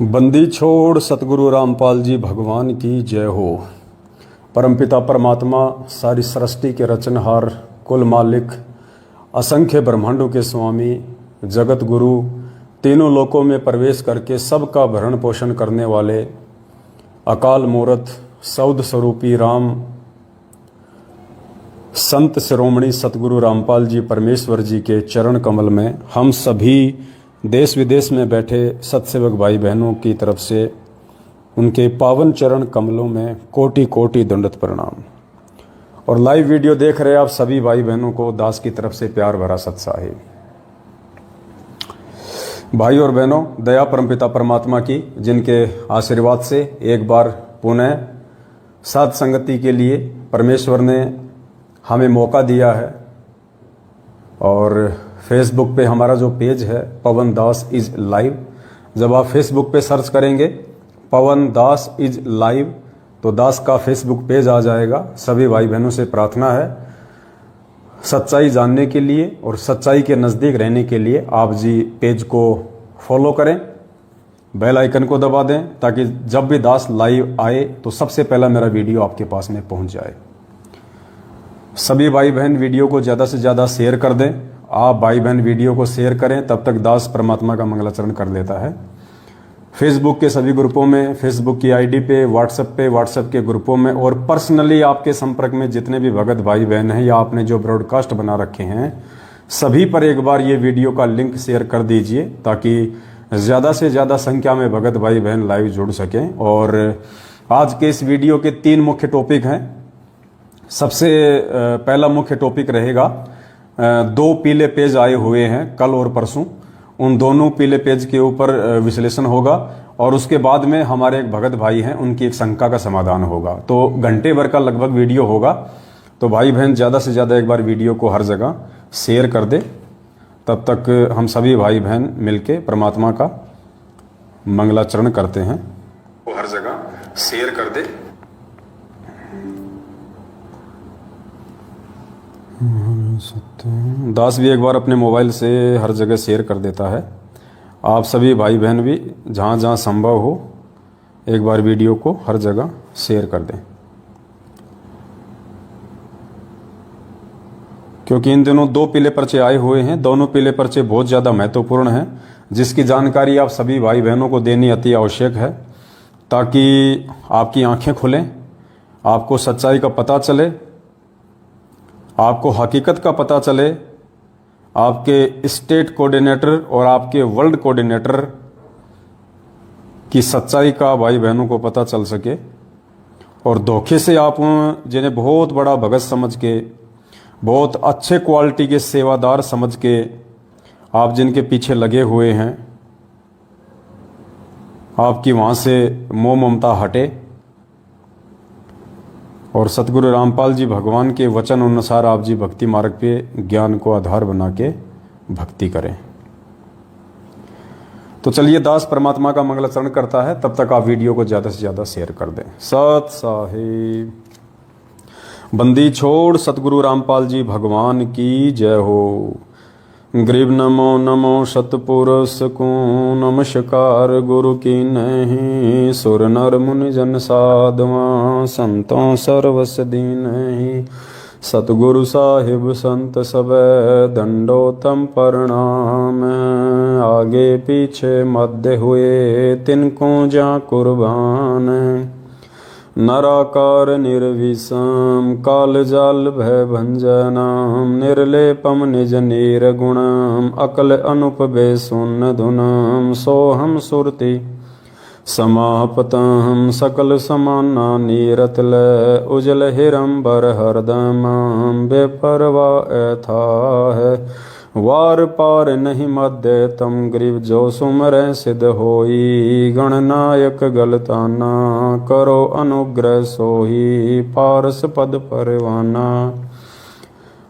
बंदी छोड़ सतगुरु रामपाल जी भगवान की जय हो। परमपिता परमात्मा सारी सृष्टि के रचनहार, कुल मालिक, असंख्य ब्रह्मांडों के स्वामी, जगत गुरु, तीनों लोकों में प्रवेश करके सबका भरण पोषण करने वाले अकाल मूरत सौद स्वरूपी राम संत शिरोमणि सतगुरु रामपाल जी परमेश्वर जी के चरण कमल में हम सभी देश विदेश में बैठे सत्सेवक भाई बहनों की तरफ से उनके पावन चरण कमलों में कोटि कोटि दंडवत प्रणाम। और लाइव वीडियो देख रहे आप सभी भाई बहनों को दास की तरफ से प्यार भरा सत्साहिब। भाई और बहनों, दया परमपिता परमात्मा की, जिनके आशीर्वाद से एक बार पुनः साथ संगति के लिए परमेश्वर ने हमें मौका दिया है। और फेसबुक पे हमारा जो पेज है पवन दास इज लाइव, जब आप फेसबुक पे सर्च करेंगे पवन दास इज लाइव तो दास का फेसबुक पेज आ जाएगा। सभी भाई बहनों से प्रार्थना है, सच्चाई जानने के लिए और सच्चाई के नज़दीक रहने के लिए आप जी पेज को फॉलो करें, बेल आइकन को दबा दें, ताकि जब भी दास लाइव आए तो सबसे पहला मेरा वीडियो आपके पास में पहुंच जाए। सभी भाई बहन वीडियो को ज़्यादा से ज़्यादा शेयर कर दें। आप भाई बहन वीडियो को शेयर करें, तब तक दास परमात्मा का मंगलाचरण कर लेता है। फेसबुक के सभी ग्रुपों में, फेसबुक की आईडी पे, व्हाट्सएप के ग्रुपों में और पर्सनली आपके संपर्क में जितने भी भगत भाई बहन हैं या आपने जो ब्रॉडकास्ट बना रखे हैं, सभी पर एक बार ये वीडियो का लिंक शेयर कर दीजिए, ताकि ज़्यादा से ज़्यादा संख्या में भगत भाई बहन लाइव जुड़ सकें। और आज के इस वीडियो के 3 मुख्य टॉपिक हैं। सबसे पहला मुख्य टॉपिक रहेगा, 2 पीले पेज आए हुए हैं कल और परसों, उन दोनों पीले पेज के ऊपर विश्लेषण होगा। और उसके बाद में हमारे एक भगत भाई हैं, उनकी एक शंका का समाधान होगा। तो घंटे भर का लगभग वीडियो होगा। तो भाई बहन ज़्यादा से ज़्यादा एक बार वीडियो को हर जगह शेयर कर दे, तब तक हम सभी भाई बहन मिलके परमात्मा का मंगलाचरण करते हैं। वो हर जगह शेयर कर दे। दास भी एक बार अपने मोबाइल से हर जगह शेयर कर देता है। आप सभी भाई बहन भी जहाँ जहाँ संभव हो एक बार वीडियो को हर जगह शेयर कर दें, क्योंकि इन दिनों 2 पीले पर्चे आए हुए हैं। दोनों पीले पर्चे बहुत ज़्यादा महत्वपूर्ण हैं, जिसकी जानकारी आप सभी भाई बहनों को देनी अति आवश्यक है, ताकि आपकी आंखें खुलें, आपको सच्चाई का पता चले, आपको हकीकत का पता चले, आपके स्टेट कोऑर्डिनेटर और आपके वर्ल्ड कोऑर्डिनेटर की सच्चाई का भाई बहनों को पता चल सके। और धोखे से आप जिन्हें बहुत बड़ा भगत समझ के, बहुत अच्छे क्वालिटी के सेवादार समझ के आप जिनके पीछे लगे हुए हैं, आपकी वहाँ से मोह ममता हटे और सतगुरु रामपाल जी भगवान के वचन अनुसार आप जी भक्ति मार्ग पे ज्ञान को आधार बना के भक्ति करें। तो चलिए, दास परमात्मा का मंगलाचरण करता है, तब तक आप वीडियो को ज़्यादा से ज़्यादा शेयर कर दें। सत साहिब। बंदी छोड़ सतगुरु रामपाल जी भगवान की जय हो। गरीब नमो नमो सतपुरुष को नमस्कार, गुरु की नहीं सुर नर मुनि जन साधवा, संतों सर्वस दीन ही सतगुरु साहिब संत सब दंडोतम प्रणाम। आगे पीछे मध्य हुए तिनको जा कुर्बान, नराकार निर्विषम काल जाल भय भंजनाम, निर्लेपम निज निर्गुणम अकल अनुपबे सुन धुनम, सोहम सुरति समापतम सकल समाना नीरतल, उजल हिरंबर हरदम बेपरवा ऐथा है, वार पार नहीं मध्य तम गरीब जो सुमर सिद्ध होई, गणनायक गलताना करो अनुग्रह सोही, पारस पद परवाना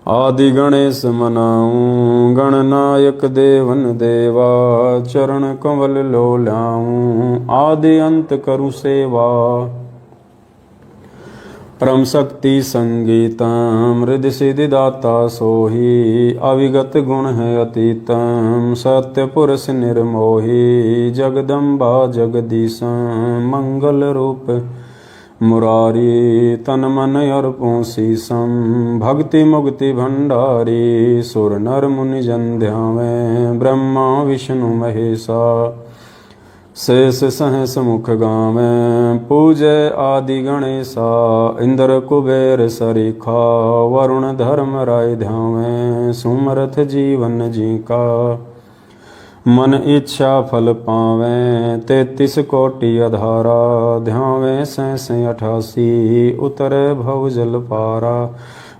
आदि गणेश मनाऊं, गणनायक देवन देवा चरण कमल लो लाऊं, आदि अंत करु सेवा, परम शक्ति संगीतम हृदय सिद्धिदाता सोही अविगत गुण है अतीतम सत्य पुरुष निर्मोही जगदम्बा जगदीशम मंगल रूप मुरारी तन मन अर्पों शीसम भक्ति मुक्ति भंडारी सुर नर मुनि जन ध्यावें ब्रह्मा विष्णु महेशा शेष सहस मुख गावें पूजय आदि गणेशा इंद्र कुबेर सरीखा वरुण धर्म राय ध्यावें सुमरथ जीवन जी का मन इच्छा फल पावें 33 कोटि अधारा ध्यावें सैंस 88 उतरे भव जल पारा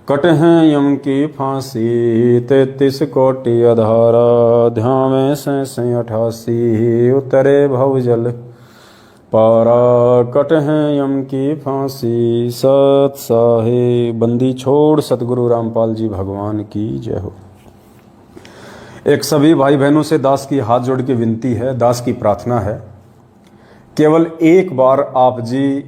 कट हैं यम की फांसी 33 कोटि अधारा ध्यावें सैंस 88 उतरे भव जल पारा कट हैं यम की फांसी। सत साहे बंदी छोड़ सतगुरु रामपाल जी भगवान की जय हो। एक सभी भाई बहनों से दास की हाथ जोड़ के विनती है, दास की प्रार्थना है, केवल एक बार आप जी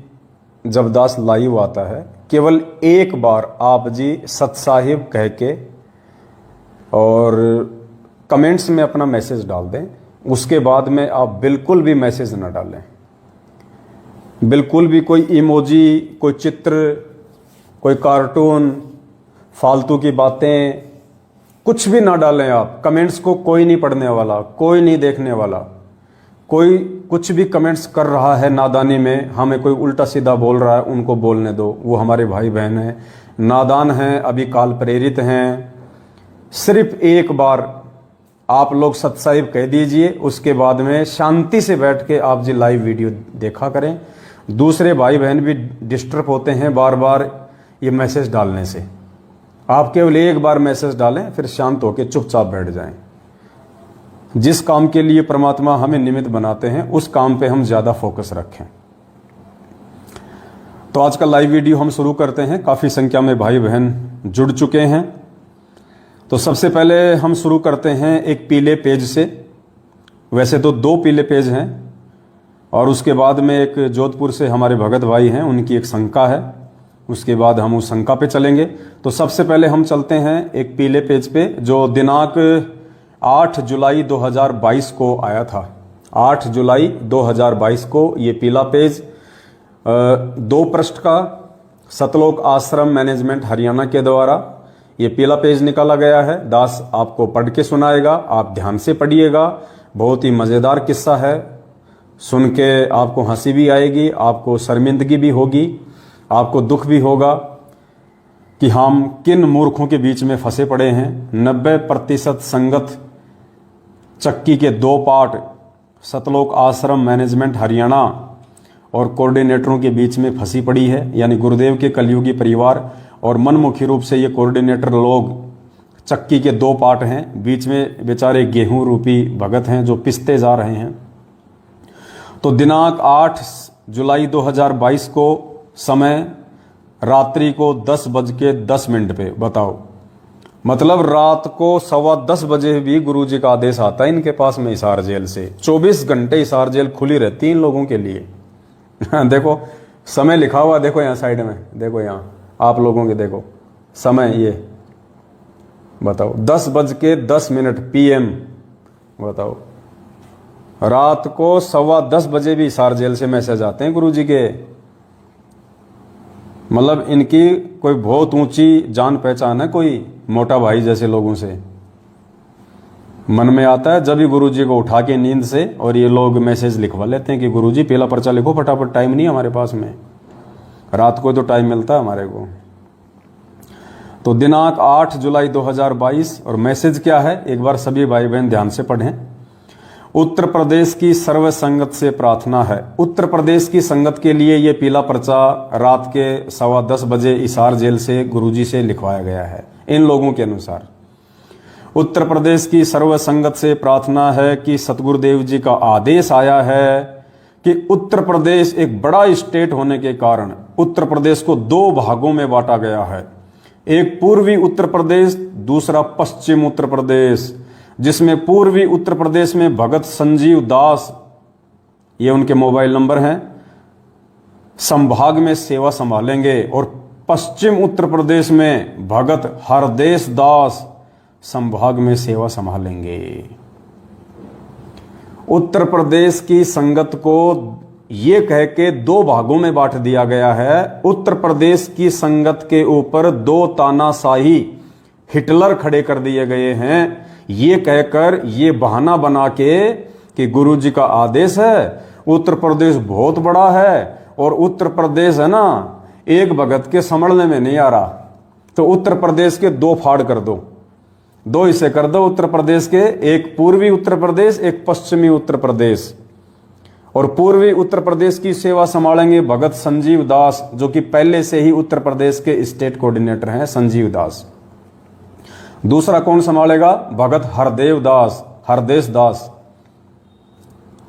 जब दास लाइव आता है केवल एक बार आप जी सत साहिब कह के और कमेंट्स में अपना मैसेज डाल दें। उसके बाद में आप बिल्कुल भी मैसेज ना डालें, बिल्कुल भी कोई इमोजी, कोई चित्र, कोई कार्टून, फालतू की बातें कुछ भी ना डालें आप। कमेंट्स को कोई नहीं पढ़ने वाला, कोई नहीं देखने वाला। कोई कुछ भी कमेंट्स कर रहा है नादानी में, हमें कोई उल्टा सीधा बोल रहा है, उनको बोलने दो, वो हमारे भाई बहन हैं, नादान हैं, अभी काल प्रेरित हैं। सिर्फ एक बार आप लोग सत्साहिब कह दीजिए, उसके बाद में शांति से बैठ के आप जी लाइव वीडियो देखा करें। दूसरे भाई बहन भी डिस्टर्ब होते हैं बार बार ये मैसेज डालने से। आप केवल एक बार मैसेज डालें, फिर शांत होकर चुपचाप बैठ जाएं। जिस काम के लिए परमात्मा हमें निमित्त बनाते हैं उस काम पे हम ज्यादा फोकस रखें। तो आज का लाइव वीडियो हम शुरू करते हैं। काफी संख्या में भाई बहन जुड़ चुके हैं। तो सबसे पहले हम शुरू करते हैं एक पीले पेज से। वैसे तो 2 पीले पेज हैं और उसके बाद में एक जोधपुर से हमारे भगत भाई हैं, उनकी एक शंका है, उसके बाद हम उस शंका पे चलेंगे। तो सबसे पहले हम चलते हैं एक पीले पेज पे जो दिनांक 8 जुलाई 2022 को आया था। 8 जुलाई 2022 को ये पीला पेज 2 पृष्ठ का सतलोक आश्रम मैनेजमेंट हरियाणा के द्वारा ये पीला पेज निकाला गया है। दास आपको पढ़ के सुनाएगा, आप ध्यान से पढ़िएगा। बहुत ही मज़ेदार किस्सा है, सुन के आपको हंसी भी आएगी, आपको शर्मिंदगी भी होगी, आपको दुख भी होगा कि हम किन मूर्खों के बीच में फंसे पड़े हैं। 90% संगत चक्की के 2 पार्ट सतलोक आश्रम मैनेजमेंट हरियाणा और कोऑर्डिनेटरों के बीच में फंसी पड़ी है, यानी गुरुदेव के कलयुगी परिवार और मनमुखी रूप से ये कोऑर्डिनेटर लोग चक्की के 2 पार्ट हैं। बीच में बेचारे गेहूं रूपी भगत हैं जो पिसते जा रहे हैं। तो दिनांक 8 जुलाई 2022 को समय रात्रि को 10:10 पे, बताओ, मतलब रात को 10:15 बजे भी गुरुजी का आदेश आता है इनके पास में हिसार जेल से। 24 घंटे हिसार जेल खुली रहती है इन लोगों के लिए। देखो समय लिखा हुआ, देखो यहाँ साइड में, देखो यहाँ आप लोगों के, देखो समय, ये बताओ 10:10 PM, बताओ रात को 10:15 बजे भी हिसार जेल से मैसेज आते हैं गुरुजी के। मतलब इनकी कोई बहुत ऊंची जान पहचान है, कोई मोटा भाई जैसे लोगों से। मन में आता है जब भी गुरुजी को उठा के नींद से और ये लोग मैसेज लिखवा लेते हैं कि गुरुजी पहला पर्चा लिखो फटाफट, टाइम नहीं हमारे पास में, रात को तो टाइम मिलता है हमारे को। तो दिनांक 8 जुलाई 2022 और मैसेज क्या है एक बार सभी भाई बहन ध्यान से पढ़ें। उत्तर प्रदेश की सर्व संगत से प्रार्थना है। उत्तर प्रदेश की संगत के लिए ये पीला पर्चा रात के 10:15 बजे हिसार जेल से गुरुजी से लिखवाया गया है। इन लोगों के अनुसार उत्तर प्रदेश की सर्व संगत से प्रार्थना है कि सतगुरुदेव जी का आदेश आया है कि उत्तर प्रदेश एक बड़ा स्टेट होने के कारण उत्तर प्रदेश को 2 भागों में बांटा गया है। एक पूर्वी उत्तर प्रदेश, दूसरा पश्चिम उत्तर प्रदेश, जिसमें पूर्वी उत्तर प्रदेश में भगत संजीव दास, ये उनके मोबाइल नंबर हैं, संभाग में सेवा संभालेंगे और पश्चिम उत्तर प्रदेश में भगत हरदेश दास संभाग में सेवा संभालेंगे। उत्तर प्रदेश की संगत को ये कह के दो भागों में बांट दिया गया है। उत्तर प्रदेश की संगत के ऊपर दो तानाशाही हिटलर खड़े कर दिए गए हैं, ये कहकर ये बहाना बना के कि गुरुजी का आदेश है, उत्तर प्रदेश बहुत बड़ा है और उत्तर प्रदेश है ना एक भगत के संभलने में नहीं आ रहा, तो उत्तर प्रदेश के दो फाड़ कर दो, दो हिस्से कर दो उत्तर प्रदेश के, एक पूर्वी उत्तर प्रदेश, एक पश्चिमी उत्तर प्रदेश। और पूर्वी उत्तर प्रदेश की सेवा संभालेंगे भगत संजीव दास, जो कि पहले से ही उत्तर प्रदेश के स्टेट कोऑर्डिनेटर हैं, संजीव दास। दूसरा कौन संभालेगा? भगत हरदेश दास।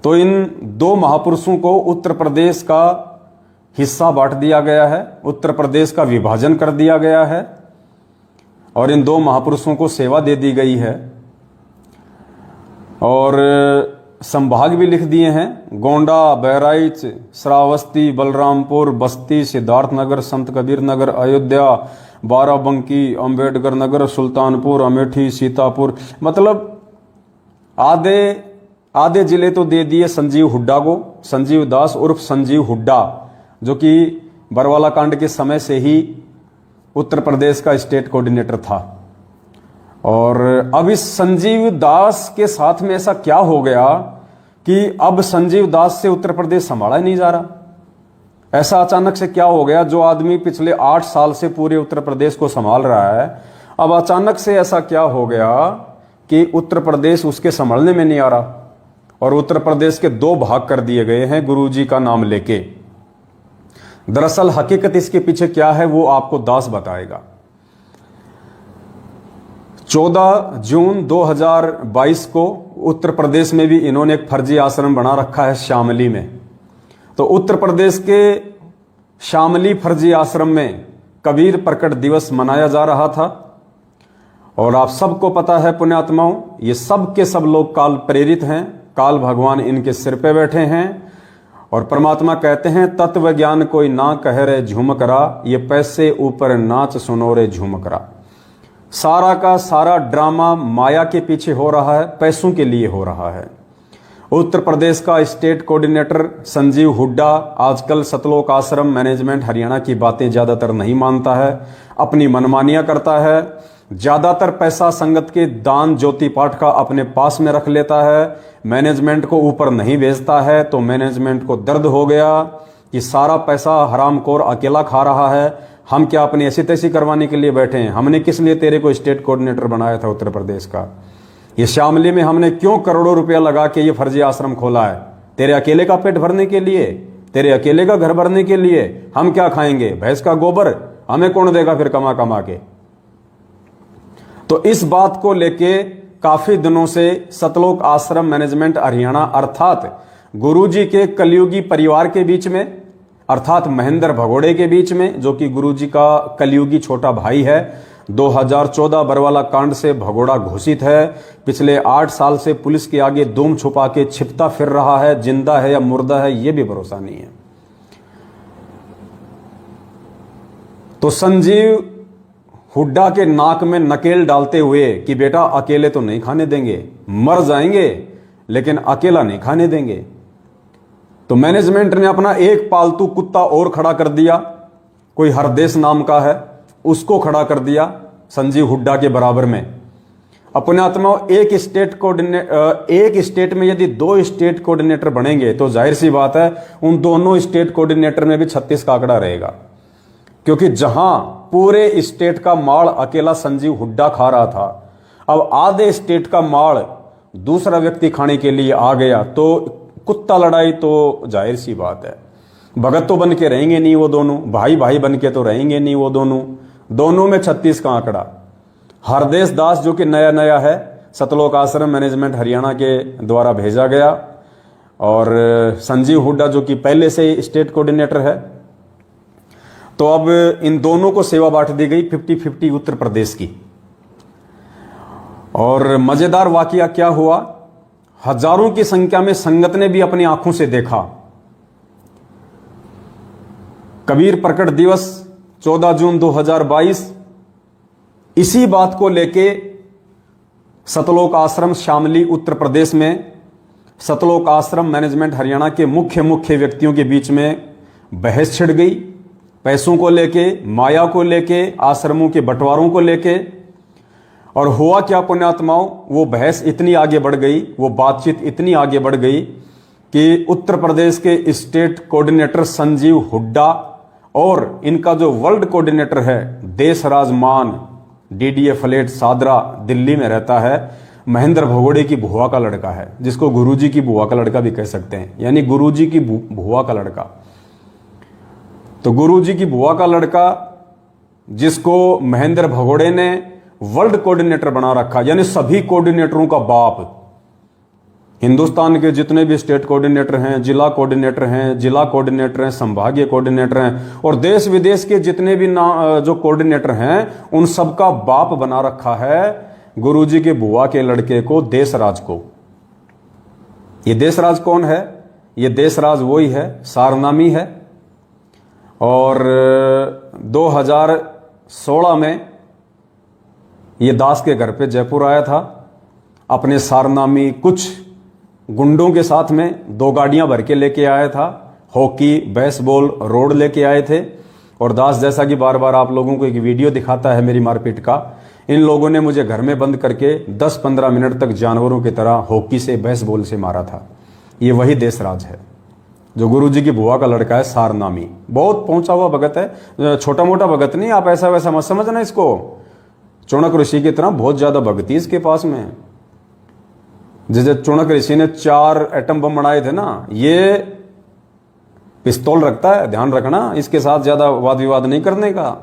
तो इन दो महापुरुषों को उत्तर प्रदेश का हिस्सा बांट दिया गया है, उत्तर प्रदेश का विभाजन कर दिया गया है और इन दो महापुरुषों को सेवा दे दी गई है। और संभाग भी लिख दिए हैं, गोंडा, बहराइच, श्रावस्ती, बलरामपुर, बस्ती, सिद्धार्थनगर, संत कबीर नगर, अयोध्या, बाराबंकी, अंबेडकर नगर, सुल्तानपुर, अमेठी, सीतापुर। मतलब आधे जिले तो दे दिए संजीव हुड्डा को, संजीव दास उर्फ संजीव हुड्डा, जो कि बरवाला कांड के समय से ही उत्तर प्रदेश का स्टेट कोऑर्डिनेटर था। और अब इस संजीव दास के साथ में ऐसा क्या हो गया कि अब संजीव दास से उत्तर प्रदेश संभाला ही नहीं जा रहा। ऐसा अचानक से क्या हो गया? जो आदमी पिछले 8 साल से पूरे उत्तर प्रदेश को संभाल रहा है, अब अचानक से ऐसा क्या हो गया कि उत्तर प्रदेश उसके संभालने में नहीं आ रहा और उत्तर प्रदेश के दो भाग कर दिए गए हैं गुरुजी का नाम लेके। दरअसल हकीकत इसके पीछे क्या है वो आपको दास बताएगा। 14 जून 2022 को उत्तर प्रदेश में भी इन्होंने एक फर्जी आश्रम बना रखा है शामली में। तो उत्तर प्रदेश के शामली फर्जी आश्रम में कबीर प्रकट दिवस मनाया जा रहा था और आप सबको पता है पुण्यात्माओं, ये सब के सब लोग काल प्रेरित हैं, काल भगवान इनके सिर पे बैठे हैं और परमात्मा कहते हैं तत्व ज्ञान कोई ना कह रे झूमकरा, ये पैसे ऊपर नाच सुनो रे झूमकरा। सारा का सारा ड्रामा माया के पीछे हो रहा है, पैसों के लिए हो रहा है। उत्तर प्रदेश का स्टेट कोऑर्डिनेटर संजीव हुड्डा आजकल सतलोक आश्रम मैनेजमेंट हरियाणा की बातें ज्यादातर नहीं मानता है, अपनी मनमानियां करता है, ज्यादातर पैसा संगत के दान ज्योति पाठ का अपने पास में रख लेता है, मैनेजमेंट को ऊपर नहीं भेजता है। तो मैनेजमेंट को दर्द हो गया कि सारा पैसा हरामखोर अकेला खा रहा है, हम क्या अपनी ऐसी तैसी करवाने के लिए बैठे हैं? हमने किस लिए तेरे को स्टेट कोऑर्डिनेटर बनाया था उत्तर प्रदेश का? ये शामली में हमने क्यों करोड़ों रुपया लगा के ये फर्जी आश्रम खोला है? तेरे अकेले का पेट भरने के लिए, तेरे अकेले का घर भरने के लिए? हम क्या खाएंगे? भैंस का गोबर हमें कौन देगा फिर कमा कमा के? तो इस बात को लेके काफी दिनों से सतलोक आश्रम मैनेजमेंट हरियाणा अर्थात गुरुजी के कलयुगी परिवार के बीच में, अर्थात महेंद्र भगोड़े के बीच में, जो कि गुरुजी का कलयुगी छोटा भाई है, 2014 बरवाला कांड से भगोड़ा घोषित है, पिछले 8 साल से पुलिस के आगे दुम छुपा के छिपता फिर रहा है, जिंदा है या मुर्दा है ये भी भरोसा नहीं है। तो संजीव हुड्डा के नाक में नकेल डालते हुए कि बेटा अकेले तो नहीं खाने देंगे, मर जाएंगे लेकिन अकेला नहीं खाने देंगे, तो मैनेजमेंट ने अपना एक पालतू कुत्ता और खड़ा कर दिया, कोई हरदेश नाम का है, उसको खड़ा कर दिया संजीव हुड्डा के बराबर में। अपने आत्माओं एक स्टेट में यदि 2 स्टेट कोऑर्डिनेटर बनेंगे तो जाहिर सी बात है उन दोनों स्टेट कोऑर्डिनेटर में भी 36 का आंकड़ा रहेगा, क्योंकि जहां पूरे स्टेट का माल अकेला संजीव हुड्डा खा रहा था, अब आधे स्टेट का माल दूसरा व्यक्ति खाने के लिए आ गया, तो कुत्ता लड़ाई तो जाहिर सी बात है। भगत तो बन के रहेंगे नहीं वो दोनों, भाई भाई बन के तो रहेंगे नहीं वो दोनों में 36 का आंकड़ा। हरदेश दास जो कि नया है, सतलोक आश्रम मैनेजमेंट हरियाणा के द्वारा भेजा गया, और संजीव हुड्डा जो कि पहले से स्टेट कोऑर्डिनेटर है। तो अब इन दोनों को सेवा बांट दी गई 50-50 उत्तर प्रदेश की। और मजेदार वाकया क्या हुआ, हजारों की संख्या में संगत ने भी अपनी आंखों से देखा। कबीर प्रकट दिवस 14 जून 2022 इसी बात को लेके सतलोक आश्रम शामली उत्तर प्रदेश में सतलोक आश्रम मैनेजमेंट हरियाणा के मुख्य व्यक्तियों के बीच में बहस छिड़ गई। पैसों को लेके, माया को लेके, आश्रमों के बंटवारों को लेके। और हुआ क्या पुण्यात्माओं, वो बहस इतनी आगे बढ़ गई, वो बातचीत इतनी आगे बढ़ गई कि उत्तर प्रदेश के स्टेट कोऑर्डिनेटर संजीव हुड्डा और इनका जो वर्ल्ड कोऑर्डिनेटर है देशराज मान, डीडीए फ्लैट सादरा दिल्ली में रहता है, महेंद्र भगोड़े की बुआ का लड़का है, जिसको गुरुजी की बुआ का लड़का भी कह सकते हैं, यानी गुरुजी की बुआ का लड़का। तो गुरुजी की बुआ का लड़का जिसको महेंद्र भगोड़े ने वर्ल्ड कोऑर्डिनेटर बना रखा, यानी सभी कोऑर्डिनेटरों का बाप। हिंदुस्तान के जितने भी स्टेट कोऑर्डिनेटर हैं, जिला कोऑर्डिनेटर हैं, जिला कोऑर्डिनेटर हैं, संभागीय कोऑर्डिनेटर हैं और देश विदेश के जितने भी जो कोऑर्डिनेटर हैं उन सबका बाप बना रखा है गुरुजी के बुआ के लड़के को, देशराज को। ये देशराज कौन है? ये देशराज वही है, सारनामी है। और 2016 में ये दास के घर पे जयपुर आया था अपने सारनामी कुछ गुंडों के साथ में, 2 गाड़ियां भर के लेके आया था, हॉकी, बेसबॉल, रोड लेके आए थे। और दास जैसा कि बार बार आप लोगों को एक वीडियो दिखाता है मेरी मारपीट का, इन लोगों ने मुझे घर में बंद करके 10-15 मिनट तक जानवरों की तरह हॉकी से, बेसबॉल से मारा था। ये वही देशराज है जो गुरुजी की बुआ का लड़का है, सारनामी। बहुत पहुंचा हुआ भगत है, छोटा मोटा भगत नहीं, आप ऐसा वैसा मत समझना इसको। चौणक ऋषि की तरह बहुत ज्यादा भक्ति इसके पास में। जैसे चौणक ऋषि ने 4 एटम बम बनाए थे ना, ये पिस्तौल रखता है, ध्यान रखना। इसके साथ ज्यादा वाद विवाद नहीं करने का,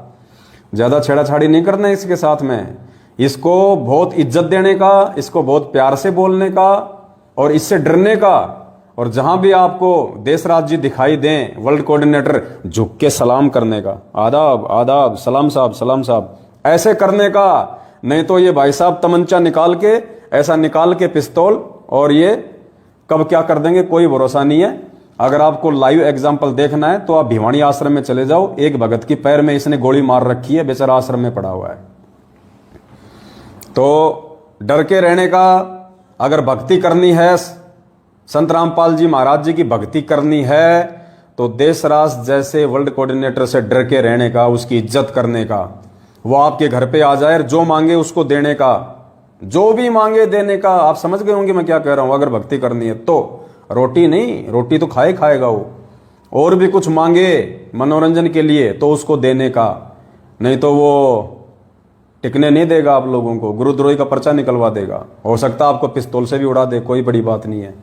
ज्यादा छेड़ाछाड़ी नहीं करना इसके साथ में। इसको बहुत इज्जत देने का, इसको बहुत प्यार से बोलने का और इससे डरने का। और जहां भी आपको देशराज जी दिखाई दें, वर्ल्ड कोऑर्डिनेटर, झुक के सलाम करने का, आदाब आदाब, सलाम साहब, सलाम साहब, ऐसे करने का। नहीं तो ये भाई साहब तमंचा निकाल के, ऐसा निकाल के पिस्तौल, और ये कब क्या कर देंगे कोई भरोसा नहीं है। अगर आपको लाइव एग्जाम्पल देखना है तो आप भिवानी आश्रम में चले जाओ। एक भगत की पैर में इसने गोली मार रखी है, बेचारा आश्रम में पड़ा हुआ है। तो डर के रहने का, अगर भक्ति करनी है, संत रामपाल जी महाराज जी की भक्ति करनी है, तो देशराज जैसे वर्ल्ड कोऑर्डिनेटर से डर के रहने का, उसकी इज्जत करने का। वो आपके घर पे आ जाए, जो मांगे उसको देने का, जो भी मांगे देने का। आप समझ गए होंगे मैं क्या कह रहा हूं। अगर भक्ति करनी है तो रोटी नहीं, रोटी तो खाएगा वो, और भी कुछ मांगे मनोरंजन के लिए तो उसको देने का। नहीं तो वो टिकने नहीं देगा आप लोगों को, गुरुद्रोही का पर्चा निकलवा देगा। हो सकता है आपको पिस्तौल से भी उड़ा दे, कोई बड़ी बात नहीं है।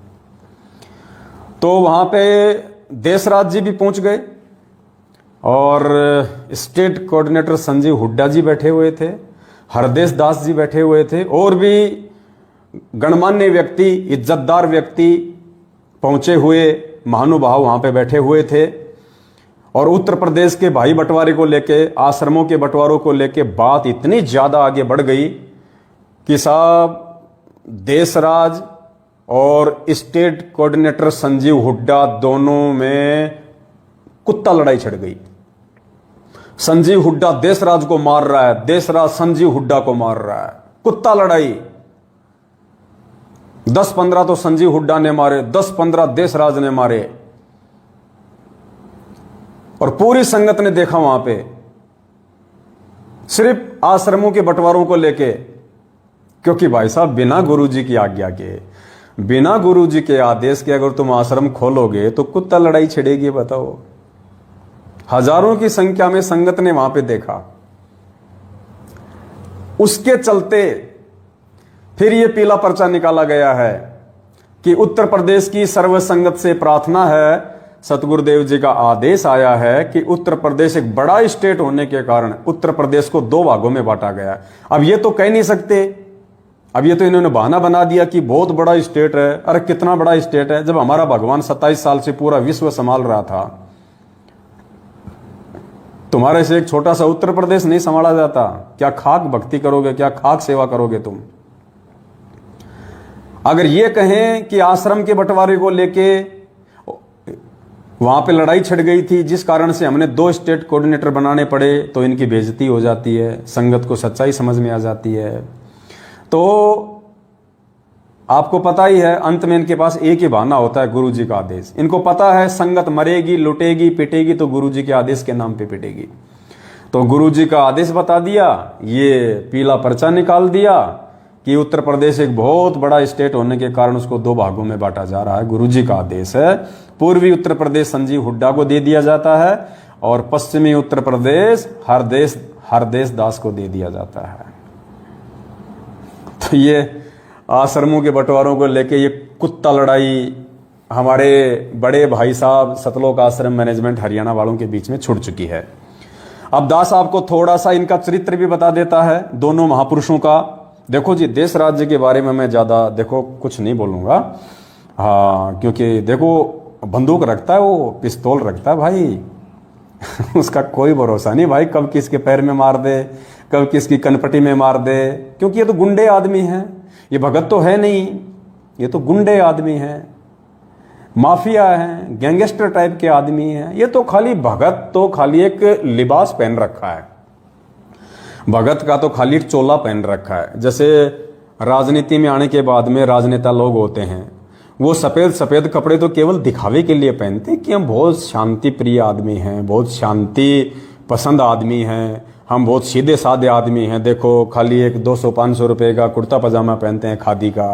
तो वहां पे देशराज जी भी पहुंच गए और स्टेट कोऑर्डिनेटर संजीव हुड्डा जी बैठे हुए थे, हरदेश दास जी बैठे हुए थे, और भी गणमान्य व्यक्ति, इज्जतदार व्यक्ति, पहुंचे हुए महानुभाव वहां पे बैठे हुए थे। और उत्तर प्रदेश के भाई बंटवारे को लेके, आश्रमों के बंटवारों को लेके बात इतनी ज्यादा आगे बढ़ गई कि साहब देशराज और स्टेट कोऑर्डिनेटर संजीव हुड्डा दोनों में कुत्ता लड़ाई छिड़ गई। संजीव हुड्डा देशराज को मार रहा है, देशराज संजीव हुड्डा को मार रहा है, कुत्ता लड़ाई। 10-15 तो संजीव हुड्डा ने मारे, 10-15 देशराज ने मारे। और पूरी संगत ने देखा वहां पे, सिर्फ आश्रमों के बंटवारों को लेके। क्योंकि भाई साहब बिना गुरुजी की आज्ञा के, बिना गुरुजी के आदेश के अगर तुम आश्रम खोलोगे तो कुत्ता लड़ाई छिड़ेगी, बताओ। हजारों की संख्या में संगत ने वहां पे देखा। उसके चलते फिर यह पीला पर्चा निकाला गया है कि उत्तर प्रदेश की सर्व संगत से प्रार्थना है, सतगुरुदेव जी का आदेश आया है कि उत्तर प्रदेश एक बड़ा स्टेट होने के कारण उत्तर प्रदेश को 2 भागों में बांटा गया है। अब ये तो कह नहीं सकते, अब ये तो इन्होंने बहाना बना दिया कि बहुत बड़ा स्टेट है। अरे कितना बड़ा स्टेट है, जब हमारा भगवान 27 साल से पूरा विश्व संभाल रहा था। तुम्हारे से एक छोटा सा उत्तर प्रदेश नहीं संभाला जाता। क्या खाक भक्ति करोगे, क्या खाक सेवा करोगे तुम। अगर ये कहें कि आश्रम के बंटवारे को लेके वहां पे लड़ाई छिड़ गई थी, जिस कारण से हमने 2 स्टेट कोऑर्डिनेटर बनाने पड़े, तो इनकी बेइज्जती हो जाती है, संगत को सच्चाई समझ में आ जाती है। तो आपको पता ही है, अंत में इनके पास एक ही बहाना होता है, गुरु जी का आदेश। इनको पता है संगत मरेगी, लुटेगी, पिटेगी तो गुरु जी के आदेश के नाम पे पिटेगी। तो गुरु जी का आदेश बता दिया, ये पीला पर्चा निकाल दिया कि उत्तर प्रदेश एक बहुत बड़ा स्टेट होने के कारण उसको 2 भागों में बांटा जा रहा है। गुरु जी का आदेश है। पूर्वी उत्तर प्रदेश संजीव हुड्डा को दे दिया जाता है और पश्चिमी उत्तर प्रदेश हरदेश दास को दे दिया जाता है। तो ये आश्रमों के बंटवारों को लेके ये कुत्ता लड़ाई हमारे बड़े भाई साहब सतलोक आश्रम मैनेजमेंट हरियाणा वालों के बीच में छुड़ चुकी है। अब दास आपको थोड़ा सा इनका चरित्र भी बता देता है, दोनों महापुरुषों का। देखो जी, देश राज्य के बारे में मैं ज्यादा देखो कुछ नहीं बोलूंगा, हाँ, क्योंकि देखो बंदूक रखता है वो, पिस्तौल रखता है भाई उसका कोई भरोसा नहीं भाई, कब किसके पैर में मार दे, कब किसकी कनपटी में मार दे, क्योंकि ये तो गुंडे आदमी हैं, ये भगत तो है नहीं, ये तो गुंडे आदमी हैं, माफिया हैं, गैंगस्टर टाइप के आदमी हैं। ये तो खाली भगत तो खाली एक लिबास पहन रखा है, भगत का तो खाली एक चोला पहन रखा है। जैसे राजनीति में आने के बाद में राजनेता लोग होते हैं, वो सफेद सफेद कपड़े तो केवल दिखावे के लिए पहनते हैं कि हम बहुत शांति प्रिय आदमी हैं, बहुत शांति पसंद आदमी हैं, हम बहुत सीधे साधे आदमी हैं। देखो खाली एक 200-500 रुपए का कुर्ता पजामा पहनते हैं खादी का,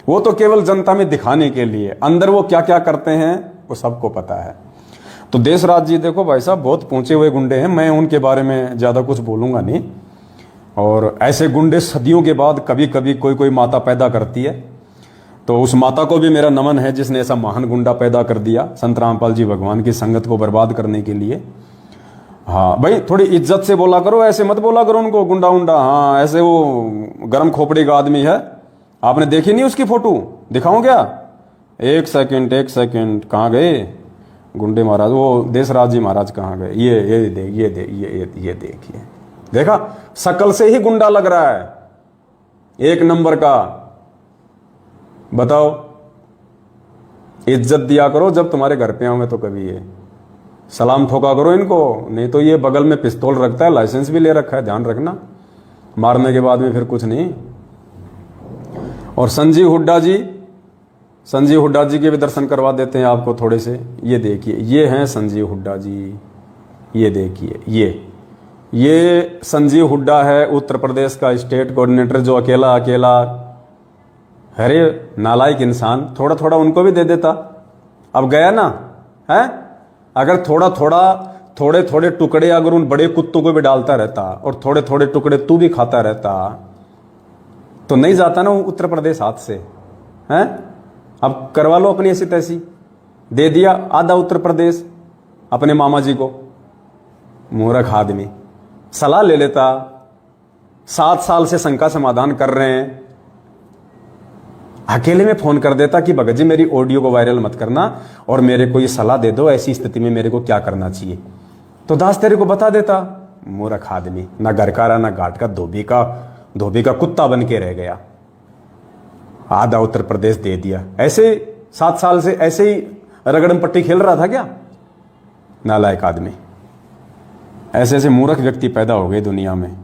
वो तो केवल जनता में दिखाने के लिए, अंदर वो क्या क्या करते हैं वो सबको पता है। तो देशराज जी देखो भाई साहब बहुत पहुंचे हुए गुंडे हैं, मैं उनके बारे में ज्यादा कुछ बोलूंगा नहीं। और ऐसे गुंडे सदियों के बाद कभी कभी कोई माता पैदा करती है, तो उस माता को भी मेरा नमन है जिसने ऐसा महान गुंडा पैदा कर दिया संत रामपाल जी भगवान की संगत को बर्बाद करने के लिए। हाँ भाई, थोड़ी इज्जत से बोला करो, ऐसे मत बोला करो उनको गुंडा उंडा। हाँ, ऐसे वो गर्म खोपड़ी का आदमी है, आपने देखी नहीं उसकी फोटो, दिखाऊं क्या? एक सेकंड, कहाँ गए गुंडे महाराज? वो देशराज जी महाराज कहाँ गए? ये देखिए, देखा, शकल से ही गुंडा लग रहा है, एक नंबर का। बताओ, इज्जत दिया करो जब तुम्हारे घर पे आऊंगे तो कभी ये सलाम ठोका करो इनको, नहीं तो ये बगल में पिस्तौल रखता है, लाइसेंस भी ले रखा है, ध्यान रखना, मारने के बाद में फिर कुछ नहीं। और संजीव हुड्डा जी के भी दर्शन करवा देते हैं आपको थोड़े से। ये देखिए, ये हैं संजीव हुड्डा जी, ये देखिए, ये संजीव हुड्डा है उत्तर प्रदेश का स्टेट कोऑर्डिनेटर, जो अकेला अरे नालायक इंसान, थोड़ा थोड़ा उनको भी दे देता, अब गया ना है। अगर थोड़े थोड़े टुकड़े अगर उन बड़े कुत्तों को भी डालता रहता और थोड़े थोड़े टुकड़े तू भी खाता रहता तो नहीं जाता ना उत्तर प्रदेश हाथ से, हैं? अब करवा लो अपनी ऐसी तैसी, दे दिया आधा उत्तर प्रदेश अपने मामा जी को। मूर्ख आदमी, सलाह ले लेता, 7 साल से शंका समाधान कर रहे हैं, अकेले में फोन कर देता कि भगत जी मेरी ऑडियो को वायरल मत करना और मेरे को ये सलाह दे दो, ऐसी स्थिति में मेरे को क्या करना चाहिए, तो दास तेरे को बता देता। मूर्ख आदमी, ना घर का रहा ना घाट का, धोबी का कुत्ता बन के रह गया, आधा उत्तर प्रदेश दे दिया। ऐसे 7 साल से ऐसे ही रगड़म पट्टी खेल रहा था क्या? नालायक आदमी। ऐसे ऐसे मूर्ख व्यक्ति पैदा हो गए दुनिया में,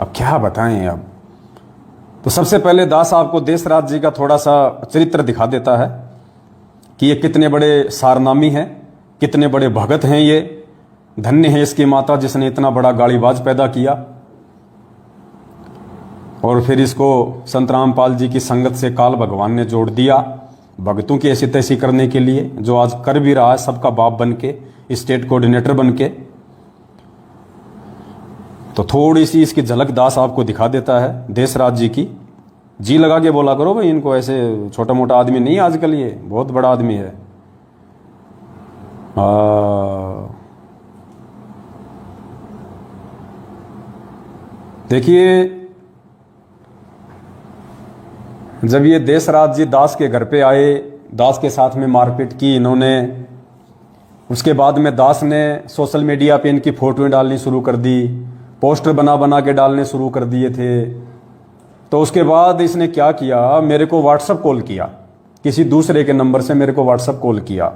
अब क्या बताएं। अब तो सबसे पहले दास आपको देशराज जी का थोड़ा सा चरित्र दिखा देता है कि ये कितने बड़े सारनामी हैं, कितने बड़े भगत हैं। ये धन्य है इसकी माता जिसने इतना बड़ा गाड़ीबाज पैदा किया और फिर इसको संत रामपाल जी की संगत से काल भगवान ने जोड़ दिया भगतों की ऐसी तैसी करने के लिए, जो आज कर भी रहा है सबका बाप बन के, स्टेट कोऑर्डिनेटर बन के। तो थोड़ी सी इसकी झलक दास आपको दिखा देता है देशराज जी की। जी लगा के बोला करो भाई इनको, ऐसे छोटा मोटा आदमी नहीं आजकल, ये बहुत बड़ा आदमी है। देखिए, जब ये देशराज जी दास के घर पे आए, दास के साथ में मारपीट की इन्होंने, उसके बाद में दास ने सोशल मीडिया पे इनकी फोटोएं डालनी शुरू कर दी, पोस्टर बना के डालने शुरू कर दिए थे। तो उसके बाद इसने क्या किया, मेरे को व्हाट्सएप कॉल किया किसी दूसरे के नंबर से मेरे को व्हाट्सअप कॉल किया।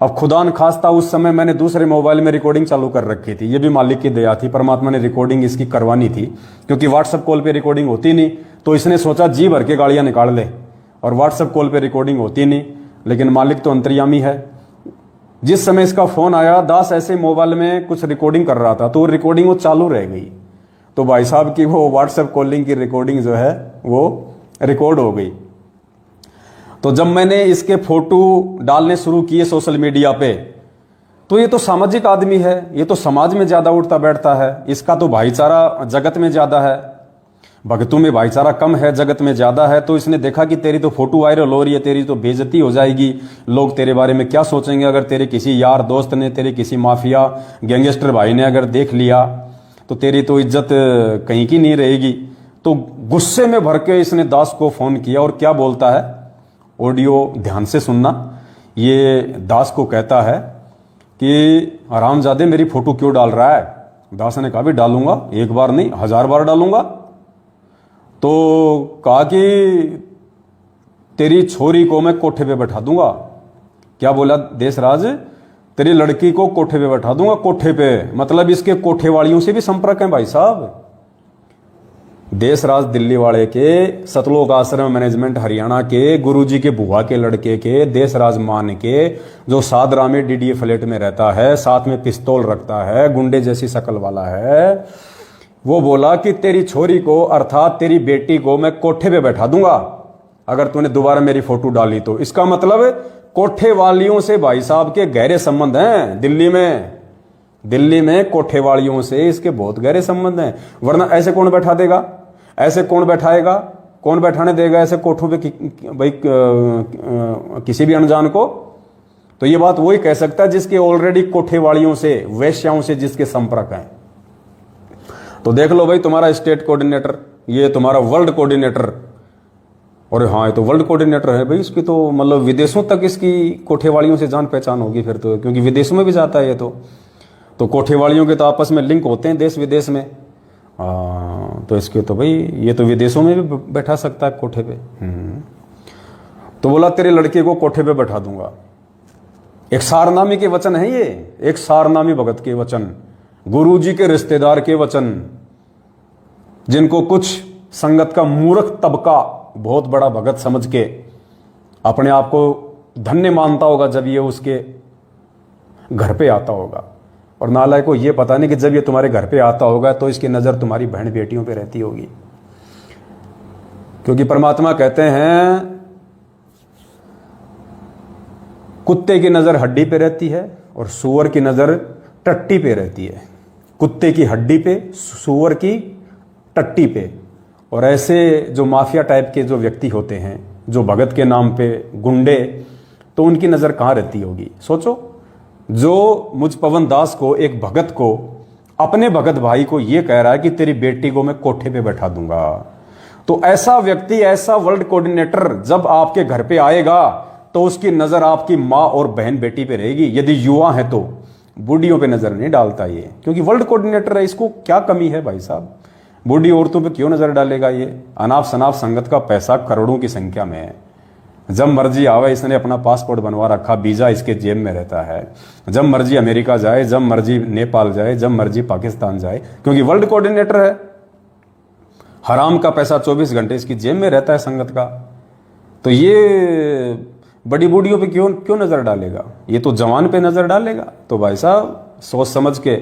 अब खुदा न खास्ता उस समय मैंने दूसरे मोबाइल में रिकॉर्डिंग चालू कर रखी थी, ये भी मालिक की दया थी, परमात्मा ने रिकॉर्डिंग इसकी करवानी थी, क्योंकि व्हाट्सअप कॉल पे रिकॉर्डिंग होती नहीं, तो इसने सोचा जी भर के गाड़ियां निकाल ले, और व्हाट्सअप कॉल पे रिकॉर्डिंग होती नहीं। लेकिन मालिक तो अंतर्यामी है। जिस समय इसका फोन आया, दास ऐसे मोबाइल में कुछ रिकॉर्डिंग कर रहा था, तो रिकॉर्डिंग वो चालू रह गई, तो भाई साहब की वो व्हाट्सएप कॉलिंग की रिकॉर्डिंग जो है वो रिकॉर्ड हो गई। तो जब मैंने इसके फोटो डालने शुरू किए सोशल मीडिया पे, तो ये तो सामाजिक आदमी है, ये तो समाज में ज्यादा उठता बैठता है, इसका तो भाईचारा जगत में ज्यादा है, भगतों में भाईचारा कम है, जगत में ज्यादा है। तो इसने देखा कि तेरी तो फोटो वायरल हो रही है, तेरी तो बेइज्जती हो जाएगी, लोग तेरे बारे में क्या सोचेंगे, अगर तेरे किसी यार दोस्त ने, तेरे किसी माफिया गैंगस्टर भाई ने अगर देख लिया तो तेरी तो इज्जत कहीं की नहीं रहेगी। तो गुस्से में भर के इसने दास को फोन किया, और क्या बोलता है, ऑडियो ध्यान से सुनना। ये दास को कहता है कि हरामजादे मेरी फोटो क्यों डाल रहा है। दास ने कहा भी डालूंगा, एक बार नहीं 1000 बार डालूंगा। तो कहा कि तेरी छोरी को मैं कोठे पे बैठा दूंगा। क्या बोला देशराज, तेरी लड़की को कोठे पे बैठा दूंगा। कोठे पे मतलब इसके कोठे वालियों से भी संपर्क है भाई साहब। देशराज दिल्ली वाले के, सतलोक आश्रम मैनेजमेंट हरियाणा के, गुरुजी के बुआ के लड़के के, देशराज मान के, जो सादरा में डीडीए फ्लैट में रहता है, साथ में पिस्तौल रखता है, गुंडे जैसी शक्ल वाला है, वो बोला कि तेरी छोरी को अर्थात तेरी बेटी को मैं कोठे पे बैठा दूंगा अगर तूने दोबारा मेरी फोटो डाली तो। इसका मतलब कोठे वालियों से भाई साहब के गहरे संबंध हैं दिल्ली में कोठे वालियों से इसके बहुत गहरे संबंध हैं। वरना ऐसे कौन बैठा देगा, ऐसे कौन बैठाएगा, कौन बैठाने देगा ऐसे कोठों पे भाई किसी भी अनजान को। तो ये बात वही कह सकता है जिसके ऑलरेडी कोठे वालियों से, वेश्याओं से जिसके संपर्क हैं। तो देख लो भाई, तुम्हारा स्टेट कोऑर्डिनेटर, ये तुम्हारा वर्ल्ड कोऑर्डिनेटर, और हाँ ये तो वर्ल्ड कोऑर्डिनेटर है भाई, इसकी तो मतलब विदेशों तक इसकी कोठेवालियों से जान पहचान होगी फिर तो, क्योंकि विदेशों में भी जाता है ये तो कोठेवालियों के तो आपस में लिंक होते हैं देश विदेश में। तो इसके तो भाई ये तो विदेशों में भी बैठा सकता है कोठे पे। तो बोला तेरे लड़के को कोठे पे बैठा दूंगा। एक सारनामी के वचन है ये, एक सारनामी भगत के वचन, गुरुजी के रिश्तेदार के वचन, जिनको कुछ संगत का मूर्ख तबका बहुत बड़ा भगत समझ के अपने आप को धन्य मानता होगा जब ये उसके घर पे आता होगा। और नालायक को ये पता नहीं कि जब ये तुम्हारे घर पे आता होगा तो इसकी नजर तुम्हारी बहन बेटियों पे रहती होगी। क्योंकि परमात्मा कहते हैं कुत्ते की नजर हड्डी पे रहती है और सूअर की नजर टट्टी पे रहती है। कुत्ते की हड्डी पे, सूअर की टट्टी पे। और ऐसे जो माफिया टाइप के जो व्यक्ति होते हैं, जो भगत के नाम पे गुंडे, तो उनकी नजर कहां रहती होगी सोचो। जो मुझ पवन दास को, एक भगत को, अपने भगत भाई को ये कह रहा है कि तेरी बेटी को मैं कोठे पे बैठा दूंगा, तो ऐसा व्यक्ति, ऐसा वर्ल्ड कोऑर्डिनेटर जब आपके घर पे आएगा तो उसकी नजर आपकी माँ और बहन बेटी पे रहेगी। यदि युवा है तो बूढ़ियों पे नजर नहीं डालता ये, क्योंकि वर्ल्ड कोऑर्डिनेटर है, इसको क्या कमी है भाई साहब। बूढ़ी औरतों पे क्यों नजर डालेगा ये। अनाप शनाप संगत का पैसा करोड़ों की संख्या में है। जब मर्जी आवे, इसने अपना पासपोर्ट बनवा रखा, वीजा इसके जेब में रहता है। जब मर्जी अमेरिका जाए, जब मर्जी नेपाल जाए, जब मर्जी पाकिस्तान जाए, क्योंकि वर्ल्ड कोऑर्डिनेटर है। हराम का पैसा 24 घंटे इसकी जेब में रहता है संगत का। तो ये बड़ी बूढ़ियों पे क्यों नजर डालेगा, ये तो जवान पे नजर डालेगा। तो भाई साहब सोच समझ के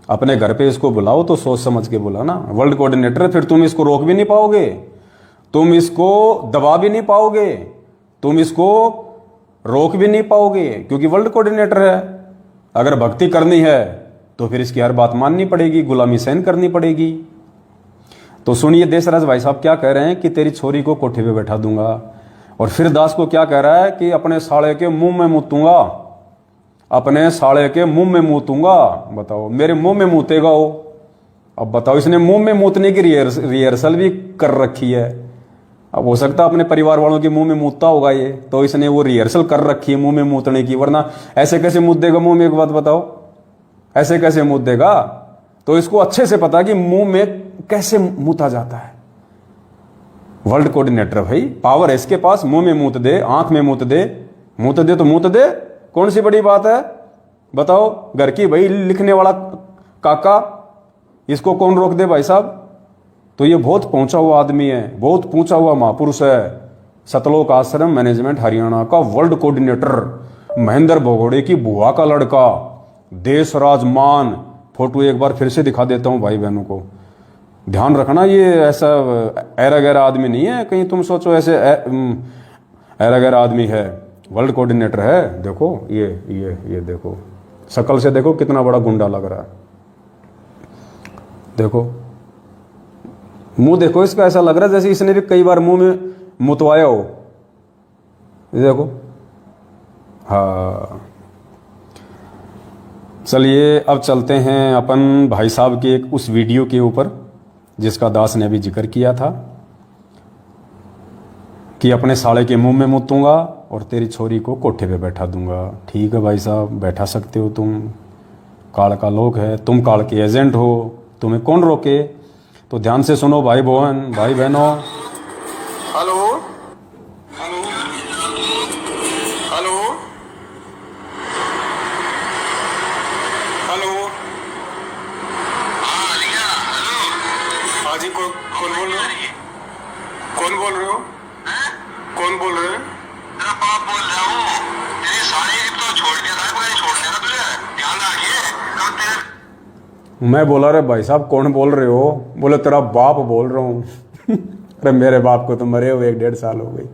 अपने घर पे इसको बुलाओ, तो सोच समझ के बुलाना। वर्ल्ड कोऑर्डिनेटर, फिर तुम इसको रोक भी नहीं पाओगे, तुम इसको दबा भी नहीं पाओगे, तुम इसको रोक भी नहीं पाओगे, क्योंकि वर्ल्ड कोऑर्डिनेटर है। अगर भक्ति करनी है तो फिर इसकी हर बात माननी पड़ेगी, गुलामी सहन करनी पड़ेगी। तो सुनिए देशराज भाई साहब क्या कह रहे हैं कि तेरी छोरी को कोठे पे बैठा दूंगा। और फिर दास को क्या कह रहा है कि अपने साले के मुंह में मूतूंगा, अपने साले के मुंह में मूतूंगा। बताओ, मेरे मुंह में मूतेगा वो। अब बताओ, इसने मुंह में मूतने की रिहर्सल भी कर रखी है। अब हो सकता है अपने परिवार वालों के मुंह में मूतता होगा ये, तो इसने वो रिहर्सल कर रखी है मुंह में मूतने की। वरना ऐसे कैसे मूत देगा मुंह में, एक बात बताओ, ऐसे कैसे मूत देगा। तो इसको अच्छे से पता कि मुंह में कैसे मूता जाता है। वर्ल्ड कोऑर्डिनेटर भाई, पावर है इसके पास, मुंह में मूत दे, आंख में मूत दे, मूत दे तो मूत दे, कौन सी बड़ी बात है बताओ। घर की भाई लिखने वाला काका, इसको कौन रोक दे भाई साहब। तो ये बहुत पहुंचा हुआ आदमी है, बहुत पहुंचा हुआ महापुरुष है। सतलोक आश्रम मैनेजमेंट हरियाणा का वर्ल्ड कोऑर्डिनेटर, महेंद्र भगोड़े की बुआ का लड़का, देशराज मान। फोटो एक बार फिर से दिखा देता हूं भाई बहनों को, ध्यान रखना। ये ऐसा ऐरा गैरा आदमी नहीं है, कहीं तुम सोचो ऐसे ऐरा गैरा आदमी है, वर्ल्ड कोऑर्डिनेटर है। देखो ये देखो, शक्ल से देखो कितना बड़ा गुंडा लग रहा है। देखो मुंह देखो इसका, ऐसा लग रहा है जैसे इसने भी कई बार मुंह में मुतवाया हो। ये देखो, हाँ। चलिए अब चलते हैं अपन भाई साहब के एक उस वीडियो के ऊपर जिसका दास ने अभी जिक्र किया था कि अपने साले के मुंह में मुतूंगा और तेरी छोरी को कोठे पे बैठा दूंगा। ठीक है भाई साहब, बैठा सकते हो तुम, काल का लोग है, तुम काल के एजेंट हो, तुम्हें कौन रोके। तो ध्यान से सुनो भाई बहनों। हेलो हेलो हेलो हेलो, हाँ लिया, हेलो। हाँ जी, कौन बोल रहे हो? कौन बोल रहे हो? कौन बोल रहे हैं? तेरा बाप बोल रहा हूँ। तेरी सारी तो छोड़ दिया था, कोई छोड़ दिया था तुझे, ध्यान रखिए। कब तेरे मैं बोला रे भाई साहब कौन बोल रहे हो? बोले तेरा बाप बोल रहा हूँ। अरे मेरे बाप को तो मरे हुए 1-1.5 साल हो गई।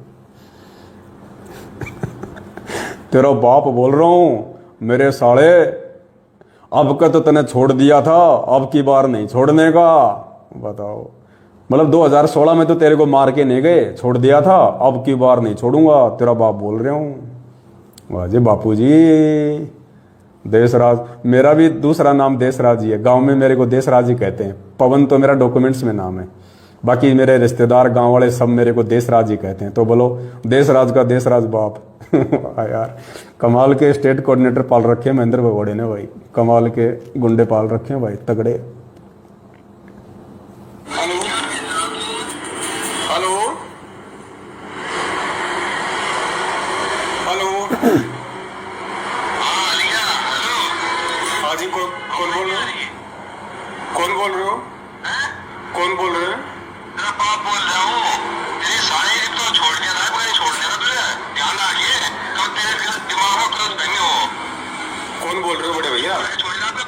तेरा बाप बोल रहा हूँ मेरे साले, अब का तो तने छोड़ दिया था, अब की बार नहीं छोड़ने का। बताओ, मतलब 2016 में तो तेरे को मार के नहीं गए, छोड़ दिया था, अब की बार नहीं छोड़ूंगा, तेरा बाप बोल रहा हूँ। वाह जी बापू जी। देशराज, मेरा भी दूसरा नाम देशराज ही है, गांव में मेरे को देशराज ही कहते हैं। पवन तो मेरा डॉक्यूमेंट्स में नाम है, बाकी मेरे रिश्तेदार गांव वाले सब मेरे को देशराज ही कहते हैं। तो बोलो देशराज का देशराज बाप। यार कमाल के स्टेट कोऑर्डिनेटर पाल रखे हैं महेंद्र भगोड़े ने भाई, कमाल के गुंडे पाल रखे हैं भाई, तगड़े। हेलो हेलो हेलो, हाँ लिया, हेलो। हाँ जी, कौन बोल रहे हो? कौन बोल रहे हो? कौन बोल रहे हैं? तेरा बाप बोल रहा हूँ। तेरी सारी तो छोड़ दिया था, कोई छोड़ दिया था तुझे, ध्यान रखिए। कब तेरे दिमाग में क्रोध बहने हो। कौन बोल रहे हो बड़े भैया? छोड़ दिया तो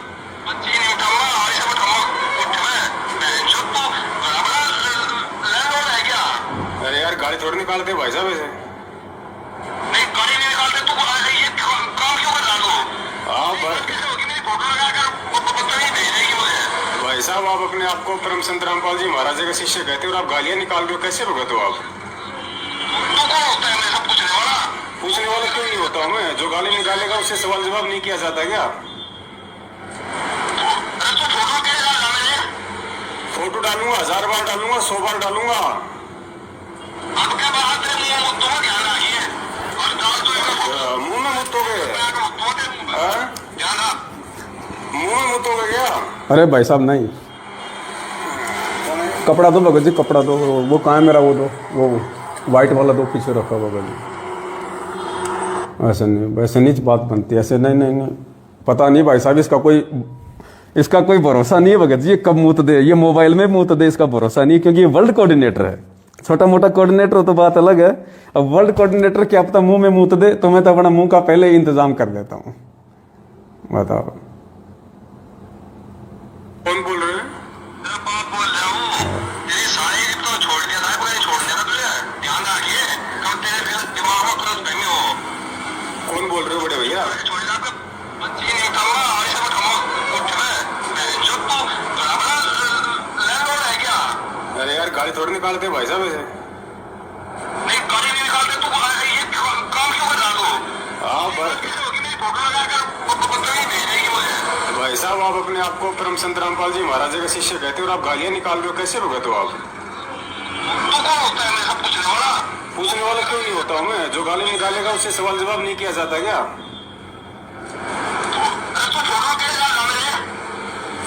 बच्ची नहीं उठाऊंगा, आज से उठाऊंगा उठ में। बहनचोद तो बराबर लैंडलॉर्ड है क्या? अरे यार गाड़ी थोड़ी निकालते भाई साहब ऐसे। नहीं गाड़ी नहीं निकालते तो ये काम क्यों कर रहा तू? हाँ मेरी फोटो लगाकर बच्चा नहीं भेजेगी मुझे। भाई साहब आप अपने आप को परम संत रामपाल जी महाराज के शिष्य कहते हो और आप गालियां निकाल रहे हो, कैसे भगत हो आप? तो कौन होता है मेरे से पूछने वाला? पूछने वाला क्यों नहीं होता हूँ मैं? जो गाली निकालेगा उससे सवाल जवाब नहीं किया जाता क्या? अरे तो फोटो कैसे डालना मैंने? फोटो डालूंगा, 1000 बार डालूंगा, 100 बार डालूंगा। अब क्या बात है, मुंह में मुद्दों में ध्यान रखिए और डाल दो इसका। मुंह में मुद्दोगे? मुंह में मुद्दोगे क्या? अरे भाई साहब नहीं, कपड़ा दो भगत जी, कपड़ा दो। वो कहाँ है मेरा? वो दो, वो वाइट वाला दो, पीछे रखा भगत जी। ऐसे नहीं, वैसे नहीं बात बनती, ऐसे नहीं। पता नहीं भाई साहब, इसका कोई भरोसा नहीं है भगत जी, ये कब मूत दे, ये मोबाइल में मूत दे, इसका भरोसा नहीं, क्योंकि ये वर्ल्ड कोऑर्डिनेटर है। छोटा मोटा कोऑर्डिनेटर हो तो बात अलग है, अब वर्ल्ड कोऑर्डिनेटर क्या पता मुंह में मूत दे, तो मैं तो अपना मुंह का पहले ही इंतजाम कर देता हूँ। बताओ कौन बोल रहे हैं? तेरा बाप बोल रहा हूँ। तेरी सारी तो छोड़ दिया था, कोई छोड़ दिया था तुझे, ध्यान रखिए। कब तेरे दिमाग में क्रोध बहने हो। कौन बोल रहे हो बड़े भैया? छोड़ दिया तो बच्ची नहीं उठाऊंगा, आज से उठाऊंगा उठ में। बहनचोद तो बराबर लैंडलॉर्ड है क्या? अरे यार गाड़ी थोड़ी निकालते भाई साहब ऐसे। नहीं गाड़ी नहीं निकालते तो ये काम क्यों कर रहा तू? हाँ बस मेरी फोटो लगाकर बच्चा नहीं भेजेगी मुझे। भाई साहब आप अपने आप को परम संत रामपाल जी महाराज के शिष्य कहते हो और आप गालियां निकाल रहे हो, कैसे भगत हो आप? तो कौन होता है मेरे से पूछने वाला? पूछने वाला क्यों नहीं होता हूँ मैं? जो गाली निकालेगा उससे सवाल जवाब नहीं किया जाता क्या? अरे तो फोटो कैसे डालना मैंने?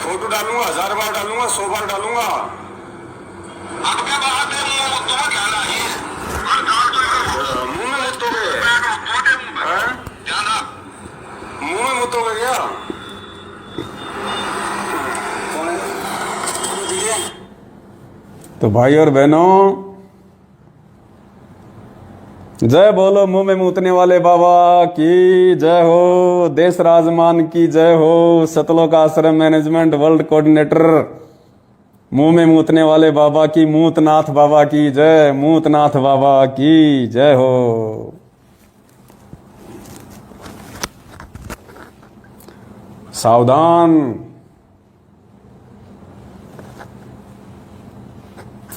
फोटो डालूंगा, 1000 बार डालूंगा, 100 बार डालूंगा। अब क्या बात है, मुंह मुद्दों में ध्यान रखिए। हर साल तो मुंह में मुद्दोगे, ध्यान रख, मुंह में मुद्दोगे क्या? तो भाई और बहनों, जय बोलो मुंह में मूतने वाले बाबा की जय हो, देश राजमान की जय हो, सतलोक आश्रम मैनेजमेंट वर्ल्ड कोऑर्डिनेटर मुंह में मूतने वाले बाबा की, मूतनाथ बाबा की जय, मूतनाथ बाबा की जय हो। सावधान,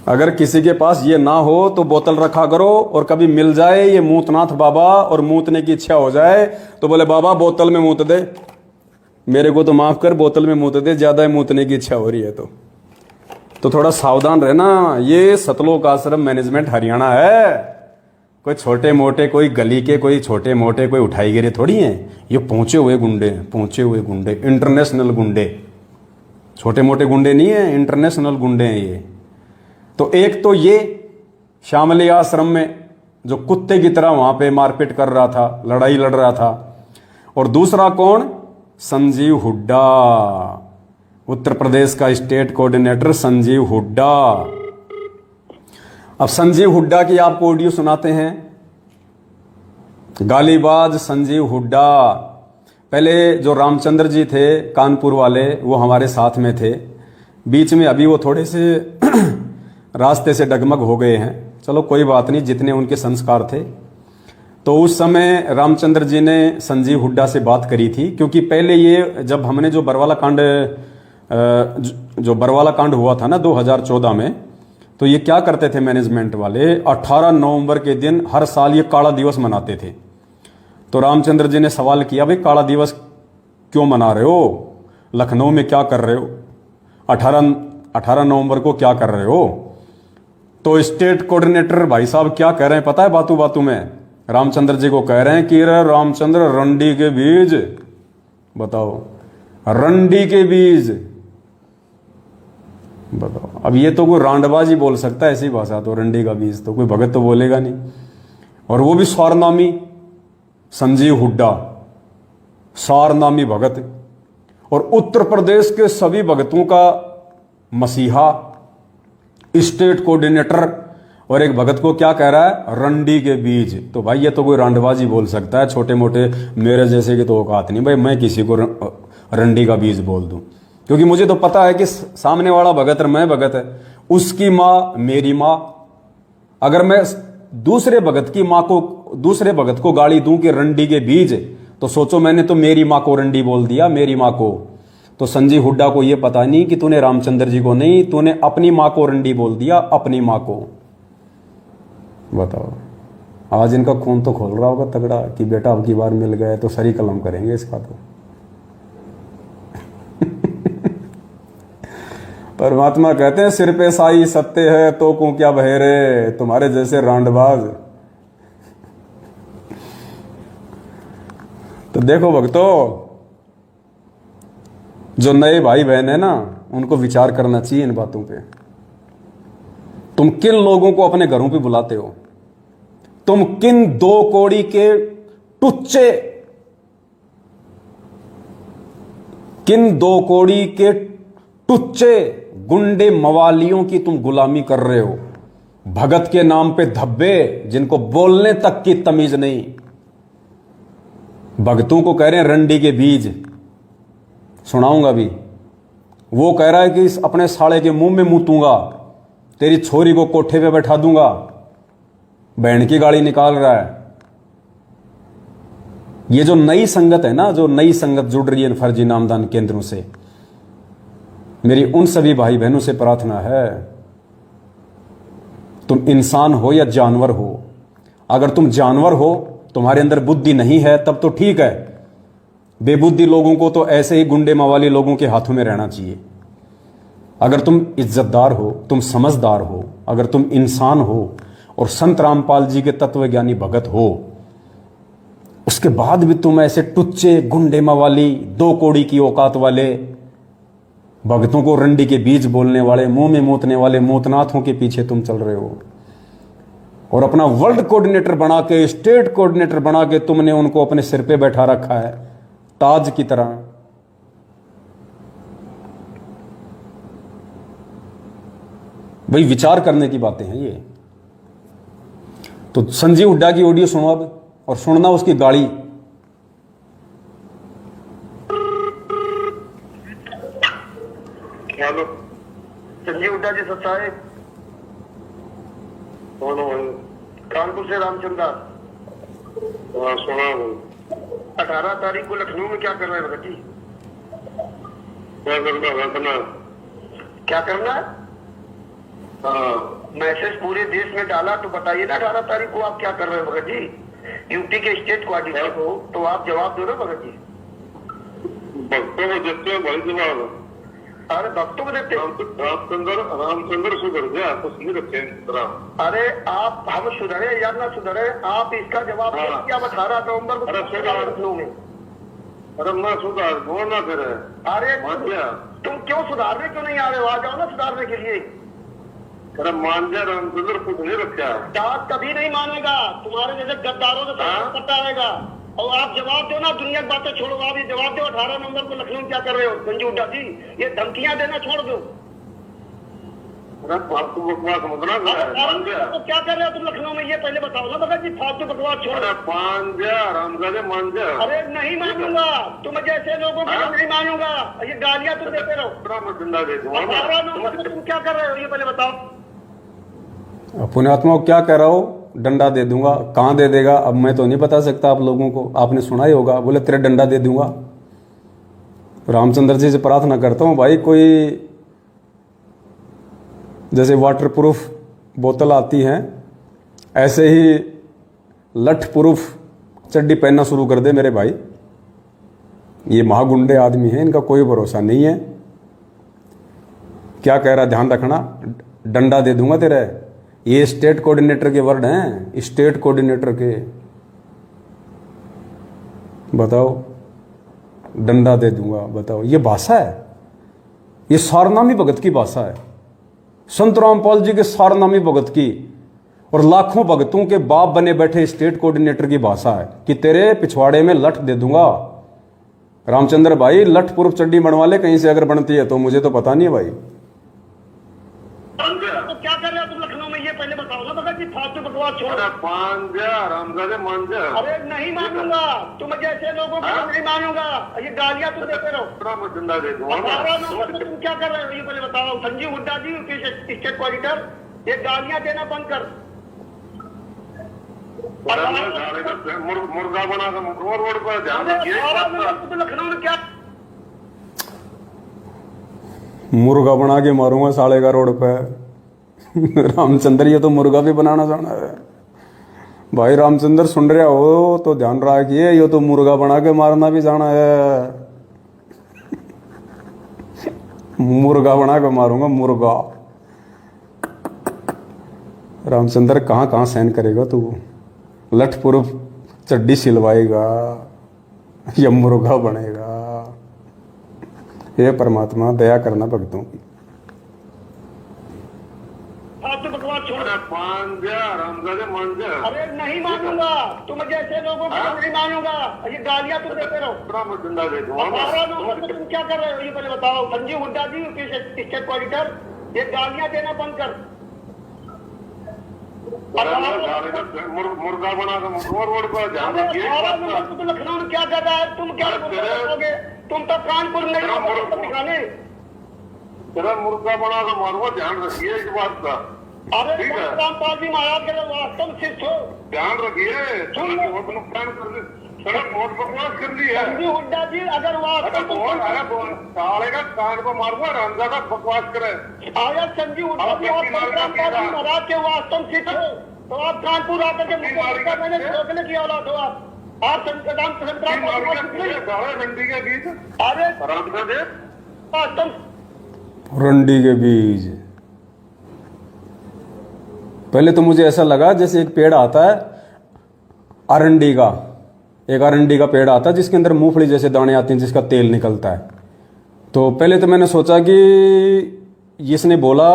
अगर किसी के पास ये ना हो तो बोतल रखा करो, और कभी मिल जाए ये मूतनाथ बाबा और मूतने की इच्छा हो जाए तो बोले बाबा बोतल में मूत दे, मेरे को तो माफ कर, बोतल में मूत दे, ज्यादा ही मूतने की इच्छा हो रही है तो थोड़ा सावधान रहना। ये सतलोक आश्रम मैनेजमेंट हरियाणा है, कोई छोटे मोटे, कोई गली के कोई छोटे मोटे कोई उठाई गिरे थोड़ी हैं, ये पहुंचे हुए गुंडे, पहुंचे हुए गुंडे, इंटरनेशनल गुंडे, छोटे मोटे गुंडे नहीं है, इंटरनेशनल गुंडे हैं ये। तो एक तो ये श्यामली आश्रम में जो कुत्ते की तरह वहां पे मारपीट कर रहा था, लड़ाई लड़ रहा था, और दूसरा कौन, संजीव हुड्डा, उत्तर प्रदेश का स्टेट कोऑर्डिनेटर संजीव हुड्डा। अब संजीव हुड्डा की आपको ऑडियो सुनाते हैं, गालीबाज संजीव हुड्डा। पहले जो रामचंद्र जी थे कानपुर वाले, वो हमारे साथ में थे, बीच में अभी वो थोड़े से रास्ते से डगमग हो गए हैं, चलो कोई बात नहीं, जितने उनके संस्कार थे। तो उस समय रामचंद्र जी ने संजीव हुड्डा से बात करी थी, क्योंकि पहले ये जब हमने जो बरवाला कांड हुआ था ना 2014 में, तो ये क्या करते थे मैनेजमेंट वाले, 18 नवंबर के दिन हर साल ये काला दिवस मनाते थे। तो रामचंद्र जी ने सवाल किया, भाई काला दिवस क्यों मना रहे हो, लखनऊ में क्या कर रहे हो, 18 नवंबर को क्या कर रहे हो। तो स्टेट कोऑर्डिनेटर भाई साहब क्या कह रहे हैं पता है, बातों बातों में रामचंद्र जी को कह रहे हैं कि रे रामचंद्र रंडी के बीज, बताओ रंडी के बीज, बताओ। अब ये तो कोई रांडबाजी बोल सकता है ऐसी भाषा, तो रंडी का बीज तो कोई भगत तो बोलेगा नहीं, और वो भी सारनामी संजीव हुड्डा, सारनामी भगत, और उत्तर प्रदेश के सभी भगतों का मसीहा, स्टेट कोऑर्डिनेटर, और एक भगत को क्या कह रहा है, रंडी के बीज। तो भाई ये तो कोई रांडबाजी बोल सकता है, छोटे मोटे मेरे जैसे की तो औकात नहीं भाई मैं किसी को रंडी का बीज बोल दूं, क्योंकि मुझे तो पता है कि सामने वाला भगत और मैं भगत है, उसकी माँ मेरी माँ। अगर मैं दूसरे भगत की माँ को, दूसरे भगत को गाली दूं कि रंडी के बीज, तो सोचो मैंने तो मेरी माँ को रंडी बोल दिया, मेरी माँ को। तो संजीव हुड्डा को यह पता नहीं कि तूने रामचंद्र जी को नहीं, तूने अपनी माँ को रंडी बोल दिया, अपनी माँ को। बताओ, आज इनका खून तो खोल रहा होगा तगड़ा कि बेटा अब की बार मिल गए तो सरी कलम करेंगे इसका तो। परमात्मा कहते हैं सिर पे साई सत्य है तो को क्या बहेरे, तुम्हारे जैसे रांडबाज। तो देखो भक्तों, जो नए भाई बहन है ना, उनको विचार करना चाहिए इन बातों पे। तुम किन लोगों को अपने घरों पे बुलाते हो, तुम किन 2 कौड़ी के टुच्चे, किन 2 कौड़ी के टुच्चे गुंडे मवालियों की तुम गुलामी कर रहे हो, भगत के नाम पे धब्बे, जिनको बोलने तक की तमीज नहीं। भगतों को कह रहे हैं रंडी के बीज, सुनाऊंगा भी। वो कह रहा है कि इस अपने साले के मुंह में मूतूंगा, तेरी छोरी को कोठे पे बैठा दूंगा, बहन की गाड़ी निकाल रहा है। ये जो नई संगत है ना, जो नई संगत जुड़ रही है फर्जी नामदान केंद्रों से, मेरी उन सभी भाई बहनों से प्रार्थना है, तुम इंसान हो या जानवर हो, अगर तुम जानवर हो, तुम्हारे अंदर बुद्धि नहीं है, तब तो ठीक है। बेबुद्धि लोगों को तो ऐसे ही गुंडे मवाली लोगों के हाथों में रहना चाहिए। अगर तुम इज्जतदार हो, तुम समझदार हो, अगर तुम इंसान हो और संत रामपाल जी के तत्वज्ञानी भगत हो, उसके बाद भी तुम ऐसे टुच्चे गुंडे मवाली 2 कौड़ी की औकात वाले भगतों को रंडी के बीज बोलने वाले, मुंह में मूतने वाले मूतनाथों के पीछे तुम चल रहे हो। और अपना वर्ल्ड कोऑर्डिनेटर बना के, स्टेट कोऑर्डिनेटर बना के तुमने उनको अपने सिर पे बैठा रखा है ताज की तरह। भाई विचार करने की बातें हैं ये। तो संजीव हुड्डा की ऑडियो सुनो अब, और सुनना उसकी गाड़ी। हेलो संजीव हुड्डा जी साहब, बोलो कानपुर से रामचंद्र। सुना 18 तारीख को लखनऊ में क्या कर रहे हैं भगत जी? क्या करना है? मैसेज पूरे देश में डाला तो बताइए ना 18 तारीख को आप क्या कर रहे हो भगत जी? यूपी के स्टेट कोऑर्डिनेटर हो तो आप जवाब दो ना भगत जी। भक्तों को देते हैं भाई जवाब। अरे भक्तों को देते रामचंद्र सुधर गया कुछ नहीं रखे। अरे आप हम सुधरे या ना सुधरे, आप इसका जवाब दीजिए। आप 18 नवंबर को लखनऊ में। अरे मैं सुधार बोलना फिर। अरे तुम क्यों सुधारने क्यों नहीं आ रहे हो? आ जाओ ना सुधारने के लिए। अरे मान जा रामचंद्र कुछ नहीं रखा। डाक कभी नहीं मानेगा, तुम्हारे जैसे गद्दारों से करता रहेगा। और आप जवाब दो ना, दुनिया की बातें छोड़ो, आप ये जवाब दो 18 नवंबर को लखनऊ में क्या कर रहे हो? संजीव हुड्डा जी ये धमकियां देना छोड़ दो। फालतू बकवास मत ना तो क्या कर रहे हो तुम लखनऊ में, ये पहले बताओ ना भगत जी। फालतू बकवास छोड़। मान जा रामगढ़ मान जा। अरे नहीं मानूंगा, तुम जैसे लोगों को नहीं मानूंगा। ये गालियां तुम देते रहो। 18 नवंबर को तुम क्या कर रहे हो ये पहले बताओ। पुण्यात्मा क्या कह रहा हो? डंडा दे दूंगा। कहाँ दे देगा अब मैं तो नहीं बता सकता आप लोगों को, आपने सुना ही होगा, बोले तेरे डंडा दे दूंगा। रामचंद्र जी से प्रार्थना करता हूँ भाई, कोई जैसे वाटर प्रूफ बोतल आती हैं ऐसे ही लठ प्रूफ चड्डी पहनना शुरू कर दे मेरे भाई। ये महागुंडे आदमी हैं, इनका कोई भरोसा नहीं है। क्या कह रहा ध्यान रखना, डंडा दे दूंगा तेरे। ये स्टेट कोऑर्डिनेटर के वर्ड हैं, स्टेट कोऑर्डिनेटर के। बताओ डंडा दे दूंगा, बताओ ये भाषा है? ये सारनामी भगत की भाषा है, संत रामपाल जी के सारनामी भगत की और लाखों भगतों के बाप बने बैठे स्टेट कोऑर्डिनेटर की भाषा है कि तेरे पिछवाड़े में लठ दे दूंगा। रामचंद्र भाई लठ पूर्व चड्डी बनवा ले कहीं से, अगर बनती है तो, मुझे तो पता नहीं है भाई। तो क्या कर रहे हो तुम लखनऊ में ये पहले बताओ ना भगत जी। फालतू बकवास छोड़। मान जा रामगढ़ मान जा। अरे नहीं मानूंगा, तुम जैसे लोगों को नहीं मानूंगा। ये गालियां तुम देते रहो। 18 नवंबर को तुम क्या कर रहे हो ये पहले बताओ। संजीव हुड्डा जी स्टेट कोऑर्डिनेटर, ये गालियां देना बंद कर। मुर्गा बना रोड पर ध्यान रखिए। लखनऊ में क्या मुर्गा बना के मारूंगा साले का रोड पे। रामचंद्र ये तो मुर्गा भी बनाना जाना है भाई। रामचंद्र सुन रहे हो तो ध्यान रखिए, ये तो मुर्गा बना के मारना भी जाना है। मुर्गा बना के मारूंगा मुर्गा। रामचंद्र कहाँ कहाँ सहन करेगा तू? लठ पूर्व चड्डी सिलवाएगा या मुर्गा बनेगा? हे परमात्मा दया करना भक्तों की। मान जा रामगढ़ मान जा। अरे नहीं मानूंगा, तुम जैसे लोगों को नहीं मानूंगा। ये गालियां तुम देते रहो। 18 नवंबर को तुम क्या कर रहे हो ये पहले बताओ। संजीव हुड्डा जी स्टेट कोऑर्डिनेटर, ये गालियां देना बंद कर। मुर्गा बना रोड पर ध्यान रखिए। लखनऊ में क्या कर रहा है? तुम क्या करोगे? तुम तो कानपुर नहीं दिखाने। तेरा मुर्गा बना तो मारूंगा, ध्यान रखिए इस बात का। अरे रामपाल जी महाराज के वास्तव शिष्ट हो, ध्यान रखिए। नुकसान कर दी, बहुत बकवास कर दी है। संजीव हुड्डा जी अगर साले का कान को मारूंगा, रामजा का बकवास करे। अगर संजीव हुड्डा जी रामपाल जी महाराज के वास्तव शिष्ट हो तो आप कानपुर आकर के मैंने रोकने की औलाद हो। आप रंडी के बीज। अरे रंडी के बीज। पहले तो मुझे ऐसा लगा जैसे एक पेड़ आता है अरंडी का, एक अरंडी का पेड़ आता है जिसके अंदर मूंगफली जैसे दाने आते हैं, जिसका तेल निकलता है। तो पहले तो मैंने सोचा कि इसने बोला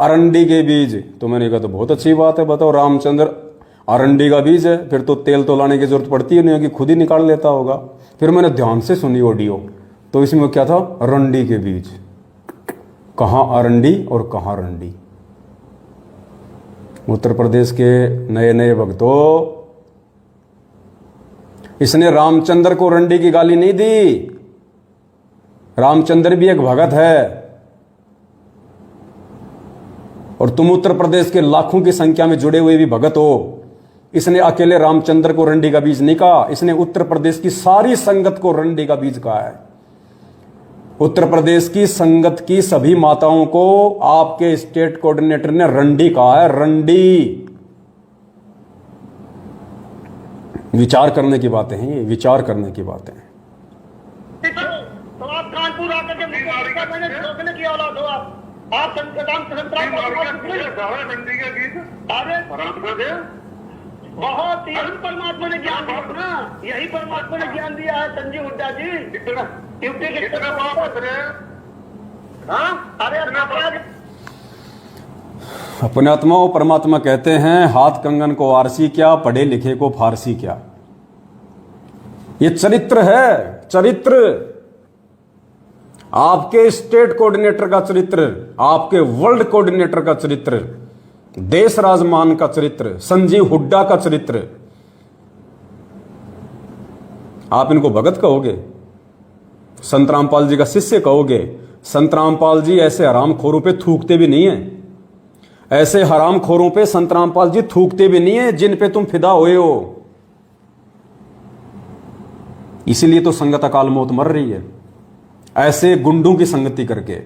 अरंडी के बीज। तो मैंने कहा तो बहुत अच्छी बात है, बताओ रामचंद्र अरंडी का बीज है, फिर तो तेल तो लाने की जरूरत पड़ती ही नहीं होगी, खुद ही निकाल लेता होगा। फिर मैंने ध्यान से सुनी ऑडियो, तो इसमें क्या था, अरंडी के बीज। कहाँ अरंडी और कहाँ रंडी। उत्तर प्रदेश के नए नए भक्तों, इसने रामचंद्र को रंडी की गाली नहीं दी। रामचंद्र भी एक भगत है, और तुम उत्तर प्रदेश के लाखों की संख्या में जुड़े हुए भी भगत हो। इसने अकेले रामचंद्र को रंडी का बीज नहीं कहा, इसने उत्तर प्रदेश की सारी संगत को रंडी का बीज कहा है। उत्तर प्रदेश की संगत की सभी माताओं को आपके स्टेट कोऑर्डिनेटर ने रंडी कहा है, रंडी। विचार करने की बातें हैं ये, विचार करने की बातें हैं। तो आप कानपुर आकर के मैंने ठोकने की औलाद हो आप बहुत ही परमात्मा ने ज्ञान दिया ना, यही परमात्मा ने ज्ञान दिया है संजीव हुड्डा जी। अपने आत्माओं परमात्मा कहते हैं, हाथ कंगन को आरसी क्या, पढ़े लिखे को फारसी क्या। ये चरित्र है, चरित्र। आपके स्टेट कोऑर्डिनेटर का चरित्र, आपके वर्ल्ड कोऑर्डिनेटर का चरित्र, देश राजमान का चरित्र, संजीव हुड्डा का चरित्र। आप इनको भगत कहोगे, संत रामपाल जी का शिष्य कहोगे। संत रामपाल जी ऐसे हरामखोरों पे थूकते भी नहीं है, ऐसे हरामखोरों पे संत रामपाल जी थूकते भी नहीं है जिन पे तुम फिदा हुए हो। इसीलिए तो संगत अकाल मौत मर रही है, ऐसे गुंडों की संगति करके,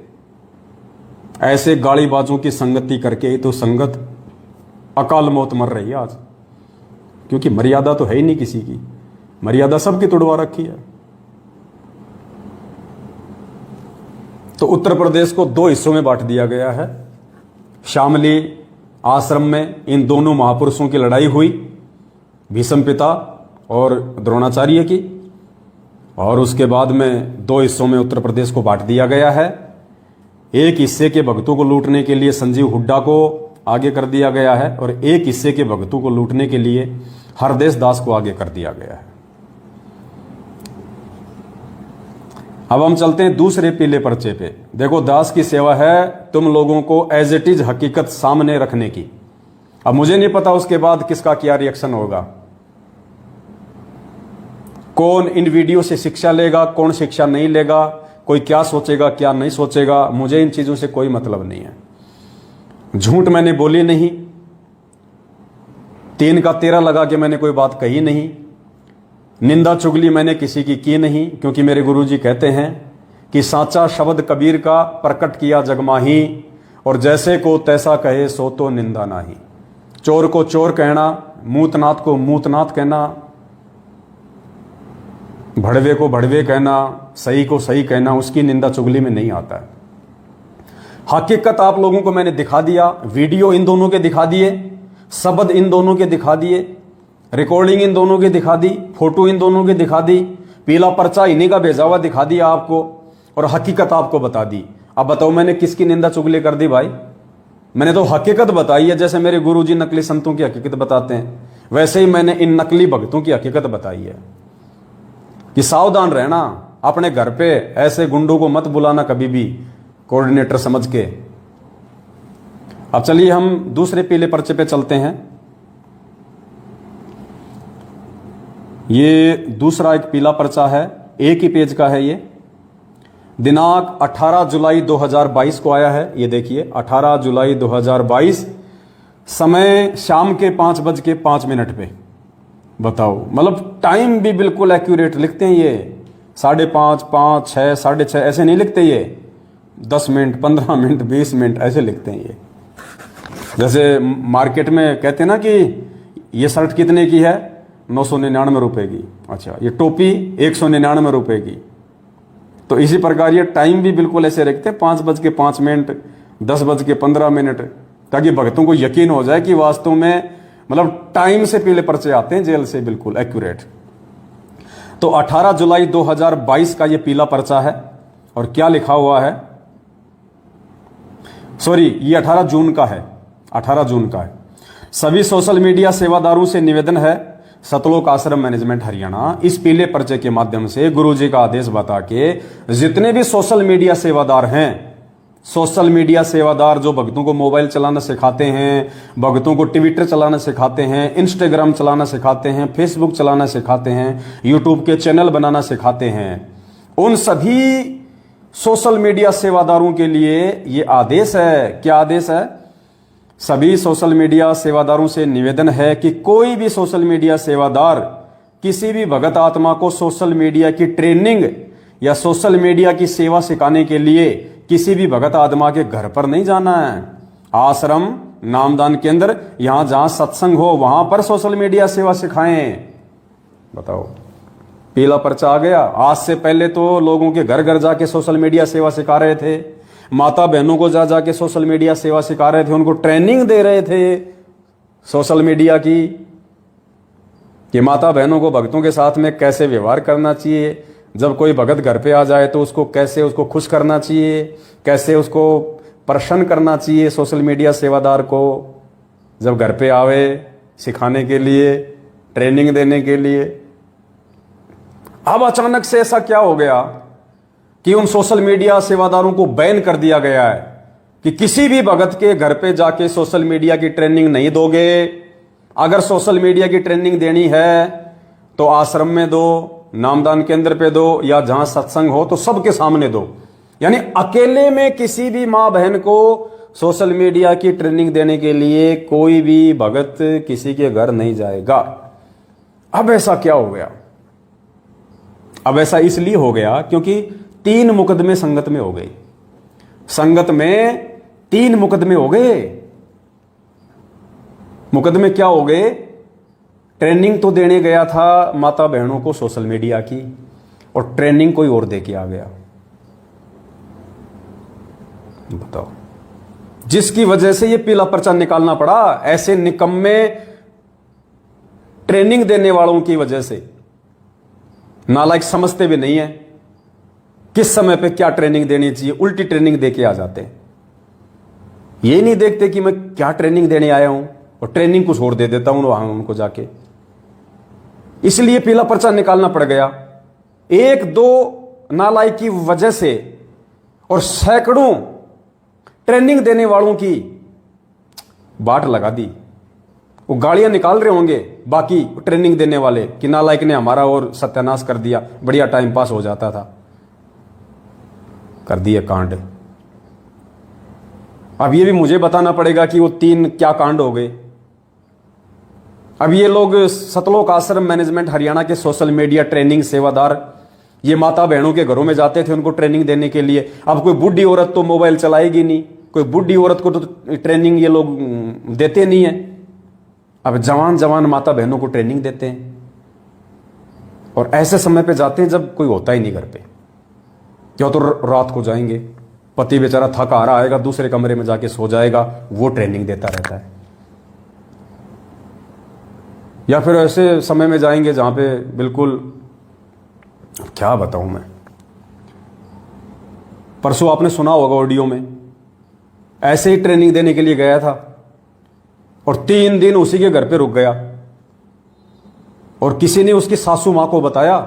ऐसे गाड़ीबाजों की संगति करके ही तो संगत अकाल मौत मर रही है आज। क्योंकि मर्यादा तो है ही नहीं किसी की, मर्यादा सबकी तोड़वा रखी है। तो उत्तर प्रदेश को दो हिस्सों में बांट दिया गया है। शामली आश्रम में इन दोनों महापुरुषों की लड़ाई हुई, भीष्म पिता और द्रोणाचार्य की, और उसके बाद में दो हिस्सों में उत्तर प्रदेश को बांट दिया गया है। एक हिस्से के भक्तों को लूटने के लिए संजीव हुड्डा को आगे कर दिया गया है, और एक हिस्से के भक्तों को लूटने के लिए हरदेश दास को आगे कर दिया गया है। अब हम चलते हैं दूसरे पीले पर्चे पे। देखो, दास की सेवा है तुम लोगों को एज इट इज हकीकत सामने रखने की। अब मुझे नहीं पता उसके बाद किसका क्या रिएक्शन होगा, कौन इन वीडियो से शिक्षा लेगा, कौन शिक्षा नहीं लेगा, कोई क्या सोचेगा क्या नहीं सोचेगा, मुझे इन चीजों से कोई मतलब नहीं है। झूठ मैंने बोली नहीं, 3 का 13 लगा के मैंने कोई बात कही नहीं, निंदा चुगली मैंने किसी की नहीं, क्योंकि मेरे गुरुजी कहते हैं कि साचा शब्द कबीर का प्रकट किया जगमाही, और जैसे को तैसा कहे सो तो निंदा नाही। चोर को चोर कहना, मूतनाथ को मूतनाथ कहना, भड़वे को भड़वे कहना, सही को सही कहना, उसकी निंदा चुगली में नहीं आता है। हकीकत आप लोगों को मैंने दिखा दिया, वीडियो इन दोनों के दिखा दिए, शब्द इन दोनों के दिखा दिए, रिकॉर्डिंग इन दोनों की दिखा दी, फोटो इन दोनों की दिखा दी, पीला पर्चा इन्हीं का भेजा हुआ दिखा दिया आपको, और हकीकत आपको बता दी। अब बताओ मैंने किसकी निंदा चुगली कर दी भाई? मैंने तो हकीकत बताई है। जैसे मेरे गुरुजी नकली संतों की हकीकत बताते हैं, वैसे ही मैंने इन नकली भक्तों की हकीकत बताई है कि सावधान रहना, अपने घर पे ऐसे गुंडों को मत बुलाना कभी भी कोऑर्डिनेटर समझ के। अब चलिए हम दूसरे पीले पर्चे पे चलते हैं। ये दूसरा एक पीला पर्चा है, एक ही पेज का है। ये दिनांक 18 जुलाई 2022 को आया है। ये देखिए 18 जुलाई 2022, समय शाम के 5:05 पे। बताओ, मतलब टाइम भी बिल्कुल एक्यूरेट लिखते हैं ये। 5:30, 5, 6, 6:30 ऐसे नहीं लिखते ये, 10 मिनट, 15 मिनट, 20 मिनट ऐसे लिखते हैं ये। जैसे मार्केट में कहते हैं ना कि ये शर्ट कितने की है, 999 रुपए की। अच्छा, ये टोपी 199 रुपए की। तो इसी प्रकार ये टाइम भी बिल्कुल ऐसे रखते हैं, 5:05, 10:15, ताकि भक्तों को यकीन हो जाए कि वास्तव में मतलब टाइम से पीले पर्चे आते हैं जेल से, बिल्कुल एक्यूरेट। तो 18 जुलाई 2022 का ये पीला पर्चा है, और क्या लिखा हुआ है? सॉरी, ये 18 जून का है, 18 जून का है। सभी सोशल मीडिया सेवादारों से निवेदन है, सतलोक आश्रम मैनेजमेंट हरियाणा इस पीले पर्चे के माध्यम से गुरुजी का आदेश बता के जितने भी सोशल मीडिया सेवादार हैं, सोशल मीडिया सेवादार जो भक्तों को मोबाइल चलाना सिखाते हैं, भक्तों को ट्विटर चलाना सिखाते हैं, इंस्टाग्राम चलाना सिखाते हैं, फेसबुक चलाना सिखाते हैं, यूट्यूब के चैनल बनाना सिखाते हैं, उन सभी सोशल मीडिया सेवादारों के लिए ये आदेश है। क्या आदेश है? सभी सोशल मीडिया सेवादारों से निवेदन है कि कोई भी सोशल मीडिया सेवादार किसी भी भगत आत्मा को सोशल मीडिया की ट्रेनिंग या सोशल मीडिया की सेवा सिखाने के लिए किसी भी भगत आत्मा के घर पर नहीं जाना है। आश्रम, नामदान केंद्र, यहां जहां सत्संग हो वहां पर सोशल मीडिया सेवा सिखाएं। बताओ, पीला पर्चा आ गया। आज से पहले तो लोगों के घर घर जाके सोशल मीडिया सेवा सिखा रहे थे, माता बहनों को जा जाके सोशल मीडिया सेवा सिखा रहे थे, उनको ट्रेनिंग दे रहे थे सोशल मीडिया की, कि माता बहनों को भक्तों के साथ में कैसे व्यवहार करना चाहिए, जब कोई भगत घर पे आ जाए तो उसको कैसे उसको खुश करना चाहिए, कैसे उसको प्रसन्न करना चाहिए। सोशल मीडिया सेवादार को जब घर पे आवे सिखाने के लिए, ट्रेनिंग देने के लिए। अब अचानक से ऐसा क्या हो गया कि उन सोशल मीडिया सेवादारों को बैन कर दिया गया है कि किसी भी भगत के घर पे जाके सोशल मीडिया की ट्रेनिंग नहीं दोगे। अगर सोशल मीडिया की ट्रेनिंग देनी है तो आश्रम में दो, नामदान केंद्र पे दो, या जहां सत्संग हो तो सबके सामने दो। यानी अकेले में किसी भी मां बहन को सोशल मीडिया की ट्रेनिंग देने के लिए कोई भी भगत किसी के घर नहीं जाएगा। अब ऐसा क्या हो गया? अब ऐसा इसलिए हो गया क्योंकि 3 मुकदमे संगत में हो गए। संगत में 3 मुकदमे हो गए। मुकदमे क्या हो गए? ट्रेनिंग तो देने गया था माता बहनों को सोशल मीडिया की, और ट्रेनिंग कोई और दे के आ गया। बताओ, जिसकी वजह से ये पीला पर्चा निकालना पड़ा। ऐसे निकम्मे ट्रेनिंग देने वालों की वजह से, नालायक समझते भी नहीं है किस समय पे क्या ट्रेनिंग देनी चाहिए, उल्टी ट्रेनिंग दे के आ जाते हैं। ये नहीं देखते कि मैं क्या ट्रेनिंग देने आया हूं, और ट्रेनिंग कुछ और दे देता हूं वहां उनको जाके। इसलिए पीला पर्चा निकालना पड़ गया। 1-2 नालायक की वजह से और सैकड़ों ट्रेनिंग देने वालों की बाट लगा दी। वो गालियां निकाल रहे होंगे बाकी ट्रेनिंग देने वाले कि नालायक ने हमारा और सत्यानाश कर दिया, बढ़िया टाइम पास हो जाता था, कर दिया कांड। अब ये भी मुझे बताना पड़ेगा कि वो 3 क्या कांड हो गए। अब ये लोग सतलोक आश्रम मैनेजमेंट हरियाणा के सोशल मीडिया ट्रेनिंग सेवादार ये माता बहनों के घरों में जाते थे उनको ट्रेनिंग देने के लिए। अब कोई बुढ़ी औरत तो मोबाइल चलाएगी नहीं, कोई बुढ़ी औरत को तो ट्रेनिंग ये लोग देते नहीं है। अब जवान जवान माता बहनों को ट्रेनिंग देते हैं, और ऐसे समय पे जाते हैं जब कोई होता ही नहीं घर पे। क्या तो रात को जाएंगे, पति बेचारा थका आ रहा आएगा, दूसरे कमरे में जाके सो जाएगा, वो ट्रेनिंग देता रहता है। या फिर ऐसे समय में जाएंगे जहां पे बिल्कुल, क्या बताऊं मैं। परसों आपने सुना होगा ऑडियो में, ऐसे ही ट्रेनिंग देने के लिए गया था और 3 दिन उसी के घर पे रुक गया, और किसी ने उसकी सासू मां को बताया,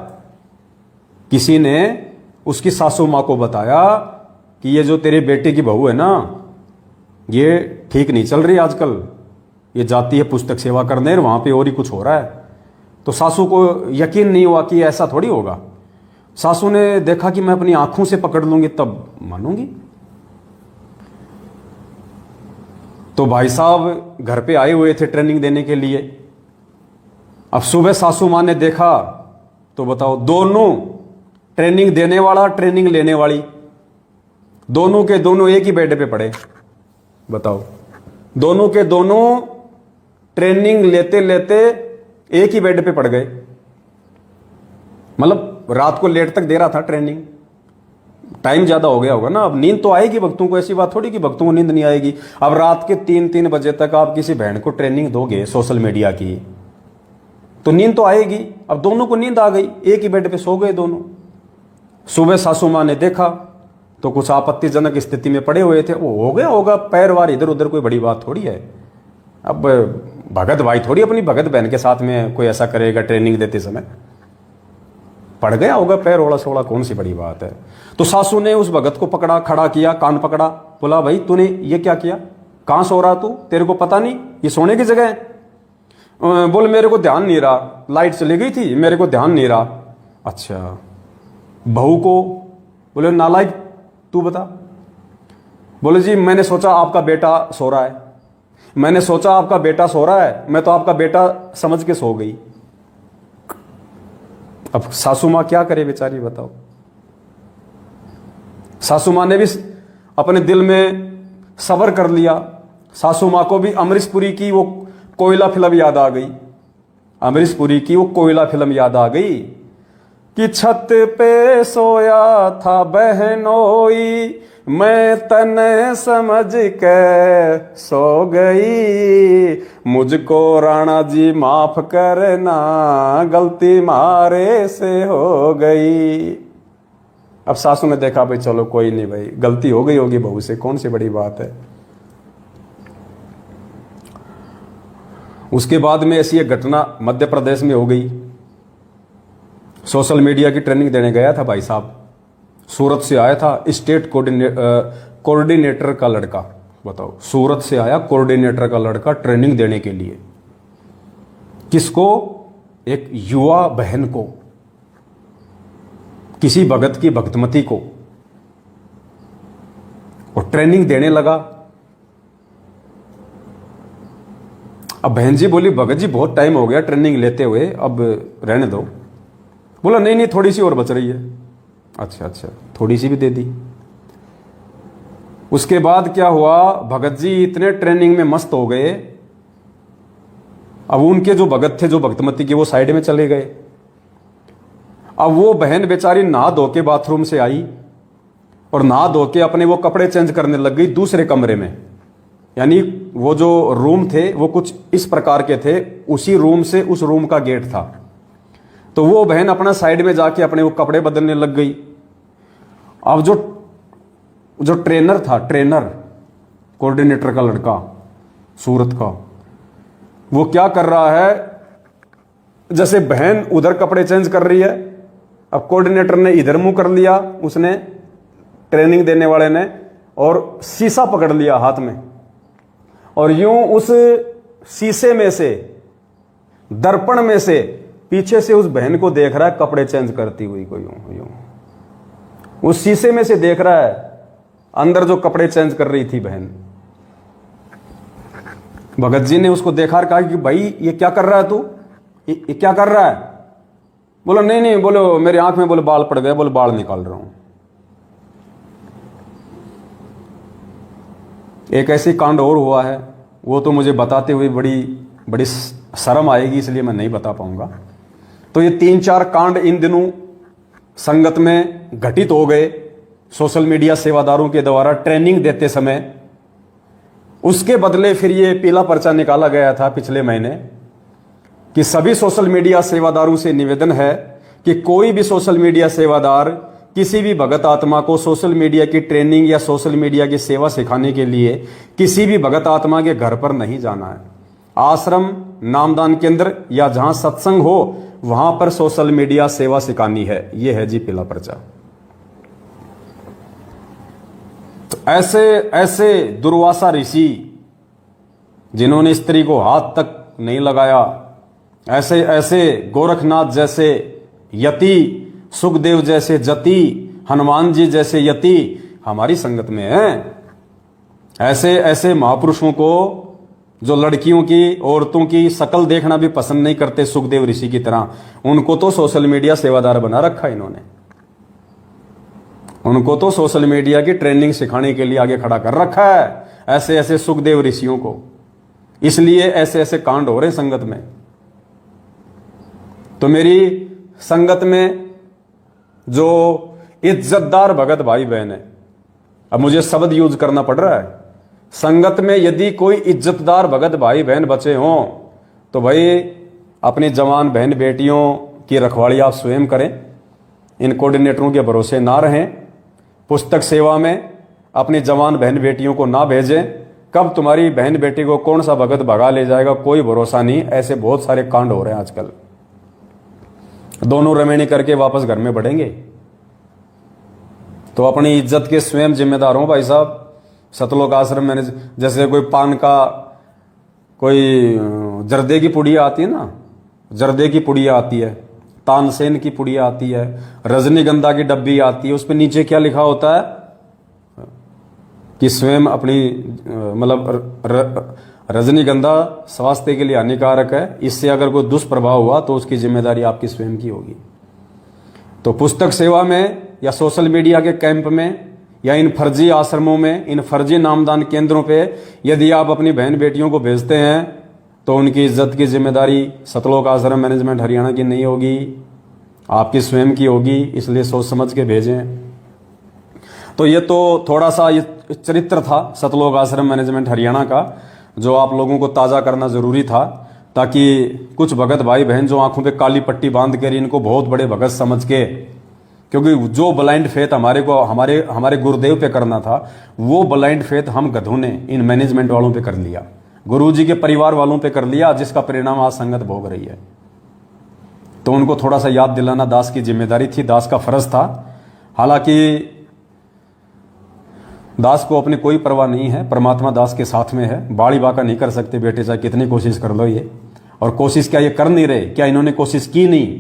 किसी ने उसकी सासू मां को बताया कि ये जो तेरे बेटे की बहू है ना, ये ठीक नहीं चल रही आजकल, ये जाती है पुस्तक सेवा करने और वहां पे और ही कुछ हो रहा है। तो सासू को यकीन नहीं हुआ कि ऐसा थोड़ी होगा। सासू ने देखा कि मैं अपनी आंखों से पकड़ लूंगी तब मानूंगी। तो भाई साहब घर पे आए हुए थे ट्रेनिंग देने के लिए। अब सुबह सासू मां ने देखा तो बताओ, दोनों ट्रेनिंग देने वाला ट्रेनिंग लेने वाली दोनों के दोनों एक ही बेड पे पड़े। बताओ, दोनों के दोनों ट्रेनिंग लेते लेते एक ही बेड पे पड़ गए। मतलब रात को लेट तक दे रहा था ट्रेनिंग, टाइम ज्यादा हो गया होगा ना। अब नींद तो आएगी भक्तों को, ऐसी बात थोड़ी कि भक्तों को नींद नहीं आएगी। अब रात के 3-3 बजे तक आप किसी बहन को ट्रेनिंग दोगे सोशल मीडिया की तो नींद तो आएगी। अब दोनों को नींद आ गई, एक ही बेड पे सो गए दोनों। सुबह सासू मां ने देखा तो कुछ आपत्तिजनक स्थिति में पड़े हुए थे, वो हो गया होगा पैर वार इधर उधर, कोई बड़ी बात थोड़ी है। अब भगत भाई थोड़ी अपनी भगत बहन के साथ में कोई ऐसा करेगा ट्रेनिंग देते समय, पड़ गया होगा पैर ओड़ा सोड़ा, कौन सी बड़ी बात है। तो सासू ने उस भगत को पकड़ा, खड़ा किया, कान पकड़ा, बोला भाई तूने ये क्या किया, कहां सो रहा तू, तेरे को पता नहीं ये सोने की जगह है? बोल मेरे को ध्यान नहीं रहा, लाइट चली गई थी, मेरे को ध्यान नहीं रहा। अच्छा, बहू को बोले नालायक तू बता। बोले जी मैंने सोचा आपका बेटा सो रहा है, मैंने सोचा आपका बेटा सो रहा है, मैं तो आपका बेटा समझ के सो गई। अब सासू मां क्या करे बेचारी, बताओ। सासू मां ने भी अपने दिल में सब्र कर लिया। सासू मां को भी अमरीश पुरी की वो कोयला फिल्म याद आ गई, अमरीश पुरी की वो कोयला फिल्म याद आ गई कि छत पे सोया था बहनोई, मैं तने समझ के सो गई, मुझको राणा जी माफ करना, गलती मारे से हो गई। अब सासू ने देखा भाई चलो कोई नहीं भाई, गलती हो गई होगी बहू से, कौन सी बड़ी बात है। उसके बाद में ऐसी एक घटना मध्य प्रदेश में हो गई। सोशल मीडिया की ट्रेनिंग देने गया था भाई साहब, सूरत से आया था स्टेट कोऑर्डिनेटर का लड़का, बताओ सूरत से आया कोऑर्डिनेटर का लड़का ट्रेनिंग देने के लिए। किसको? एक युवा बहन को, किसी भगत की भक्तमती को, और ट्रेनिंग देने लगा। अब बहन जी बोली भगत जी बहुत टाइम हो गया ट्रेनिंग लेते हुए, अब रहने दो। बोला नहीं नहीं थोड़ी सी और बच रही है। अच्छा अच्छा, थोड़ी सी भी दे दी। उसके बाद क्या हुआ, भगत जी इतने ट्रेनिंग में मस्त हो गए, अब उनके जो भगत थे जो भक्तमती के वो साइड में चले गए। अब वो बहन बेचारी नहा धो के बाथरूम से आई और नहा धो के अपने वो कपड़े चेंज करने लग गई दूसरे कमरे में। यानी वो जो रूम थे वो कुछ इस प्रकार के थे, उसी रूम से उस रूम का गेट था। तो वो बहन अपना साइड में जाके अपने वो कपड़े बदलने लग गई। अब जो ट्रेनर था, ट्रेनर कोऑर्डिनेटर का लड़का सूरत का, वो क्या कर रहा है, जैसे बहन उधर कपड़े चेंज कर रही है, अब कोऑर्डिनेटर ने इधर मुंह कर लिया, उसने ट्रेनिंग देने वाले ने, और शीशा पकड़ लिया हाथ में, और यूं उस शीशे में से, दर्पण में से पीछे से उस बहन को देख रहा है कपड़े चेंज करती हुई को, यूं यूं उस शीशे में से देख रहा है अंदर जो कपड़े चेंज कर रही थी बहन। भगत जी ने उसको देखा और कहा कि भाई ये क्या कर रहा है तू, ये क्या कर रहा है? बोलो नहीं नहीं, बोलो मेरी आंख में बोले बाल पड़ गए, बोले बाल निकाल रहा हूं। एक ऐसी कांड और हुआ है, वो तो मुझे बताते हुए बड़ी शर्म आएगी, इसलिए मैं नहीं बता पाऊंगा। तो ये 3-4 कांड इन दिनों संगत में घटित हो गए सोशल मीडिया सेवादारों के द्वारा ट्रेनिंग देते समय। उसके बदले फिर ये पीला पर्चा निकाला गया था पिछले महीने कि सभी सोशल मीडिया सेवादारों से निवेदन है कि कोई भी सोशल मीडिया सेवादार किसी भी भगत आत्मा को सोशल मीडिया की ट्रेनिंग या सोशल मीडिया की सेवा सिखाने के लिए किसी भी भगत आत्मा के घर पर नहीं जाना है। आश्रम, नामदान केंद्र या जहां सत्संग हो वहां पर सोशल मीडिया सेवा सिखानी है। यह है जी पीला पर्चा। तो ऐसे दुर्वासा ऋषि जिन्होंने स्त्री को हाथ तक नहीं लगाया, ऐसे गोरखनाथ जैसे यति, सुखदेव जैसे जति, हनुमान जी जैसे यति हमारी संगत में हैं। ऐसे महापुरुषों को जो लड़कियों की, औरतों की शकल देखना भी पसंद नहीं करते, सुखदेव ऋषि की तरह, उनको तो सोशल मीडिया सेवादार बना रखा इन्होंने। उनको तो सोशल मीडिया की ट्रेनिंग सिखाने के लिए आगे खड़ा कर रखा है, ऐसे सुखदेव ऋषियों को। इसलिए ऐसे कांड हो रहे संगत में। तो मेरी संगत में जो इज्जतदार भगत भाई बहन है, अब मुझे शब्द यूज करना पड़ रहा है, संगत में यदि कोई इज्जतदार भगत भाई बहन बचे हों तो भाई अपनी जवान बहन बेटियों की रखवाली आप स्वयं करें, इन कोऑर्डिनेटरों के भरोसे ना रहें। पुस्तक सेवा में अपनी जवान बहन बेटियों को ना भेजें। कब तुम्हारी बहन बेटी को कौन सा भगत भगा ले जाएगा कोई भरोसा नहीं। ऐसे बहुत सारे कांड हो रहे हैं आजकल। दोनों रमेणी करके वापस घर में बढ़ेंगे। तो अपनी इज्जत के स्वयं जिम्मेदार हो भाई साहब। सतलोक आश्रम में जैसे कोई पान का कोई जर्दे की पुड़िया आती है ना, जर्दे की पुड़िया आती है, तानसेन की पुड़िया आती है, रजनीगंधा की डब्बी आती है, उस पर नीचे क्या लिखा होता है कि स्वयं अपनी मतलब रजनीगंधा स्वास्थ्य के लिए हानिकारक है, इससे अगर कोई दुष्प्रभाव हुआ तो उसकी जिम्मेदारी आपकी स्वयं की होगी। तो पुस्तक सेवा में या सोशल मीडिया के कैंप में या इन फर्जी आश्रमों में, इन फर्जी नामदान केंद्रों पे यदि आप अपनी बहन बेटियों को भेजते हैं तो उनकी इज्जत की जिम्मेदारी सतलोक आश्रम मैनेजमेंट हरियाणा की नहीं होगी, आपकी स्वयं की होगी। इसलिए सोच समझ के भेजें। तो ये तो थोड़ा सा ये चरित्र था सतलोक आश्रम मैनेजमेंट हरियाणा का, जो आप लोगों को ताज़ा करना ज़रूरी था, ताकि कुछ भगत भाई बहन जो आंखों पे काली पट्टी बांध कर इनको बहुत बड़े भगत समझ के, क्योंकि जो ब्लाइंड फेथ हमारे गुरुदेव पे करना था वो ब्लाइंड फेथ हम गधों ने इन मैनेजमेंट वालों पे कर लिया, गुरुजी के परिवार वालों पे कर लिया, जिसका परिणाम आज संगत भोग रही है। तो उनको थोड़ा सा याद दिलाना दास की जिम्मेदारी थी, दास का फर्ज था। हालांकि दास को अपनी कोई परवाह नहीं है, परमात्मा दास के साथ में है। बाड़ी बाका नहीं कर सकते बेटे, चाहे कितनी कोशिश कर लो ये। और कोशिश क्या ये कर नहीं रहे? क्या इन्होंने कोशिश की नहीं?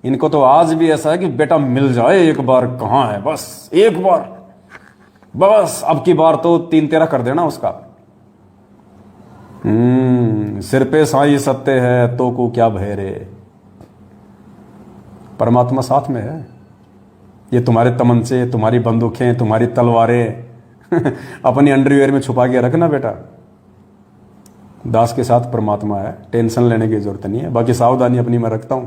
इनको तो आज भी ऐसा है कि बेटा मिल जाए एक बार, कहाँ है, बस एक बार, बस अब की बार तो 3-13 कर देना उसका। सिर पे साई सत्य है तो को क्या भय रे। परमात्मा साथ में है। ये तुम्हारे तमंचे, तुम्हारी बंदूकें, तुम्हारी तलवारें अपनी अंडरवियर में छुपा के रखना बेटा। दास के साथ परमात्मा है, टेंशन लेने की जरूरत नहीं है। बाकी सावधानी अपनी मैं रखता हूं।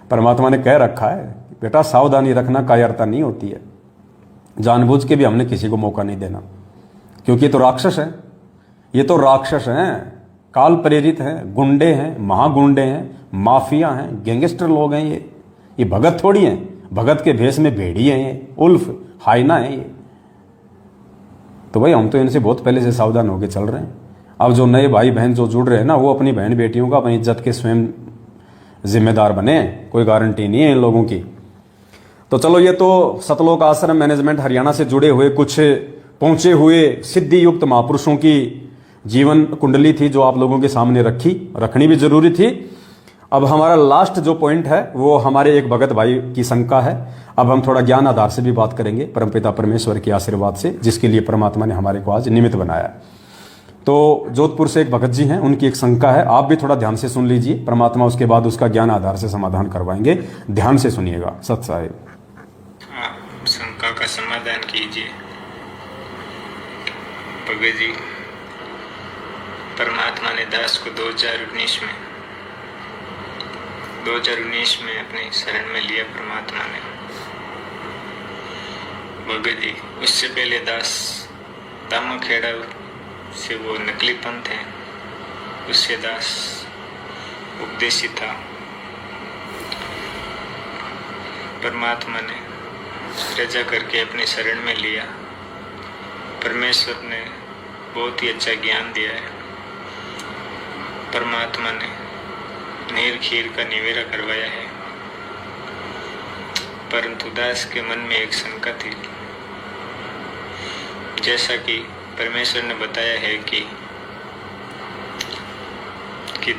परमात्मा ने कह रखा है बेटा सावधानी रखना, कायरता नहीं होती है। जानबूझ के भी हमने किसी को मौका नहीं देना, क्योंकि ये तो राक्षस है, ये तो राक्षस हैं, काल प्रेरित हैं, गुंडे हैं, महागुंडे हैं, माफिया हैं, गैंगस्टर लोग हैं। ये भगत थोड़ी हैं। भगत के भेष में भेड़ी हैं, ये उल्फ हाइना है ये। तो भाई हम तो इनसे बहुत पहले से सावधान होकर चल रहे हैं। अब जो नए भाई बहन जो जुड़ रहे हैं ना, वो अपनी बहन बेटियों का अपनी इज्जत के स्वयं जिम्मेदार बने। कोई गारंटी नहीं है इन लोगों की। तो चलो, ये तो सतलोक आश्रम मैनेजमेंट हरियाणा से जुड़े हुए कुछ पहुंचे हुए सिद्धि युक्त महापुरुषों की जीवन कुंडली थी, जो आप लोगों के सामने रखनी भी जरूरी थी। अब हमारा लास्ट जो पॉइंट है वो हमारे एक भगत भाई की शंका है। अब हम थोड़ा ज्ञान आधार से भी बात करेंगे, परमपिता परमेश्वर के आशीर्वाद से, जिसके लिए परमात्मा ने हमारे को आज निमित्त बनाया। तो जोधपुर से एक भगत जी हैं, उनकी एक शंका है। आप भी थोड़ा ध्यान से सुन लीजिए, परमात्मा उसके बाद उसका ज्ञान आधार से समाधान करवाएंगे। ध्यान से सुनिएगा। सत साहिब, शंका का समाधान कीजिए। भगत जी, परमात्मा ने दास को 2019 में अपनी शरण में लिया परमात्मा ने। भगत जी, उससे पहले दास दामाखेड़ा से वो नकली पंथ है, उससे दास उपदेशी था। परमात्मा ने रजा करके अपनी शरण में लिया। परमेश्वर ने बहुत ही अच्छा ज्ञान दिया है। परमात्मा ने नीर खीर का निवेरा करवाया है। परंतु दास के मन में एक शंका थी। जैसा कि परमेश्वर ने बताया है कि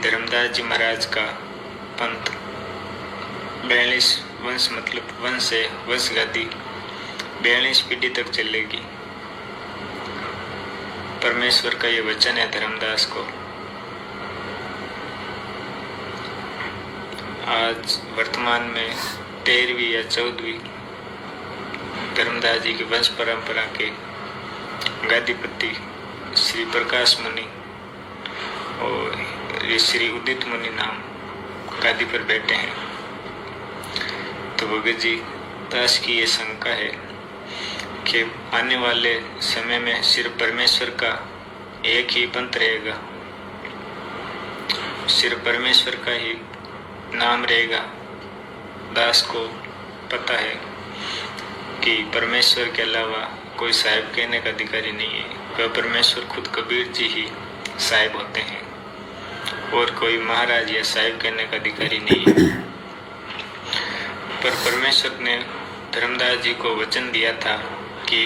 धर्मदास जी महाराज का पंथ 42 वंश, मतलब वंश से वंश गादी 42 पीढ़ी तक चलेगी। परमेश्वर का ये वचन है धर्मदास को। आज वर्तमान में 13वीं या 14वीं धर्मदास जी की वंश परंपरा के गादीपति श्री प्रकाश मुनि और श्री उदित मुनि नाम गादी पर बैठे हैं। तो भगत जी, दास की ये शंका है कि आने वाले समय में सिर्फ परमेश्वर का एक ही पंथ रहेगा, सिर्फ परमेश्वर का ही नाम रहेगा। दास को पता है कि परमेश्वर के अलावा कोई साहिब कहने का अधिकारी नहीं है। वह परमेश्वर खुद कबीर जी ही साहिब होते हैं और कोई महाराज या साहिब कहने का अधिकारी नहीं है। पर परमेश्वर ने धर्मदास जी को वचन दिया था कि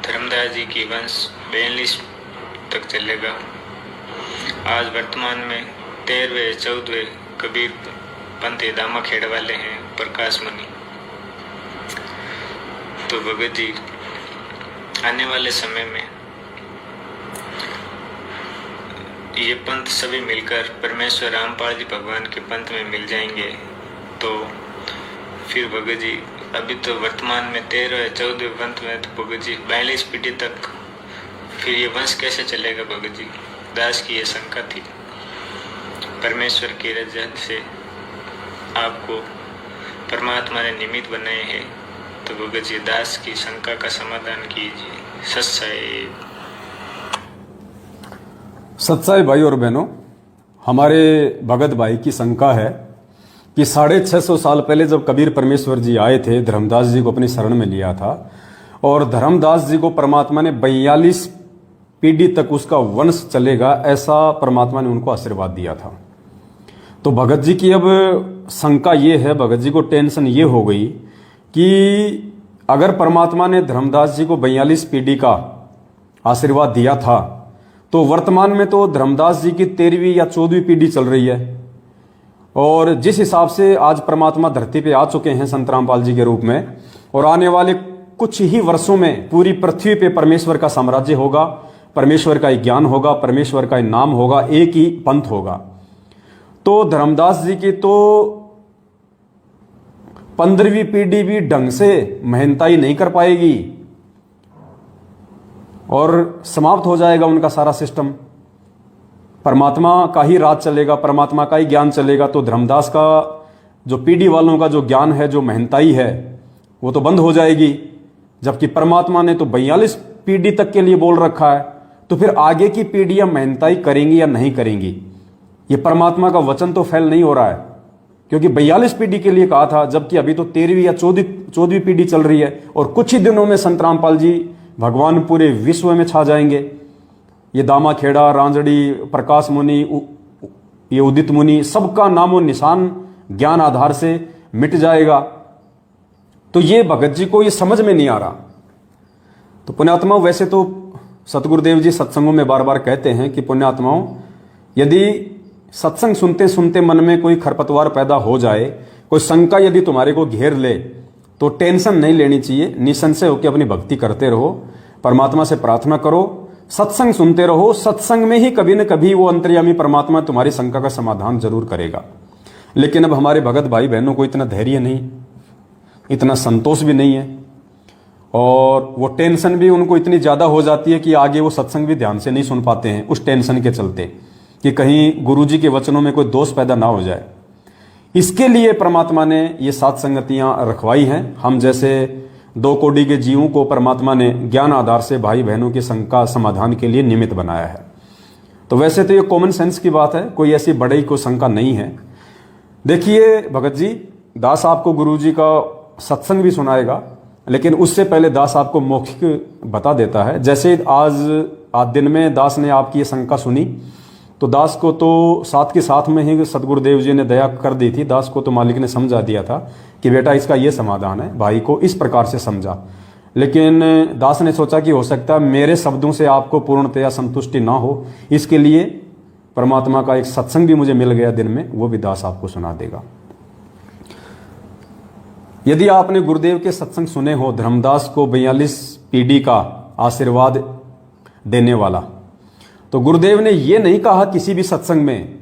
धर्मदास जी की वंश 42 तक चलेगा। आज वर्तमान में 13वें 14वें कबीर पंथी दामा खेड़ वाले हैं प्रकाश मुनि। तो भगत जी आने वाले समय में ये पंथ सभी मिलकर परमेश्वर रामपाल जी भगवान के पंथ में मिल जाएंगे। तो फिर भगत जी अभी तो वर्तमान में 13वें 14वें पंथ में तो भगत जी 42 पीढ़ी तक फिर ये वंश कैसे चलेगा। भगत जी दास की ये शंका थी। परमेश्वर की रजा से आपको परमात्मा ने निमित्त बनाए हैं। तो भगत जी दास की शंका का समाधान कीजिए। सच्चाई सच्चाई भाई और बहनों, हमारे भगत भाई की शंका है कि 650 साल पहले जब कबीर परमेश्वर जी आए थे, धर्मदास जी को अपनी शरण में लिया था और धर्मदास जी को परमात्मा ने 42 पीढ़ी तक उसका वंश चलेगा, ऐसा परमात्मा ने उनको आशीर्वाद दिया था। तो भगत जी की अब शंका ये है, भगत जी को टेंशन ये हो गई कि अगर परमात्मा ने धर्मदास जी को 42 पीढ़ी का आशीर्वाद दिया था तो वर्तमान में तो धर्मदास जी की 13वीं या 14वीं पीढ़ी चल रही है और जिस हिसाब से आज परमात्मा धरती पे आ चुके हैं संत रामपाल जी के रूप में और आने वाले कुछ ही वर्षों में पूरी पृथ्वी पे परमेश्वर का साम्राज्य होगा, परमेश्वर का एक ज्ञान होगा, परमेश्वर का एक नाम होगा, एक ही पंथ होगा। तो धर्मदास जी की तो 15वीं पीढ़ी भी ढंग से मेहनताई नहीं कर पाएगी और समाप्त हो जाएगा उनका सारा सिस्टम। परमात्मा का ही राज चलेगा, परमात्मा का ही ज्ञान चलेगा। तो धर्मदास का जो पीढ़ी वालों का जो ज्ञान है, जो मेहनताई है, वो तो बंद हो जाएगी। जबकि परमात्मा ने तो 42 पीढ़ी तक के लिए बोल रखा है। तो फिर आगे की पीढ़ियां मेहनताई करेंगी या नहीं करेंगी, ये परमात्मा का वचन तो फेल नहीं हो रहा है, क्योंकि 42 पीढ़ी के लिए कहा था, जबकि अभी तो 13वीं या 14वीं पीढ़ी चल रही है और कुछ ही दिनों में संत रामपाल जी भगवान पूरे विश्व में छा जाएंगे। ये दामा खेड़ा, रांजड़ी, प्रकाश मुनि, ये उदित मुनि, सबका नामो निशान ज्ञान आधार से मिट जाएगा। तो ये भगत जी को ये समझ में नहीं आ रहा। तो पुण्यात्माओं, वैसे तो सतगुरुदेव जी सत्संगों में बार बार कहते हैं कि पुण्यात्माओं, यदि सत्संग सुनते सुनते मन में कोई खरपतवार पैदा हो जाए, कोई शंका यदि तुम्हारे को घेर ले, तो टेंशन नहीं लेनी चाहिए। निसंशय होकर अपनी भक्ति करते रहो, परमात्मा से प्रार्थना करो, सत्संग सुनते रहो। सत्संग में ही कभी न कभी वो अंतर्यामी परमात्मा तुम्हारी शंका का समाधान जरूर करेगा। लेकिन अब हमारे भगत भाई बहनों को इतना धैर्य नहीं, इतना संतोष भी नहीं है और वो टेंशन भी उनको इतनी ज्यादा हो जाती है कि आगे वो सत्संग भी ध्यान से नहीं सुन पाते हैं, उस टेंशन के चलते कि कहीं गुरुजी के वचनों में कोई दोष पैदा ना हो जाए। इसके लिए परमात्मा ने ये 7 संगतियां रखवाई हैं। हम जैसे 2 कोटि के जीवों को परमात्मा ने ज्ञान आधार से भाई बहनों की शंका समाधान के लिए निमित्त बनाया है। तो वैसे तो ये कॉमन सेंस की बात है, कोई ऐसी बड़ई को शंका नहीं है। देखिए भगत जी, दास आपको गुरुजी का सत्संग भी सुनाएगा, लेकिन उससे पहले दास आपको मौखिक बता देता है। जैसे आज दिन में दास ने आपकी ये शंका सुनी, तो दास को तो साथ के साथ में ही सतगुरुदेव जी ने दया कर दी थी। दास को तो मालिक ने समझा दिया था कि बेटा इसका ये समाधान है, भाई को इस प्रकार से समझा। लेकिन दास ने सोचा कि हो सकता है मेरे शब्दों से आपको पूर्णतया संतुष्टि ना हो, इसके लिए परमात्मा का एक सत्संग भी मुझे मिल गया दिन में, वो भी दास आपको सुना देगा। यदि आपने गुरुदेव के सत्संग सुने हो, धर्मदास को 42 पीढ़ी का आशीर्वाद देने वाला, तो गुरुदेव ने ये नहीं कहा किसी भी सत्संग में,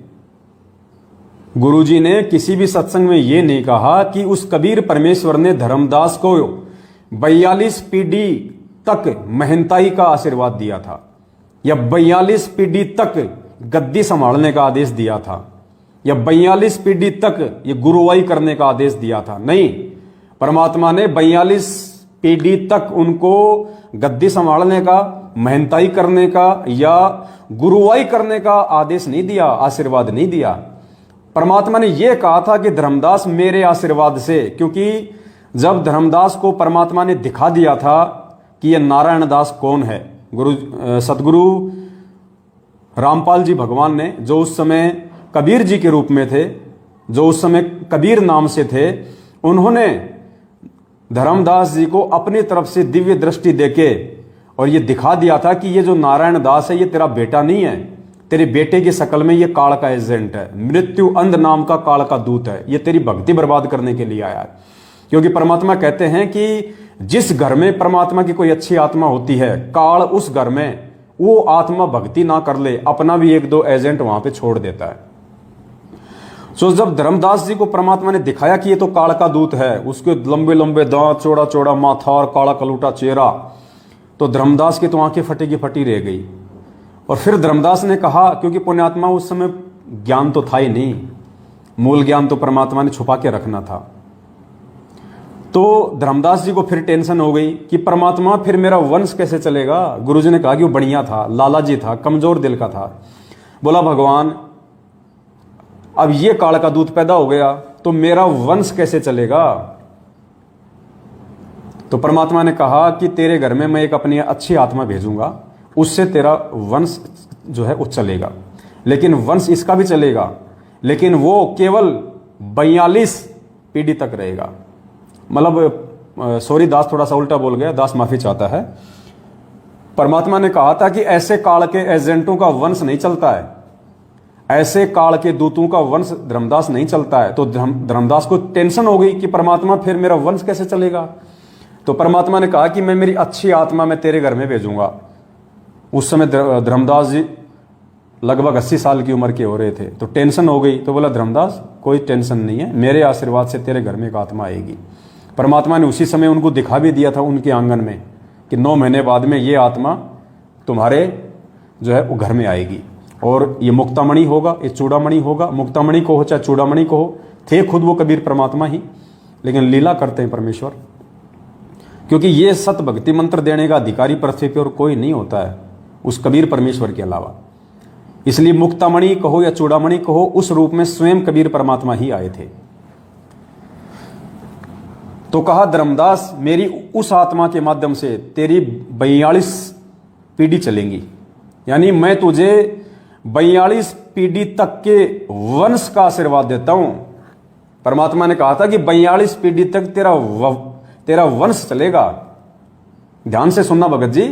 गुरुजी ने किसी भी सत्संग में ये नहीं कहा कि उस कबीर परमेश्वर ने धर्मदास को 42 पीढ़ी तक मेहनताई का आशीर्वाद दिया था या 42 पीढ़ी तक गद्दी संभालने का आदेश दिया था या 42 पीढ़ी तक ये गुरुवाई करने का आदेश दिया था। नहीं, परमात्मा ने 42 पीढ़ी तक उनको गद्दी संभालने का, मेहनताई करने का या गुरुवाई करने का आदेश नहीं दिया, आशीर्वाद नहीं दिया। परमात्मा ने यह कहा था कि धर्मदास मेरे आशीर्वाद से, क्योंकि जब धर्मदास को परमात्मा ने दिखा दिया था कि यह नारायण दास कौन है, सतगुरु रामपाल जी भगवान ने, जो उस समय कबीर जी के रूप में थे, जो उस समय कबीर नाम से थे, उन्होंने धर्मदास जी को अपनी तरफ से दिव्य दृष्टि देके और ये दिखा दिया था कि ये जो नारायण दास है ये तेरा बेटा नहीं है, तेरे बेटे की शक्ल में ये काल का एजेंट है, मृत्यु अंध नाम का काल का दूत है, ये तेरी भक्ति बर्बाद करने के लिए आया है। क्योंकि परमात्मा कहते हैं कि जिस घर में परमात्मा की कोई अच्छी आत्मा होती है, काल उस घर में वो आत्मा भक्ति ना कर ले, अपना भी एक दो एजेंट वहां पे छोड़ देता है। सो जब धर्मदास जी को परमात्मा ने दिखाया कि ये तो काल का दूत है, उसके लंबे लंबे दांत, चौड़ा चौड़ा माथा और काला कलूटा चेहरा, तो धर्मदास की तो आंखें फटी की फटी रह गई। और फिर धर्मदास ने कहा, क्योंकि पुण्यात्मा उस समय ज्ञान तो था ही नहीं, मूल ज्ञान तो परमात्मा ने छुपा के रखना था, तो धर्मदास जी को फिर टेंशन हो गई कि परमात्मा फिर मेरा वंश कैसे चलेगा। गुरुजी ने कहा कि वो बढ़िया था, लाला जी था, कमजोर दिल का था। बोला भगवान अब ये काल का दूत पैदा हो गया तो मेरा वंश कैसे चलेगा। तो परमात्मा ने कहा कि तेरे घर में मैं एक अपनी अच्छी आत्मा भेजूंगा, उससे तेरा वंश जो है वो चलेगा, लेकिन वंश इसका भी चलेगा, लेकिन वो केवल 42 पीढ़ी तक रहेगा। मतलब सॉरी दास थोड़ा सा उल्टा बोल गया, दास माफी चाहता है। परमात्मा ने कहा था कि ऐसे काल के एजेंटों का वंश नहीं चलता है, ऐसे काल के दूतों का वंश धर्मदास नहीं चलता है। तो धर्मदास को टेंशन हो गई कि परमात्मा फिर मेरा वंश कैसे चलेगा। तो परमात्मा ने कहा कि मैं मेरी अच्छी आत्मा मैं तेरे घर में भेजूंगा। उस समय धर्मदास जी लगभग 80 साल की उम्र के हो रहे थे, तो टेंशन हो गई। तो बोला धर्मदास कोई टेंशन नहीं है, मेरे आशीर्वाद से तेरे घर में एक आत्मा आएगी। परमात्मा ने उसी समय उनको दिखा भी दिया था उनके आंगन में कि 9 महीने बाद में ये आत्मा तुम्हारे जो है वो घर में आएगी, और ये मुक्तामणि होगा, ये चूड़ामणि होगा। मुक्तामणि को हो चाहे चूड़ामणि को हो, थे खुद वो कबीर परमात्मा ही, लेकिन लीला करते हैं परमेश्वर, क्योंकि ये सत भक्ति मंत्र देने का अधिकारी पृथ्वी पर और कोई नहीं होता है उस कबीर परमेश्वर के अलावा। इसलिए मुक्तामणि कहो या चूड़ामणि कहो, उस रूप में स्वयं कबीर परमात्मा ही आए थे। तो कहा धर्मदास मेरी उस आत्मा के माध्यम से तेरी 42 पीढ़ी चलेंगी, यानी मैं तुझे 42 पीढ़ी तक के वंश का आशीर्वाद देता हूं। परमात्मा ने कहा था कि 42 पीढ़ी तक तेरा वंश चलेगा। ध्यान से सुनना भगत जी,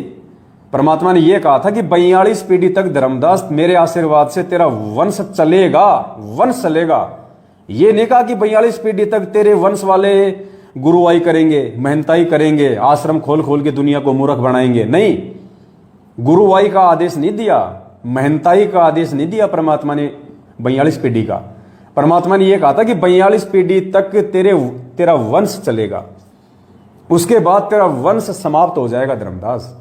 परमात्मा ने यह कहा था कि 42 पीढ़ी तक धर्मदास मेरे आशीर्वाद से तेरा वंश चलेगा, वंश चलेगा। यह नहीं कहा कि 42 पीढ़ी तक तेरे वंश वाले गुरुवाई करेंगे, महंताई करेंगे, आश्रम खोल खोल के दुनिया को मूर्ख बनाएंगे। नहीं, गुरुवाई का आदेश नहीं दिया, महंताई का आदेश नहीं दिया परमात्मा ने 42 पीढ़ी का। परमात्मा ने यह कहा था कि 42 पीढ़ी तक तेरा वंश चलेगा, उसके बाद तेरा वंश समाप्त हो जाएगा धर्मदास।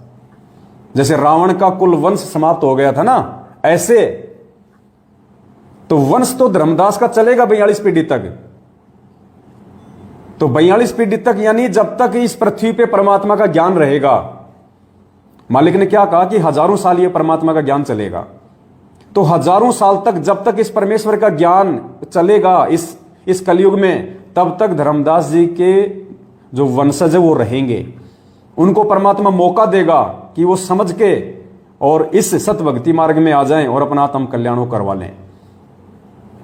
जैसे रावण का कुल वंश समाप्त हो गया था ना, ऐसे तो वंश तो धर्मदास का चलेगा 42 पीढ़ी तक। तो 42 पीढ़ी तक यानी जब तक इस पृथ्वी पे परमात्मा का ज्ञान रहेगा। मालिक ने क्या कहा कि हजारों साल ये परमात्मा का ज्ञान चलेगा, तो हजारों साल तक जब तक इस परमेश्वर का ज्ञान चलेगा इस कलयुग में, तब तक धर्मदास जी के जो वंशज है वो रहेंगे। उनको परमात्मा मौका देगा कि वो समझ के और इस सत भक्ति मार्ग में आ जाएं और अपना आत्म कल्याण को करवा लें,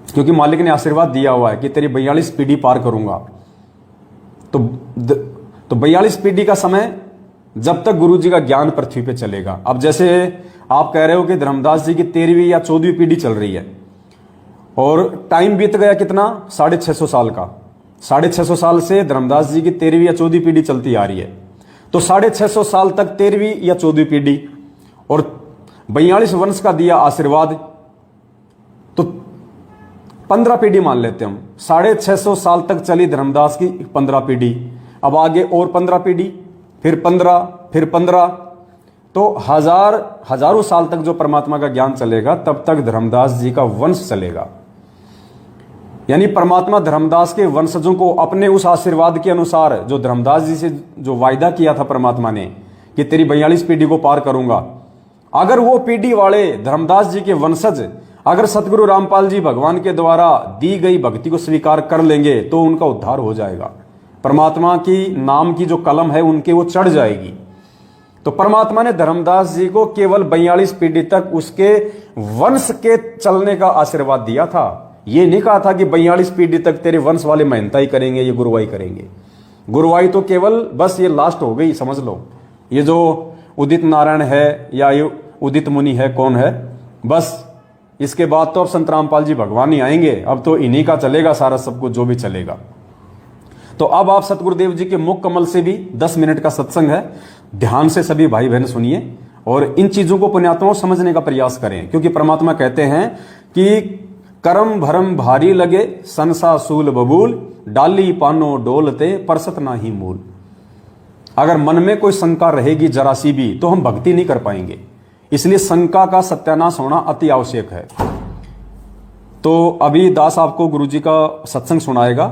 क्योंकि मालिक ने आशीर्वाद दिया हुआ है कि तेरी 42 पीढ़ी पार करूंगा। तो 42 पीढ़ी का समय जब तक गुरु जी का ज्ञान पृथ्वी पे चलेगा। अब जैसे आप कह रहे हो कि धर्मदास जी की 13वीं या 14वीं पीढ़ी चल रही है और टाइम बीत गया कितना, 650 साल का। 650 साल से धर्मदास जी की 13वीं या 14वीं पीढ़ी चलती आ रही है, तो 650 साल तक 13वीं या 14वीं पीढ़ी और 42 वंश का दिया आशीर्वाद, तो 15 पीढ़ी मान लेते हम। 650 साल तक चली धर्मदास की 15 पीढ़ी, अब आगे और 15 पीढ़ी, फिर 15, फिर 15, तो हजारों साल तक जो परमात्मा का ज्ञान चलेगा तब तक धर्मदास जी का वंश चलेगा। यानी परमात्मा धर्मदास के वंशजों को अपने उस आशीर्वाद के अनुसार जो धर्मदास जी से जो वायदा किया था परमात्मा ने कि तेरी 42 पीढ़ी को पार करूंगा, अगर वो पीढ़ी वाले धर्मदास जी के वंशज अगर सतगुरु रामपाल जी भगवान के द्वारा दी गई भक्ति को स्वीकार कर लेंगे तो उनका उद्धार हो जाएगा। परमात्मा की नाम की जो कलम है उनके वो चढ़ जाएगी। तो परमात्मा ने धर्मदास जी को केवल 42 पीढ़ी तक उसके वंश के चलने का आशीर्वाद दिया था। ये नहीं कहा था कि 42 पीढ़ी तक तेरे वंश वाले महंता ही करेंगे, ये गुरुवाई करेंगे। गुरुवाई तो केवल बस ये लास्ट हो गई, समझ लो। ये जो उदित नारायण है या ये उदित मुनि है, कौन है, बस इसके बाद तो अब संत रामपाल जी भगवान ही आएंगे। अब तो इन्हीं का चलेगा सारा सब कुछ जो भी चलेगा। तो अब आप सतगुरुदेव जी के मुख कमल से भी 10 मिनट का सत्संग है, ध्यान से सभी भाई बहन सुनिए और इन चीजों को पुण्यात्माओं समझने का प्रयास करें। क्योंकि परमात्मा कहते हैं कि करम भरम भारी लगे संसा सूल बबूल, डाली पानो डोलते परसत ना ही मूल। अगर मन में कोई शंका रहेगी जरा सी भी तो हम भक्ति नहीं कर पाएंगे। इसलिए शंका का सत्यानाश होना अति आवश्यक है। तो अभी दास आपको गुरुजी का सत्संग सुनाएगा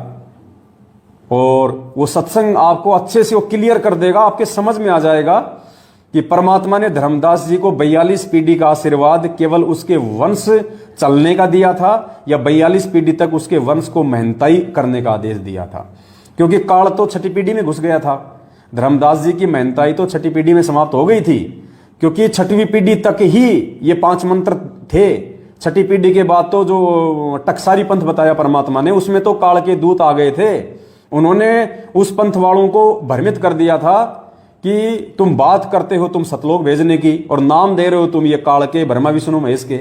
और वो सत्संग आपको अच्छे से वो क्लियर कर देगा, आपके समझ में आ जाएगा कि परमात्मा ने धर्मदास जी को 42 पीढ़ी का आशीर्वाद केवल उसके वंश चलने का दिया था या 42 पीढ़ी तक उसके वंश को मेहनताई करने का आदेश दिया था। क्योंकि काल तो छठी पीढ़ी में घुस गया था, धर्मदास जी की मेहनताई तो छठी पीढ़ी में समाप्त हो गई थी। क्योंकि छठवीं पीढ़ी तक ही ये 5 मंत्र थे। छठी पीढ़ी के बाद तो जो टकसारी पंथ बताया परमात्मा ने, उसमें तो काल के दूत आ गए थे। उन्होंने उस पंथ वालों को भ्रमित कर दिया था कि तुम बात करते हो तुम सतलोक भेजने की और नाम दे रहे हो तुम ये काल के, ब्रह्मा विष्णु महेश के।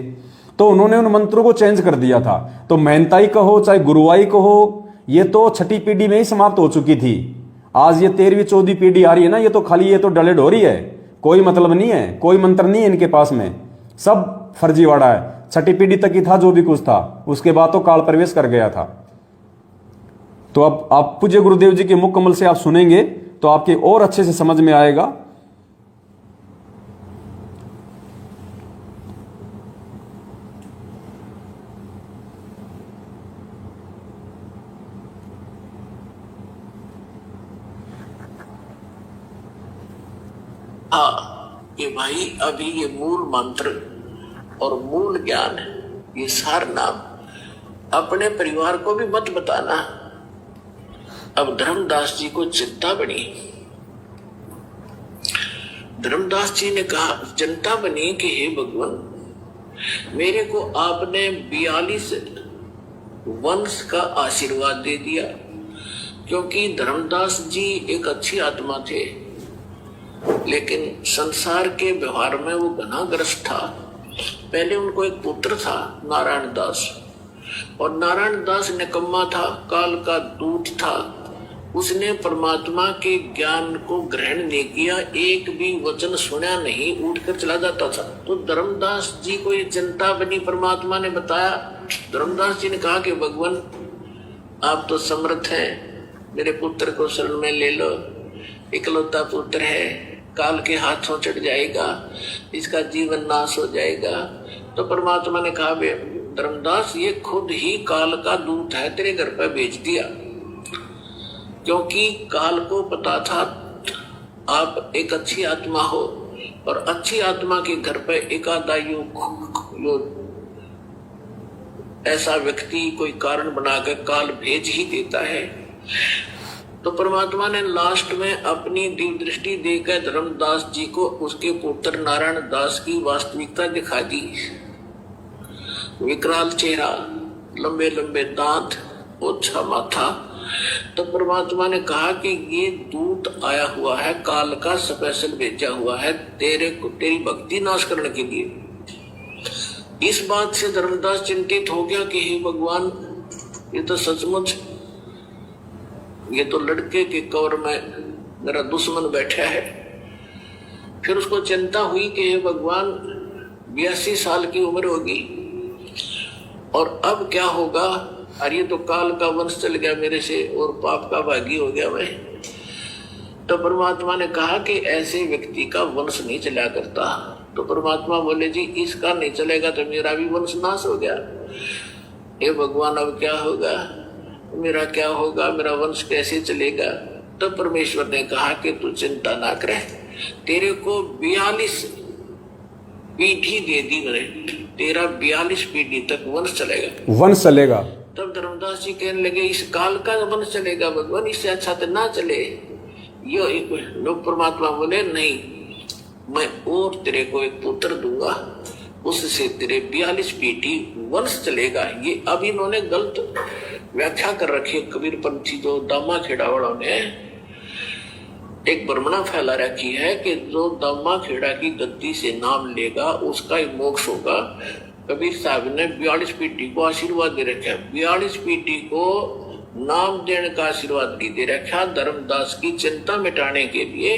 तो उन्होंने उन मंत्रों को चेंज कर दिया था। तो मेहनताई कहो चाहे गुरुवाई कहो, ये तो छठी पीढ़ी में ही समाप्त हो चुकी थी। आज ये 13वीं 14वीं पीढ़ी आ रही है ना, ये तो खाली ये तो डलेड हो रही है, कोई मतलब नहीं है, कोई मंत्र नहीं है इनके पास में, सब फर्जीवाड़ा है। छठी पीढ़ी तक ही था जो भी कुछ था, उसके बाद तो काल प्रवेश कर गया था। तो अब आप पूज्य गुरुदेव जी के मुख कमल से आप सुनेंगे तो आपके और अच्छे से समझ में आएगा। हाँ कि भाई अभी ये मूल मंत्र और मूल ज्ञान है, ये सार नाम अपने परिवार को भी मत बताना। अब धर्मदास जी को चिंता बनी। धर्मदास जी ने कहा, चिंता बनी कि हे भगवान, मेरे को आपने 42 वंश का आशीर्वाद दे दिया। क्योंकि धर्मदास जी एक अच्छी आत्मा थे, लेकिन संसार के व्यवहार में वो घनाग्रस्त था। पहले उनको एक पुत्र था नारायण दास, और नारायण दास निकम्मा था, काल का दूत था। उसने परमात्मा के ज्ञान को ग्रहण नहीं किया, एक भी वचन सुना नहीं, उठकर चला जाता था। तो धर्मदास जी को ये चिंता बनी, परमात्मा ने बताया। धर्मदास जी ने कहा कि भगवान आप तो समर्थ हैं, मेरे पुत्र को शरण में ले लो, इकलौता पुत्र है, काल के हाथों चढ़ जाएगा, इसका जीवन नाश हो जाएगा। तो परमात्मा ने कहा, धर्मदास ये खुद ही काल का दूत है, तेरे घर पर भेज दिया। क्योंकि काल को पता था आप एक अच्छी आत्मा हो, और अच्छी आत्मा के घर पर एकादायु ऐसा व्यक्ति कोई कारण बनाकर काल भेज ही देता है। तो परमात्मा ने लास्ट में अपनी दिव्य दृष्टि देकर धर्मदास जी को उसके पुत्र नारायण दास की वास्तविकता दिखा दी। विकराल चेहरा, लंबे लंबे दांत, ओछा माथा। तो परमात्मा ने कहा कि ये दूत आया हुआ है, काल का स्पेशल भेजा हुआ है तेरे को, तेरी भक्ति नाश करने के लिए। इस बात से धर्मदास चिंतित हो गया कि हे भगवान, ये तो सचमुच, ये तो लड़के के कवर में मेरा दुश्मन बैठा है। फिर उसको चिंता हुई कि हे भगवान, 82 साल की उम्र होगी और अब क्या होगा। अरे ये तो काल का वंश चल गया मेरे से और पाप का भागी हो गया मैं। तो परमात्मा ने कहा कि ऐसे व्यक्ति का वंश नहीं चला करता। तो परमात्मा बोले, जी इसका नहीं चलेगा तो मेरा भी वंश नाश हो गया। हे भगवान अब क्या होगा, मेरा क्या होगा, मेरा वंश कैसे चलेगा। तो परमेश्वर ने कहा कि तू चिंता ना करे, तेरे को 42 पीढ़ी दे दी मैंने, तेरा 42 पीढ़ी तक वंश चलेगा। वंश चलेगा। तब धर्मदास जी कहने लगे इस काल का वंश चलेगा भगवान, इससे अच्छा तो ना चले। लोग परमात्मा बोले नहीं, मैं और तेरे को एक पुत्र दूंगा, उससे तेरे 42 पीढ़ी वंश चलेगा। ये अब इन्होंने गलत व्याख्या कर रखी कबीर पंथी जो दामा खेड़ा वालों ने एक भ्रमणा फैला रखी है कि जो दामा खेड़ा की गद्दी से नाम लेगा उसका ही मोक्ष होगा। कबीर साहब ने 42 पीढ़ी को आशीर्वाद दे रखा है, 42 पीढ़ी को नाम देने का आशीर्वाद भी दे रखा। धर्मदास की चिंता मिटाने के लिए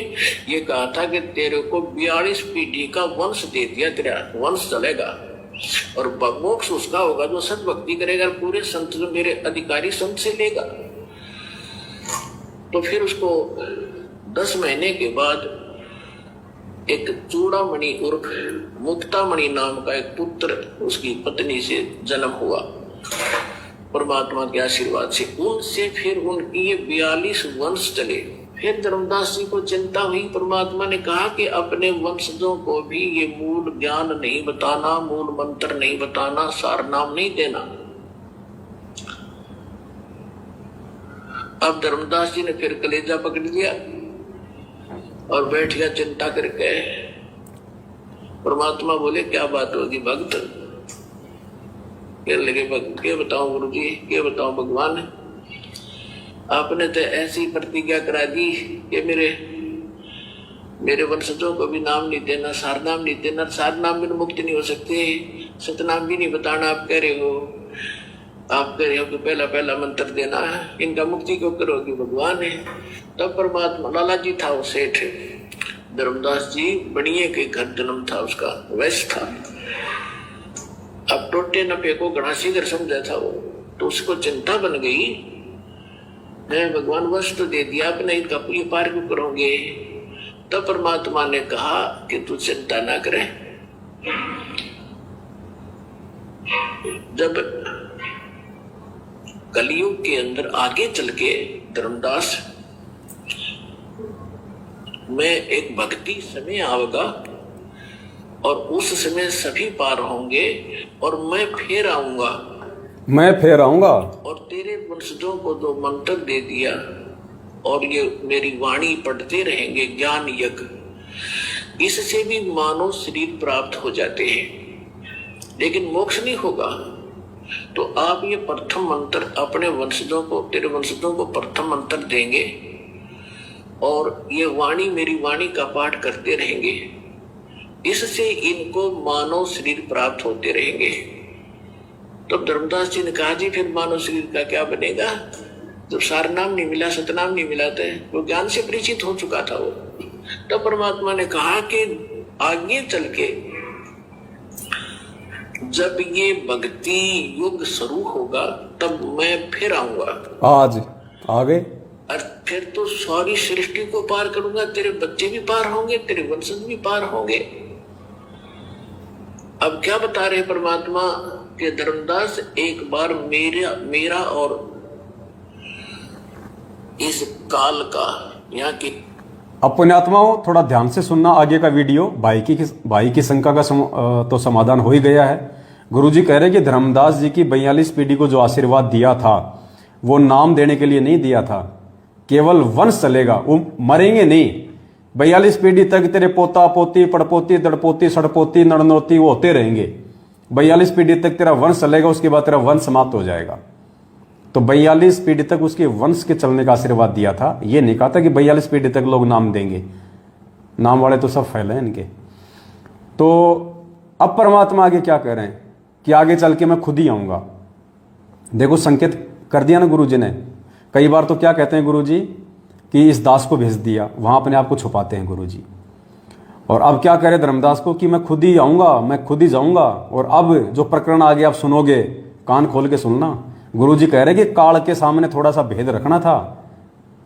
ये कहा था कि तेरे को 42 पीढ़ी का वंश दे दिया, तेरा वंश चलेगा और मोक्ष उसका होगा जो सत भक्ति करेगा, पूरे संत जो मेरे अधिकारी संत से लेगा। तो फिर उसको 10 महीने के बाद एक चूड़ामणि उर्फ मुक्तामणि नाम का एक पुत्र उसकी पत्नी से जन्म हुआ परमात्मा के आशीर्वाद से। उनसे फिर उनकी ये 42 वंश चले। फिर धर्मदास जी को चिंता हुई, परमात्मा ने कहा कि अपने वंशजों को भी ये मूल ज्ञान नहीं बताना, मूल मंत्र नहीं बताना, सार नाम नहीं देना। अब धर्मदास जी ने फिर कलेजा पकड़ लिया और बैठ गया चिंता करके। परमात्मा बोले क्या बात होगी भक्त? कहने लगे क्या बताऊं गुरु जी, क्या बताऊं भगवान, आपने तो ऐसी प्रतिज्ञा करा दी कि मेरे वंशजों को भी नाम नहीं देना, सार नाम नहीं देना, सार नाम बिना मुक्ति नहीं हो सकते, सतनाम भी नहीं बताना। आप कह रहे हो कि पहला मंत्र देना, इनका मुक्ति क्यों करोगे भगवान? तब परमात्मा, लाला जी था वो सेठ, धर्मदास जी बनिए के घर जन्म था उसका, वैश्य था। अब टोटे नपे को घना शीघ्र समझा था वो, तो उसको चिंता बन गई, मैं भगवान वश तो दे दिया आपने, इनका ये पार क्यों करोगे? तब परमात्मा ने कहा कि तू चिंता ना करे। जब कलयुग के अंदर आगे चल के धर्मदास में एक भक्ति समय आएगा और उस समय सभी पार होंगे और मैं फिर आऊंगा और तेरे वंशजों को जो मंत्र दे दिया और ये मेरी वाणी पढ़ते रहेंगे ज्ञान यज्ञ, इससे भी मानव शरीर प्राप्त हो जाते हैं, लेकिन मोक्ष नहीं होगा। तो आप ये प्रथम मंत्र अपने वंशजों को, तेरे वंशजों को प्रथम मंत्र देंगे और ये वाणी मेरी वाणी का पाठ करते रहेंगे, इससे इनको मानव शरीर प्राप्त होते रहेंगे। तो धर्मदास जी ने कहा जी फिर मानव शरीर का क्या बनेगा? जब सार नाम नहीं मिला, सतनाम नहीं मिला था, वो ज्ञान से परिचित हो चुका था वो। तब परमात्मा ने कहा कि आगे चल के जब ये भक्ति युग शुरू होगा तब मैं फिर आऊंगा। आज आ गए और फिर तो सारी सृष्टि को पार करूंगा, तेरे बच्चे भी पार होंगे, तेरे वंशज भी पार होंगे। अब क्या बता रहे परमात्मा के धर्मदास, एक बार मेरा और इस काल का यहाँ की अपने आत्माओं थोड़ा ध्यान से सुनना आगे का वीडियो। भाई की शंका का तो समाधान हो ही गया है। गुरुजी कह रहे कि धर्मदास जी की 42 पीढ़ी को जो आशीर्वाद दिया था वो नाम देने के लिए नहीं दिया था, केवल वंश चलेगा, वो मरेंगे नहीं। 42 पीढ़ी तक तेरे पोता पोती पड़पोती दड़पोती सड़पोती नड़नोती वो होते रहेंगे। 42 पीढ़ी तक तेरा वंश चलेगा, उसके बाद तेरा वंश समाप्त हो जाएगा। तो 42 पीढ़ी तक उसके वंश के चलने का आशीर्वाद दिया था। ये नहीं कहा था कि 42 पीढ़ी तक लोग नाम देंगे, नाम वाले तो सब फैले हैं इनके। तो अब परमात्मा आगे क्या कह रहे हैं कि आगे चल के मैं खुद ही आऊंगा। देखो संकेत कर दिया ना गुरु जी ने। कई बार तो क्या कहते हैं गुरु जी कि इस दास को भेज दिया, वहां अपने आप को छुपाते हैं गुरु जी। और अब क्या कह रहे धर्मदास को कि मैं खुद ही आऊंगा, मैं खुद ही जाऊंगा। और अब जो प्रकरण आगे आप सुनोगे, कान खोल के सुनना। गुरु जी कह रहे कि काल के सामने थोड़ा सा भेद रखना था।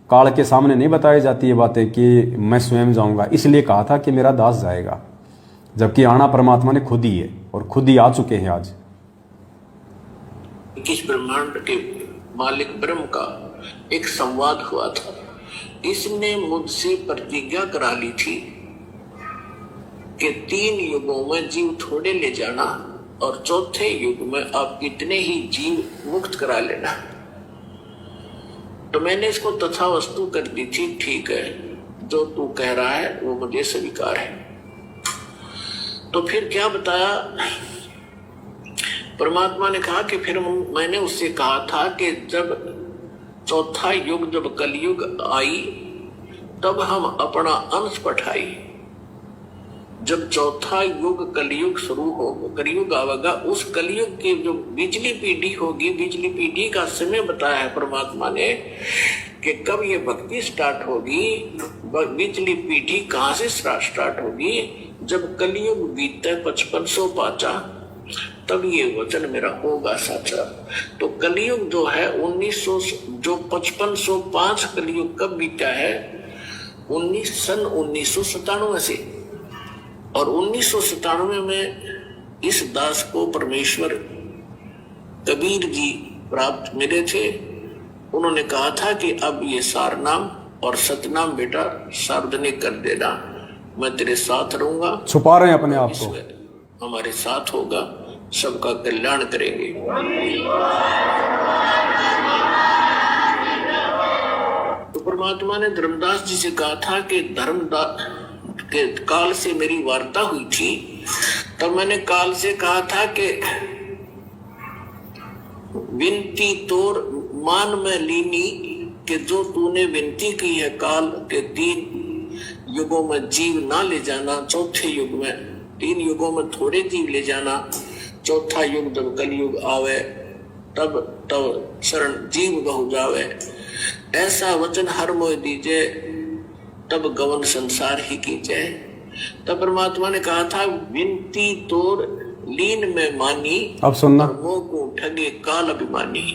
काल के सामने नहीं बताई जाती ये बातें कि मैं स्वयं जाऊंगा, इसलिए कहा था कि मेरा दास जाएगा, जबकि आना परमात्मा ने खुद ही है और खुद ही आ चुके हैं। आज किस ब्रह्मांड के मालिक ब्रह्म का एक संवाद हुआ था। इसने मुझसे प्रतिज्ञा करा ली थी कि 3 युगों में जीव थोड़े ले जाना और चौथे युग में आप कितने ही जीव मुक्त करा लेना। तो मैंने इसको तथा वस्तु कर दी थी, ठीक है जो तू कह रहा है वो मुझे स्वीकार है। तो फिर क्या बताया परमात्मा ने कहा कि फिर मैंने उससे कहा था कि जब चौथा युग, जब कलयुग आई तब हम अपना अंश पठाई। जब चौथा युग कलयुग शुरू होगा, कलयुग आवेगा, उस कलयुग की जो बिजली पीढ़ी होगी, बिजली पीढ़ी का समय बताया है परमात्मा ने कि कब ये भक्ति स्टार्ट होगी। बिजली पीढ़ी कहाँ से स्टार्ट होगी? जब कलयुग बीते 5500 पाचा, तब ये वचन मेरा होगा साचा। तो कलयुग जो है 1900, जो 5505 कलयुग कब बीता है? सन 1997 से। और 1997 में इस दास को परमेश्वर कबीर जी प्राप्त मिले थे। उन्होंने कहा था कि अब ये सारनाम और सतनाम बेटा सार्वजनिक कर देना, मैं तेरे साथ रहूंगा। छुपा रहे हैं अपने आप को, हमारे साथ होगा, सबका कल्याण करेंगे। तो परमात्मा ने धर्मदास जी से कहा था कि धर्मदास के काल से मेरी वार्ता हुई थी, तब मैंने काल से कहा था कि विनती तोर मान में लीनी, कि जो तूने विनती की है काल के 3 युगों में जीव ना ले जाना, चौथे युग में 3 युगों में थोड़े जीव ले जाना, चौथा युग जब कलयुग आवे तब शरण जीव बहु जावे, ऐसा वचन हर मोह दीजे, तब गवन संसार ही कीजे। तब परमात्मा ने कहा था विनती तोर लीन में मानी, अब सुनना, मोह को ठगे काल अभिमानी।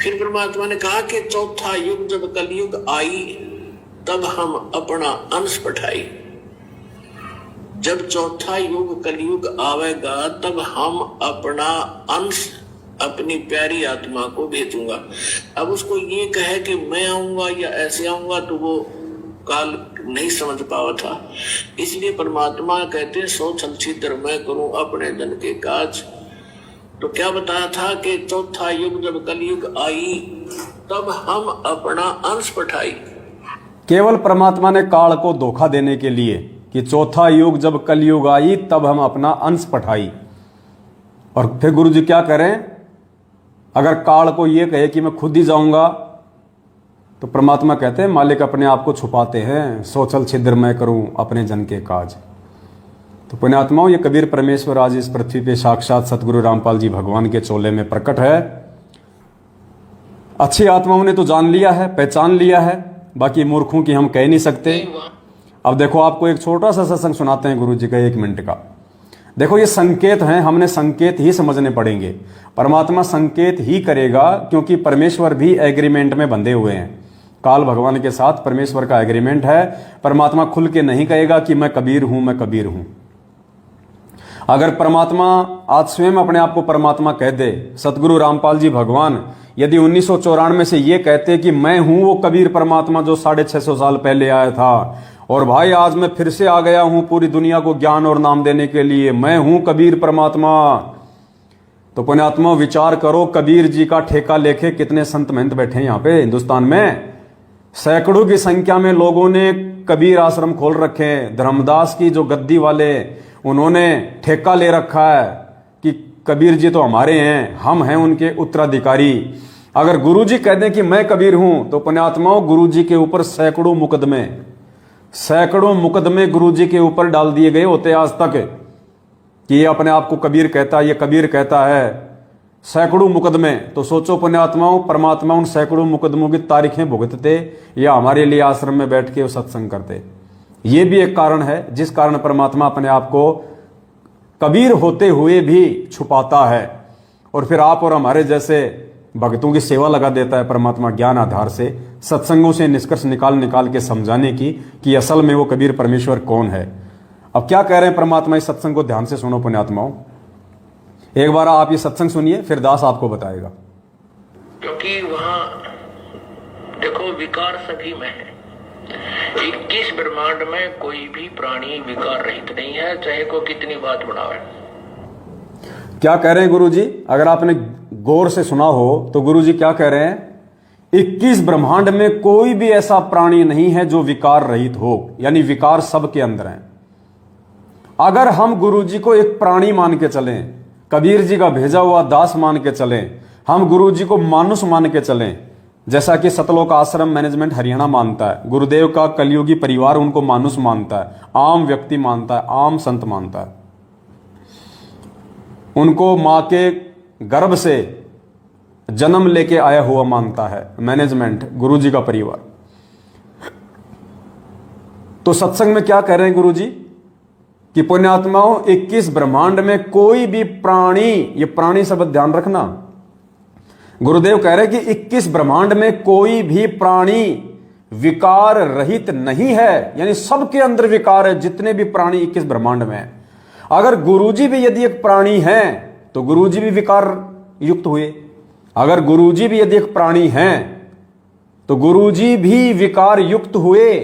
फिर परमात्मा ने कहा कि चौथा युग जब कलयुग आई तब हम अपना अंश पठाई। जब चौथा युग कलयुग आवेगा तब हम अपना अंश अपनी प्यारी आत्मा को भेजूंगा। अब उसको ये कहे कि मैं आऊंगा या ऐसे आऊंगा तो वो काल नहीं समझ पावा था। इसलिए परमात्मा कहते हैं सो छल छिद्र मैं करूं अपने धन के काज। तो क्या बताया था कि चौथा युग जब कलयुग आई तब हम अपना अंश पठाई। केवल परमात्मा ने काल को धोखा देने के लिए कि चौथा युग जब कलयुग आई तब हम अपना अंश पठाई। और फिर गुरु जी क्या करें? अगर काल को ये कहे कि मैं खुद ही जाऊंगा तो परमात्मा कहते हैं मालिक अपने आप को छुपाते हैं, सोचल छिद्र मैं करूं अपने जन के काज। तो पुण्यात्माओं, ये कबीर परमेश्वर आज इस पृथ्वी पे साक्षात सतगुरु रामपाल जी भगवान के चोले में प्रकट है। अच्छी आत्माओं ने तो जान लिया है, पहचान लिया है, बाकी मूर्खों की हम कह नहीं सकते। अब देखो आपको एक छोटा सा सत्संग सुनाते हैं गुरु जी का 1 मिनट का। देखो ये संकेत हैं, हमने संकेत ही समझने पड़ेंगे। परमात्मा संकेत ही करेगा क्योंकि परमेश्वर भी एग्रीमेंट में बंधे हुए हैं। काल भगवान के साथ परमेश्वर का एग्रीमेंट है। परमात्मा खुल के नहीं कहेगा कि मैं कबीर हूं, मैं कबीर हूं। अगर परमात्मा आज स्वयं अपने आप को परमात्मा कह दे, सतगुरु रामपाल जी भगवान यदि 1994 से ये कहते कि मैं हूं वो कबीर परमात्मा जो 650 साल पहले आया था, और भाई आज मैं फिर से आ गया हूं पूरी दुनिया को ज्ञान और नाम देने के लिए, मैं हूं कबीर परमात्मा। तो पुण्यात्मा विचार करो, कबीर जी का ठेका लेके कितने संत महंत बैठे हैं यहाँ पे हिंदुस्तान में। सैकड़ों की संख्या में लोगों ने कबीर आश्रम खोल रखे हैं। धर्मदास की जो गद्दी वाले उन्होंने ठेका ले रखा है कि कबीर जी तो हमारे हैं, हम हैं उनके उत्तराधिकारी। अगर गुरु जी कह दें कि मैं कबीर हूं तो पुण्यात्माओं गुरु जी के ऊपर सैकड़ों मुकदमे गुरु जी के ऊपर डाल दिए गए होते आज तक कि ये अपने आप को कबीर कहता है, ये कबीर कहता है। सैकड़ों मुकदमे। तो सोचो पुण्यात्माओं, परमात्मा उन सैकड़ों मुकदमों की तारीखें भुगतते या हमारे लिए आश्रम में बैठ के सत्संग करते। ये भी एक कारण है जिस कारण परमात्मा अपने आप को कबीर होते हुए भी छुपाता है और फिर आप और हमारे जैसे भक्तों की सेवा लगा देता है परमात्मा ज्ञान आधार से, सत्संगों से निष्कर्ष निकाल के समझाने की कि असल में वो कबीर परमेश्वर कौन है। अब क्या कह रहे हैं परमात्मा, इस सत्संग को ध्यान से सुनो पुण्यात्माओं। एक बार आप ये सत्संग सुनिए, फिर दास आपको बताएगा। क्योंकि वहां देखो विकार सभी में है। 21 ब्रह्मांड में कोई भी प्राणी विकार रहित नहीं है, चाहे को कितनी बात बनावे। क्या कह रहे हैं गुरुजी? अगर आपने गौर से सुना हो तो गुरुजी क्या कह रहे हैं? 21 ब्रह्मांड में कोई भी ऐसा प्राणी नहीं है जो विकार रहित हो, यानी विकार सबके अंदर हैं। अगर हम गुरुजी को एक प्राणी मान के चलें, कबीर जी का भेजा हुआ दास मान के चलें, हम गुरुजी को मानुष मान के चलें, जैसा कि सतलोक आश्रम मैनेजमेंट हरियाणा मानता है, गुरुदेव का कलयुगी परिवार उनको मानुष मानता है, आम व्यक्ति मानता है, आम संत मानता है, उनको मां के गर्भ से जन्म लेके आया हुआ मानता है मैनेजमेंट, गुरुजी का परिवार। तो सत्संग में क्या कह रहे हैं गुरुजी कि पुण्यात्माओं, 21 ब्रह्मांड में कोई भी प्राणी, ये प्राणी शब्द ध्यान रखना, गुरुदेव कह रहे हैं कि 21 ब्रह्मांड में कोई भी प्राणी विकार रहित नहीं है, यानी सबके अंदर विकार है, जितने भी प्राणी 21 ब्रह्मांड में हैं। अगर गुरुजी भी यदि एक प्राणी हैं तो गुरुजी भी विकार युक्त हुए। अगर गुरुजी भी यदि एक प्राणी हैं तो गुरुजी भी विकार युक्त हुए,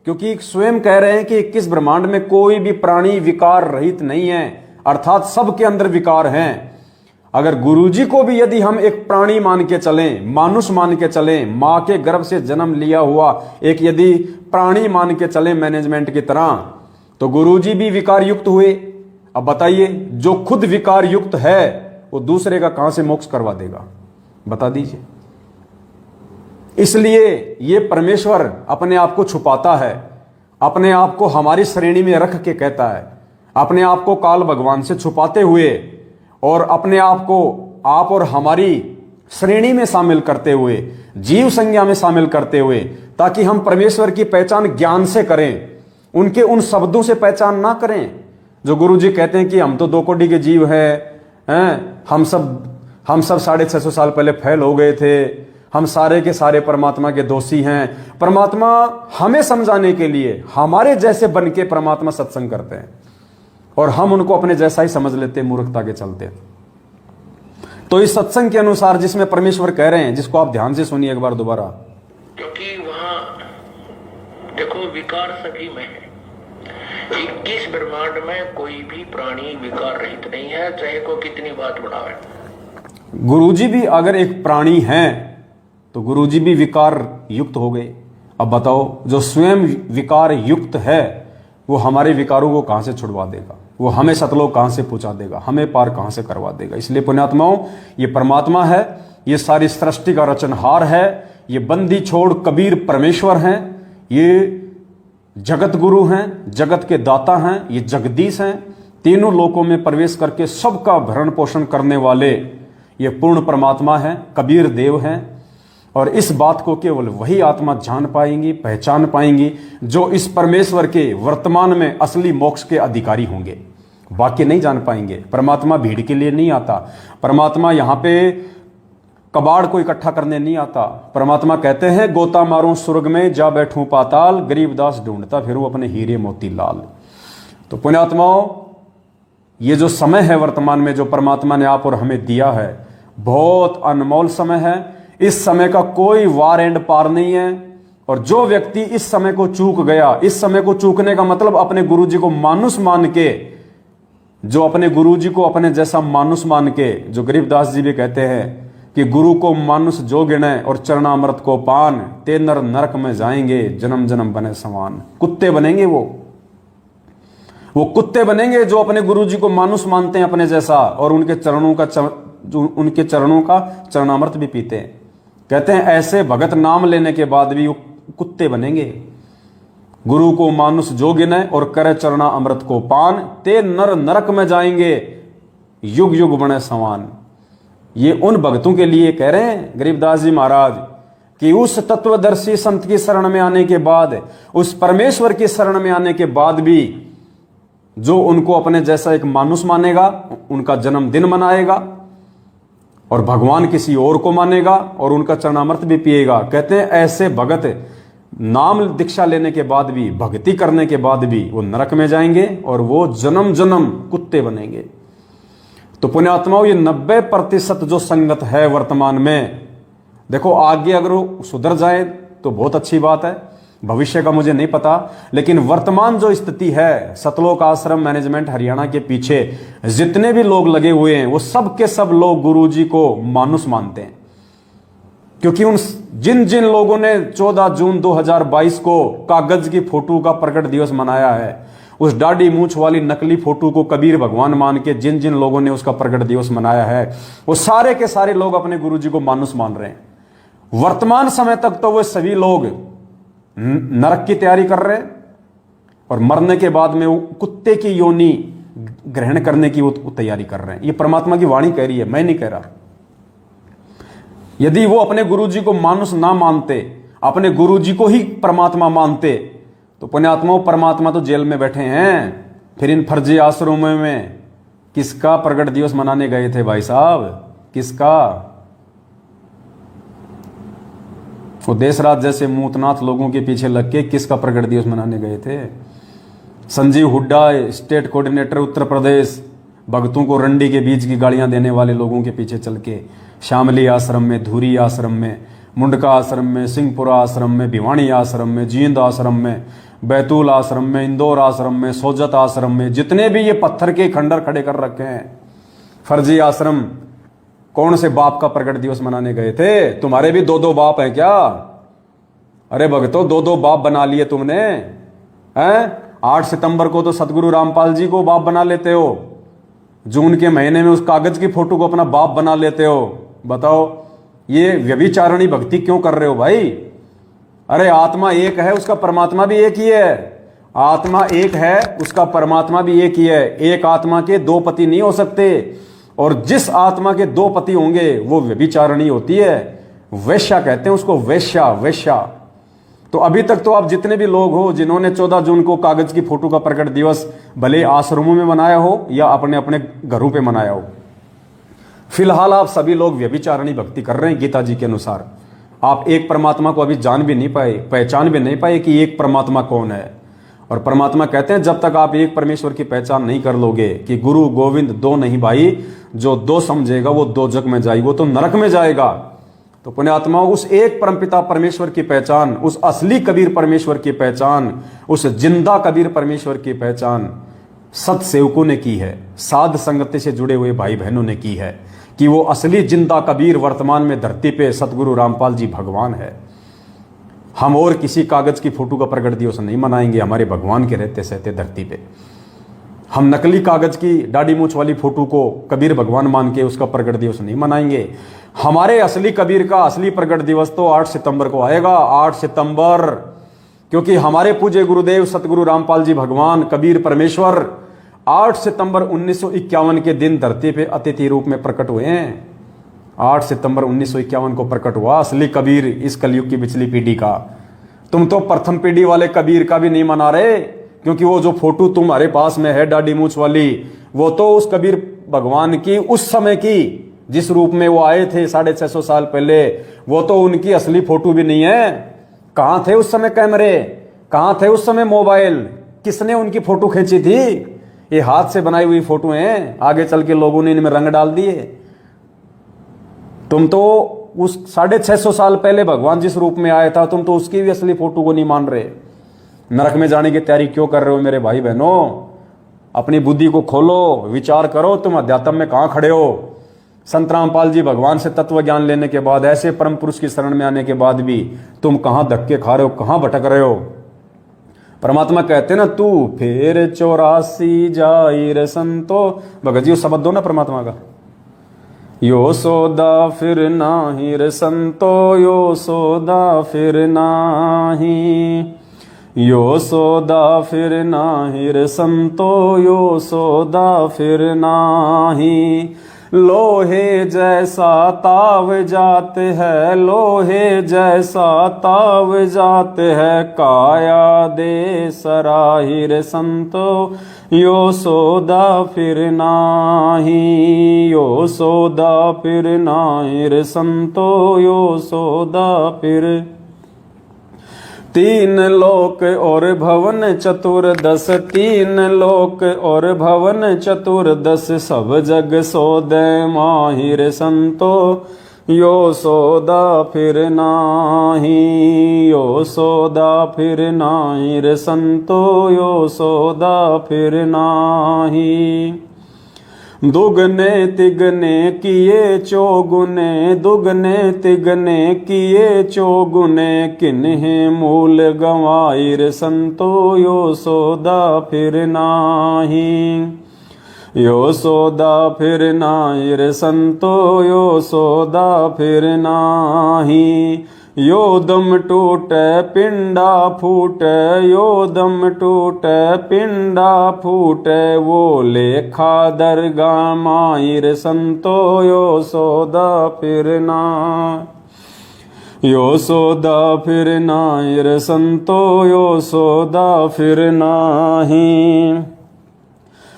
क्योंकि स्वयं कह रहे हैं कि 21 ब्रह्मांड में कोई भी प्राणी विकार रहित नहीं है, अर्थात सबके अंदर विकार हैं। अगर गुरुजी को भी यदि हम एक प्राणी मान के चलें, मानुष मान के चलें, मां के गर्भ से जन्म लिया हुआ एक यदि प्राणी मान के चलें मैनेजमेंट की तरह, तो गुरुजी भी विकार युक्त हुए। अब बताइए, जो खुद विकार युक्त है वो दूसरे का कहां से मोक्ष करवा देगा? बता दीजिए। इसलिए ये परमेश्वर अपने आप को छुपाता है, अपने आप को हमारी श्रेणी में रख के कहता है, अपने आप को काल भगवान से छुपाते हुए और अपने आप को आप और हमारी श्रेणी में शामिल करते हुए, जीव संज्ञा में शामिल करते हुए, ताकि हम परमेश्वर की पहचान ज्ञान से करें, उनके उन शब्दों से पहचान ना करें जो गुरुजी कहते हैं कि हम तो 2 कोटि के जीव हैं, हम सब 650 साल पहले फैल हो गए थे, हम सारे के सारे परमात्मा के दोषी हैं। परमात्मा हमें समझाने के लिए हमारे जैसे बन के परमात्मा सत्संग करते हैं और हम उनको अपने जैसा ही समझ लेते हैं, मूर्खता के चलते। तो इस सत्संग के अनुसार जिसमें परमेश्वर कह रहे हैं, जिसको आप ध्यान से सुनिए एक बार दोबारा, क्योंकि वहां देखो विकार सभी में है। 21 ब्रह्मांड में कोई भी प्राणी विकार रहित नहीं है, चाहे को कितनी बात बढ़ावे। गुरुजी भी अगर एक प्राणी हैं तो गुरुजी भी विकार युक्त हो गए। अब बताओ, जो स्वयं विकार युक्त है वो हमारे विकारों को कहां से छुड़वा देगा? वो हमें सतलोक कहां से पहुंचा देगा? हमें पार कहां से करवा देगा? इसलिए पुण्यात्माओं, ये परमात्मा है, ये सारी सृष्टि का रचनहार है, ये बंदी छोड़ कबीर परमेश्वर हैं, ये जगत गुरु हैं, जगत के दाता हैं, ये जगदीश हैं, तीनों लोकों में प्रवेश करके सबका भरण पोषण करने वाले ये पूर्ण परमात्मा है, कबीर देव हैं। और इस बात को केवल वही आत्मा जान पाएंगी, पहचान पाएंगी जो इस परमेश्वर के वर्तमान में असली मोक्ष के अधिकारी होंगे। बाकी नहीं जान पाएंगे। परमात्मा भीड़ के लिए नहीं आता, परमात्मा यहां पे कबाड़ को इकट्ठा करने नहीं आता। परमात्मा कहते हैं, गोता मारूं स्वर्ग में, जा बैठूं पाताल, गरीबदास ढूंढता फिरूं अपने हीरे मोती लाल। तो पुण्यात्माओं, ये जो समय है वर्तमान में जो परमात्मा ने आप और हमें दिया है, बहुत अनमोल समय है। इस समय का कोई वार एंड पार नहीं है। और जो व्यक्ति इस समय को चूक गया, इस समय को चूकने का मतलब अपने गुरुजी को मानुष मान के, जो अपने गुरुजी को अपने जैसा मानुष मान के, जो गरीबदास जी भी कहते हैं कि गुरु को मानुष जो गिने और चरणामृत को पान, ते नर नरक में जाएंगे, जन्म जन्म बने समान। कुत्ते बनेंगे वो कुत्ते बनेंगे जो अपने गुरुजी को मानुष मानते हैं अपने जैसा, और उनके चरणों का चरणामृत भी पीते हैं। कहते हैं ऐसे भगत नाम लेने के बाद भी वो कुत्ते बनेंगे। गुरु को मानुष जो गिने और करे चरणा अमृत को पान, ते नर नरक में जाएंगे, युग युग बने समान। ये उन भक्तों के लिए कह रहे हैं गरीबदास जी महाराज कि उस तत्वदर्शी संत की शरण में आने के बाद, उस परमेश्वर की शरण में आने के बाद भी जो उनको अपने जैसा एक मानुष मानेगा, उनका जन्मदिन मनाएगा और भगवान किसी और को मानेगा और उनका चरणामृत भी पिएगा। कहते हैं ऐसे भगत नाम दीक्षा लेने के बाद भी, भक्ति करने के बाद भी वो नरक में जाएंगे और वो जन्म जन्म कुत्ते बनेंगे। तो पुण्यात्माओं, ये 90% जो संगत है वर्तमान में, देखो आगे अगर वो सुधर जाए तो बहुत अच्छी बात है, भविष्य का मुझे नहीं पता, लेकिन वर्तमान जो स्थिति है, सतलोक आश्रम मैनेजमेंट हरियाणा के पीछे जितने भी लोग लगे हुए हैं वो सब के सब लोग गुरुजी को मानुस मानते हैं। क्योंकि उन जिन जिन लोगों ने 14 जून 2022 को कागज की फोटो का प्रकट दिवस मनाया है, उस दाढ़ी मूंछ वाली नकली फोटो को कबीर भगवान मान के जिन जिन लोगों ने उसका प्रकट दिवस मनाया है, वो सारे के सारे लोग अपने गुरुजी को मानुस मान रहे हैं। वर्तमान समय तक तो वो सभी लोग नरक की तैयारी कर रहे हैं और मरने के बाद में वो कुत्ते की योनि ग्रहण करने की वो तैयारी कर रहे हैं। ये परमात्मा की वाणी कह रही है, मैं नहीं कह रहा। यदि वो अपने गुरुजी को मानुस ना मानते, अपने गुरुजी को ही परमात्मा मानते, तो पुण्यात्मा परमात्मा तो जेल में बैठे हैं। फिर इन फर्जी आश्रमों में किसका प्रकट दिवस मनाने गए थे भाई साहब? किसका? वो देशराज जैसे मूतनाथ लोगों के पीछे लग के किसका प्रकट दिवस मनाने गए थे? संजीव हुड्डा स्टेट कोऑर्डिनेटर उत्तर प्रदेश, भक्तों को रंडी के बीच की गालियां देने वाले लोगों के पीछे चल के शामली आश्रम में, धुरी आश्रम में, मुंडका आश्रम में, सिंहपुरा आश्रम में, भिवानी आश्रम में, जींद आश्रम में, बैतूल आश्रम में, इंदौर आश्रम में, सोजत आश्रम में, जितने भी ये पत्थर के खंडर खड़े कर रखे हैं फर्जी आश्रम, कौन से बाप का प्रकट दिवस मनाने गए थे? तुम्हारे भी दो दो बाप हैं क्या? अरे भगतो, दो दो बाप बना लिए तुमने हैं? 8 सितंबर को तो सतगुरु रामपाल जी को बाप बना लेते हो, जून के महीने में उस कागज की फोटो को अपना बाप बना लेते हो। बताओ ये व्यभिचारणी भक्ति क्यों कर रहे हो भाई? अरे आत्मा एक है, उसका परमात्मा भी एक ही है। आत्मा एक है, उसका परमात्मा भी एक ही है। एक आत्मा के दो पति नहीं हो सकते, और जिस आत्मा के दो पति होंगे वो व्यभिचारणी होती है। वैश्या कहते हैं उसको, वैश्या, वैश्या। तो अभी तक तो आप जितने भी लोग हो जिन्होंने 14 जून को कागज की फोटो का प्रकट दिवस भले आश्रमों में मनाया हो या अपने अपने घरों पे मनाया हो, फिलहाल आप सभी लोग व्यभिचारणी भक्ति कर रहे हैं गीता जी के अनुसार। आप एक परमात्मा को अभी जान भी नहीं पाए, पहचान भी नहीं पाए कि एक परमात्मा कौन है। और परमात्मा कहते हैं जब तक आप एक परमेश्वर की पहचान नहीं कर लोगे कि गुरु गोविंद दो नहीं भाई, जो दो समझेगा वो दो जग में जाएगा, वो तो नरक में जाएगा। तो पुण्यात्मा, उस एक परमपिता परमेश्वर की पहचान, उस असली कबीर परमेश्वर की पहचान, उस जिंदा कबीर परमेश्वर की पहचान सत्सेवकों ने की है, साध संगति से जुड़े हुए भाई बहनों ने की है कि वो असली जिंदा कबीर वर्तमान में धरती पे सतगुरु रामपाल जी भगवान है। हम और किसी कागज की फोटो का प्रकट दिवस नहीं मनाएंगे हमारे भगवान के रहते सहते धरती पे। हम नकली कागज की दाढ़ी मूंछ वाली फोटो को कबीर भगवान मान के उसका प्रकट दिवस नहीं मनाएंगे। हमारे असली कबीर का असली प्रकट दिवस तो 8 सितंबर को आएगा, 8 सितंबर, क्योंकि हमारे पूज्य गुरुदेव सतगुरु रामपाल जी भगवान कबीर परमेश्वर 8 सितंबर 1951 के दिन धरती पे अतिथि रूप में प्रकट हुए हैं। 8 सितंबर 1951 को प्रकट हुआ असली कबीर इस कलयुग की पिछली पीढ़ी का। तुम तो प्रथम पीढ़ी वाले कबीर का भी नहीं मना रहे, क्योंकि वो जो फोटो तुम्हारे पास में है दाढ़ी मूंछ वाली, वो तो उस कबीर भगवान की उस समय की जिस रूप में वो आए थे 650 साल पहले, वो तो उनकी असली फोटो भी नहीं है। कहां थे उस समय कैमरे? कहां थे उस समय मोबाइल? किसने उनकी फोटो खींची थी? ये हाथ से बनाई हुई फोटो हैं, आगे चल के लोगों ने इनमें रंग डाल दिए। तुम तो उस 650 साल पहले भगवान जिस रूप में आया था, तुम तो उसकी भी असली फोटो को नहीं मान रहे। नरक में जाने की तैयारी क्यों कर रहे हो मेरे भाई बहनों? अपनी बुद्धि को खोलो, विचार करो, तुम अध्यात्म में कहां खड़े हो। संत रामपाल जी भगवान से तत्व ज्ञान लेने के बाद, ऐसे परम पुरुष की शरण में आने के बाद भी तुम कहां धक्के खा रहे हो, कहां भटक रहे हो। परमात्मा कहते ना, तू फिर 84 जाइर संतो, भगत जी शब्द दो ना परमात्मा का, यो सोदा फिर नाही रे संतो, यो सोदा फिर नाही, यो सोदा फिर नाही रे संतो, यो सोदा फिर नाही। लोहे जैसा ताव जात है, लोहे जैसा ताव जात है, काया दे सराहिर संतो, यो सोदा फिर नाही, यो सोदा फिर नाही रे संतो, यो सोदा फिर। 3 लोक और भवन चतुर्दश, 3 लोक और भवन चतुर्दश, सब जग सोदे माहिर संतो, यो सौदा फिर नाही, यो सौदा फिर नाही रे संतो, यो सौदा फिर नाही। दुगने तिगने किए चौगुने, दुगने तिगने किए चौगुने, किन्हे मूल गंवाई रे संतो, यो सौदा फिर नाही। यो सौदा फिर नाही रे संतो, यो सौदा फिर नाही। यो दम टूटे पिंडा फूटे, यो दम टूटे पिंडा फूटे, वो लेखा दरगाह माई रे संतो, यो सौदा फिर नाही। यो सौदा फिर नाही रे संतो, यो सौदा फिर नाही।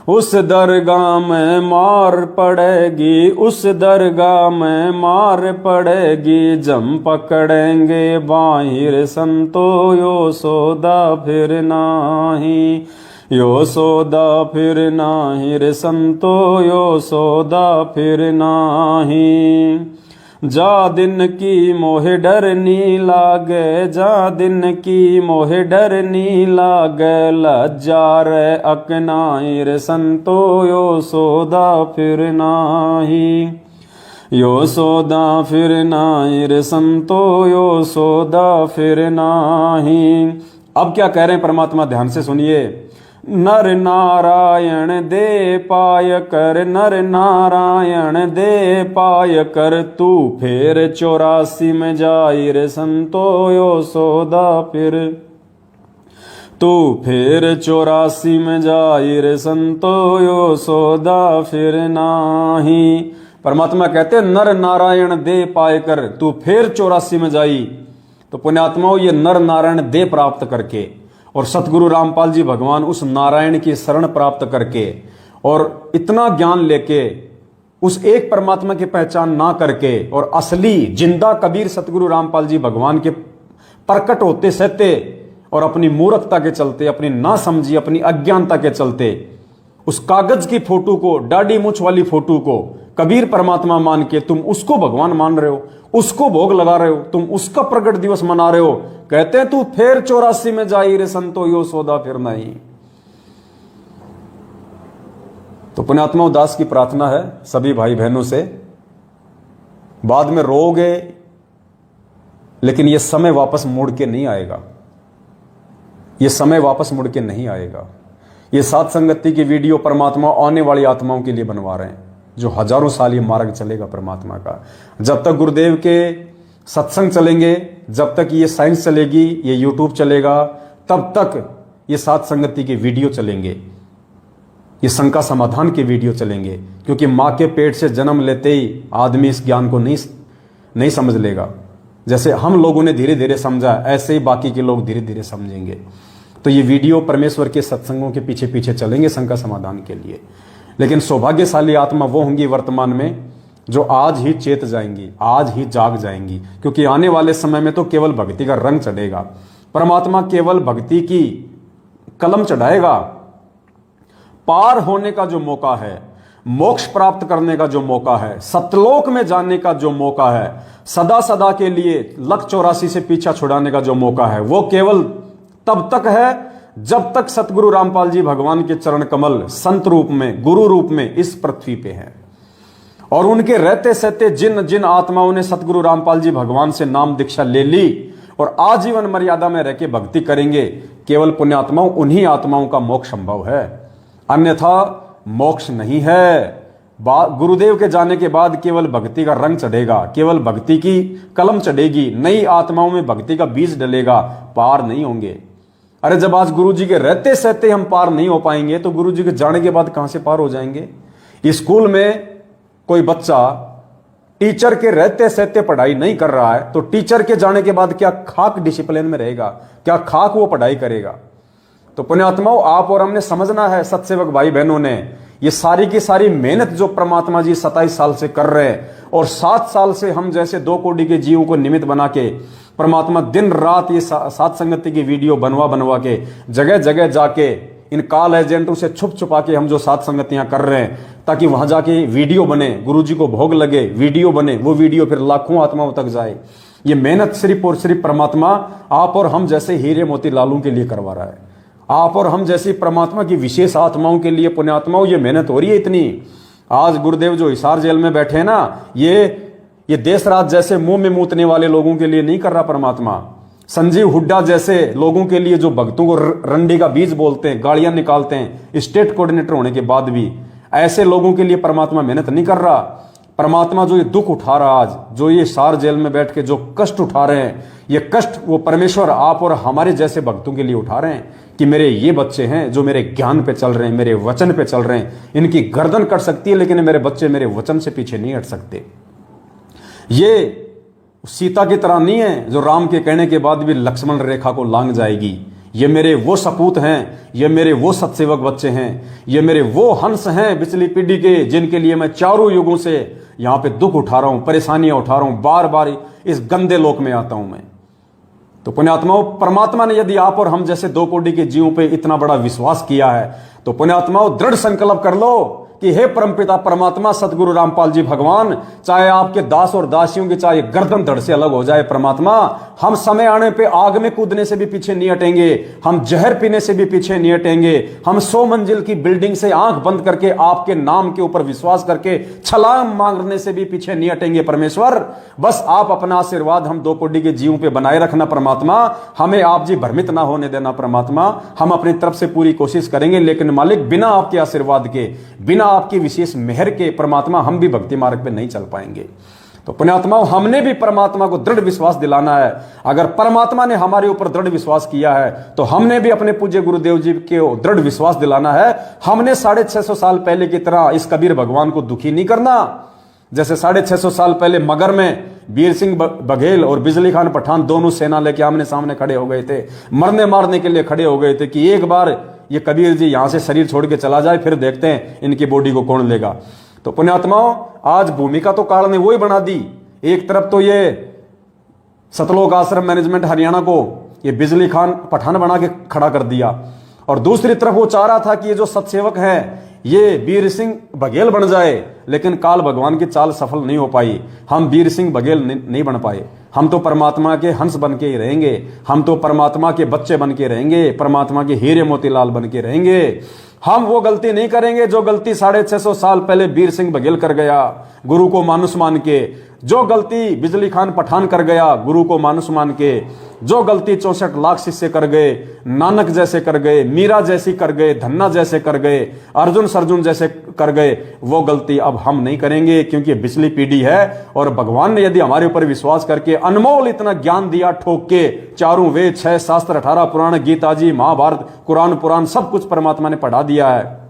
उस दरगाह में मार पड़ेगी, उस दरगाह में मार पड़ेगी, जम पकड़ेंगे बाहिर संतो, यो सौदा फिर नाही। यो सौदा फिर नाही रे संतो, यो सौदा फिर नाही। जा दिन की मोहे डर नी लागे, जा दिन की मोहे डर नी लागे, लज्जा रे अकनाई रे संतो, यो सौदा फिर नाही। यो सौदा फिर नाही रे संतो, यो सौदा फिर नाही। अब क्या कह रहे हैं परमात्मा, ध्यान से सुनिए। नर नारायण दे पाय कर, नर नारायण दे पाय कर, तू फिर 84 में जाई रे संतो, यो सौदा फिर। तू फिर 84 में जाई रे संतो, यो सौदा फिर नाही। परमात्मा कहते नर नारायण दे पाय कर, तू फिर 84 में जाई। तो पुण्यात्माओं, ये नर नारायण दे प्राप्त करके और सतगुरु रामपाल जी भगवान उस नारायण की शरण प्राप्त करके और इतना ज्ञान लेके उस एक परमात्मा की पहचान ना करके और असली जिंदा कबीर सतगुरु रामपाल जी भगवान के प्रकट होते सहते और अपनी मूर्खता के चलते, अपनी ना समझी, अपनी अज्ञानता के चलते उस कागज की फोटो को, दाढ़ी मूछ वाली फोटो को कबीर परमात्मा मान के तुम उसको भगवान मान रहे हो, उसको भोग लगा रहे हो, तुम उसका प्रकट दिवस मना रहे हो। कहते हैं तू फिर 84 में जाई रे संतो, यो सौदा फिर नहीं। तो पुण्यात्मा दास की प्रार्थना है सभी भाई बहनों से, बाद में रोगे लेकिन यह समय वापस मुड़ के नहीं आएगा, यह समय वापस मुड़ के नहीं आएगा। ये सात संगति की वीडियो परमात्मा आने वाली आत्माओं के लिए बनवा रहे हैं, जो हजारों साल ये मार्ग चलेगा परमात्मा का। जब तक गुरुदेव के सत्संग चलेंगे, जब तक ये साइंस चलेगी, ये यूट्यूब चलेगा, तब तक ये सात संगति के वीडियो चलेंगे, ये शंका समाधान के वीडियो चलेंगे। क्योंकि माँ के पेट से जन्म लेते ही आदमी इस ज्ञान को नहीं समझ लेगा। जैसे हम लोगों ने धीरे धीरे समझा, ऐसे ही बाकी के लोग धीरे धीरे समझेंगे। तो ये वीडियो परमेश्वर के सत्संगों के पीछे पीछे चलेंगे शंका समाधान के लिए। लेकिन सौभाग्यशाली आत्मा वो होंगी वर्तमान में जो आज ही चेत जाएंगी, आज ही जाग जाएंगी। क्योंकि आने वाले समय में तो केवल भक्ति का रंग चढ़ेगा, परमात्मा केवल भक्ति की कलम चढ़ाएगा। पार होने का जो मौका है, मोक्ष प्राप्त करने का जो मौका है, सतलोक में जाने का जो मौका है, सदा सदा के लिए 184 से पीछा छुड़ाने का जो मौका है, वो केवल तब तक है जब तक सतगुरु रामपाल जी भगवान के चरण कमल संत रूप में, गुरु रूप में इस पृथ्वी पे हैं। और उनके रहते सहते जिन जिन आत्माओं ने सतगुरु रामपाल जी भगवान से नाम दीक्षा ले ली और आजीवन मर्यादा में रह के भक्ति करेंगे, केवल पुण्यात्माओं उन्हीं आत्माओं का मोक्ष संभव है, अन्यथा मोक्ष नहीं है। गुरुदेव के जाने के बाद केवल भक्ति का रंग चढ़ेगा, केवल भक्ति की कलम चढ़ेगी, नई आत्माओं में भक्ति का बीज डलेगा, पार नहीं होंगे। अरे जब आज गुरु जी के रहते सहते हम पार नहीं हो पाएंगे तो गुरु जी के जाने के बाद कहां से पार हो जाएंगे। स्कूल में कोई बच्चा टीचर के रहते सहते पढ़ाई नहीं कर रहा है तो टीचर के जाने के बाद क्या खाक डिसिप्लिन में रहेगा, क्या खाक वो पढ़ाई करेगा। तो पुण्यात्माओं, आप और हमने समझना है, सत्सेवक भाई बहनों ने, ये सारी की सारी मेहनत जो परमात्मा जी 27 साल से कर रहे हैं और 7 साल से हम जैसे 2 कोटि के जीवों को निमित्त बना के परमात्मा दिन रात ये सात संगति की वीडियो बनवा के जगह जगह जाके इन कॉल एजेंटों से छुप छुपा के हम जो सात संगतियां कर रहे हैं, ताकि वहां जाके वीडियो बने, गुरुजी को भोग लगे, वीडियो बने, वो वीडियो फिर लाखों आत्माओं तक जाए। ये मेहनत सिर्फ और सिर्फ परमात्मा आप और हम जैसे हीरे मोती लालों के लिए करवा रहा है। आप और हम जैसी परमात्मा की विशेष आत्माओं के लिए, पुण्यात्माओं, ये मेहनत हो रही है इतनी। आज गुरुदेव जो हिसार जेल में बैठे हैं ना, ये देश राज जैसे मुंह में मूतने वाले लोगों के लिए नहीं कर रहा परमात्मा। संजीव हुड्डा जैसे लोगों के लिए, जो भक्तों को रंडी का बीज बोलते हैं, गालियां निकालते हैं स्टेट कोऑर्डिनेटर होने के बाद भी, ऐसे लोगों के लिए परमात्मा मेहनत नहीं कर रहा। परमात्मा जो ये दुख उठा रहा, आज जो ये हिसार जेल में बैठ के जो कष्ट उठा रहे हैं, ये कष्ट वो परमेश्वर आप और हमारे जैसे भक्तों के लिए उठा रहे हैं कि मेरे ये बच्चे हैं जो मेरे ज्ञान पे चल रहे हैं, मेरे वचन पे चल रहे हैं। इनकी गर्दन कट सकती है लेकिन मेरे बच्चे मेरे वचन से पीछे नहीं हट सकते। ये सीता की तरह नहीं है जो राम के कहने के बाद भी लक्ष्मण रेखा को लांग जाएगी। ये मेरे वो सपूत हैं, ये मेरे वो सतसेवक बच्चे हैं, ये मेरे वो हंस हैं पिछली पीढ़ी के, जिनके लिए मैं चारों युगों से यहां पे दुख उठा रहा हूं, परेशानियां उठा रहा हूं, बार बार इस गंदे लोक में आता हूं मैं। तो पुण्यात्माओं, परमात्मा ने यदि आप और हम जैसे दो कोटि के जीवों पे इतना बड़ा विश्वास किया है, तो पुण्यात्माओं दृढ़ संकल्प कर लो कि हे परमपिता परमात्मा सतगुरु रामपाल जी भगवान, चाहे आपके दास और दासियों की चाहे गर्दन धड़ से अलग हो जाए परमात्मा, हम समय आने पे आग में कूदने से भी पीछे नहीं हटेंगे, हम जहर पीने से भी पीछे नहीं हटेंगे, हम 100 मंजिल की बिल्डिंग से आंख बंद करके आपके नाम के ऊपर विश्वास करके छलांग मारने से भी पीछे नहीं हटेंगे परमेश्वर। बस आप अपना आशीर्वाद हम दो कोटि के जीवों पे बनाए रखना परमात्मा, हमें आप जी भ्रमित ना होने देना परमात्मा। हम अपनी तरफ से पूरी कोशिश करेंगे, लेकिन मालिक बिना आपके आशीर्वाद के, बिना आपकी विशेष मेहर के परमात्मा हम भी भक्ति मार्ग पे नहीं चल पाएंगे। तो पुण्यात्माओं, हमने भी परमात्मा को दृढ़ विश्वास दिलाना है। अगर परमात्मा ने हमारे ऊपर दृढ़ विश्वास किया है, तो हमने भी अपने पूज्य गुरुदेव जी के दृढ़ विश्वास दिलाना है। हमने 650 साल पहले की तरह इस कबीर भगवान को दुखी नहीं करना। जैसे 650 साल पहले मगर में वीर सिंह बघेल और बिजली खान पठान दोनों सेना लेके आमने सामने खड़े हो गए थे, मरने मारने के लिए खड़े हो गए थे कि एक बार ये कबीर जी यहां से शरीर छोड़ के चला जाए, फिर देखते हैं इनकी बॉडी को कौन लेगा। तो पुण्यात्माओं, आज भूमिका तो काल ने वही बना दी। एक तरफ तो ये सतलोक आश्रम मैनेजमेंट हरियाणा को ये बिजली खान पठान बना के खड़ा कर दिया, और दूसरी तरफ वो चाह रहा था कि ये जो सतसेवक हैं ये वीर सिंह बघेल बन जाए, लेकिन काल भगवान की चाल सफल नहीं हो पाई। हम वीर सिंह बघेल नहीं बन पाए। हम तो परमात्मा के हंस बन के ही रहेंगे, हम तो परमात्मा के बच्चे बन के रहेंगे, परमात्मा के हीरे मोतीलाल बन के रहेंगे। हम वो गलती नहीं करेंगे जो गलती 650 साल पहले वीर सिंह बघेल कर गया, गुरु को मानुष मान के। जो गलती बिजली खान पठान कर गया, गुरु को मानुष मान के। जो गलती 64 लाख शिष्य कर गए, नानक जैसे कर गए, मीरा जैसी कर गए, धन्ना जैसे कर गए, अर्जुन सरजुन जैसे कर गए, वो गलती अब हम नहीं करेंगे, क्योंकि पिछली पीढ़ी है। और भगवान ने यदि हमारे ऊपर विश्वास करके अनमोल इतना ज्ञान दिया, ठोक के, चारों वेद, 6 शास्त्र, 18 पुराण, गीता जी, महाभारत, कुरान पुराण, सब कुछ परमात्मा ने पढ़ा दिया है।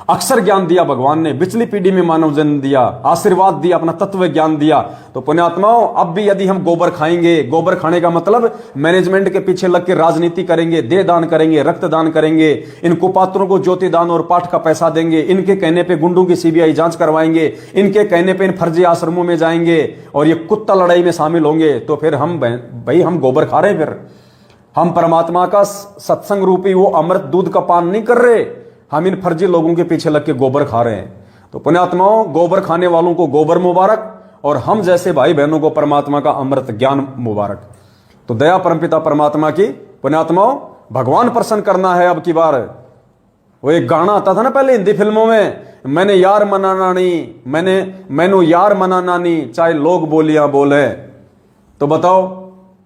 अक्षर ज्ञान दिया भगवान ने, पिछली पीढ़ी में मानव जन्म दिया, आशीर्वाद दिया, अपना तत्व ज्ञान दिया। तो पुण्यात्माओं, अब भी यदि हम गोबर खाएंगे, गोबर खाने का मतलब मैनेजमेंट के पीछे लग के राजनीति करेंगे, देह दान करेंगे, रक्त दान करेंगे, इन कुपात्रों को ज्योति दान और पाठ का पैसा देंगे, इनके कहने पे गुंडों की सीबीआई जांच करवाएंगे, इनके कहने पे इन फर्जी आश्रमों में जाएंगे और ये कुत्ता लड़ाई में शामिल होंगे, तो फिर हम भाई हम गोबर खा रहे हैं। फिर हम परमात्मा का सत्संग रूपी वो अमृत दूध का पान नहीं कर रहे, हम इन फर्जी लोगों के पीछे लग के गोबर खा रहे हैं। तो पुण्यात्माओं, गोबर खाने वालों को गोबर मुबारक, और हम जैसे भाई बहनों को परमात्मा का अमृत ज्ञान मुबारक। तो दया परमपिता परमात्मा की। पुण्यात्माओं, भगवान प्रसन्न करना है अब की बार। वो एक गाना आता था ना पहले हिंदी फिल्मों में, मैंने यार मनाना नहीं, मैनू यार मनाना नहीं, चाहे लोग बोलियां बोले। तो बताओ,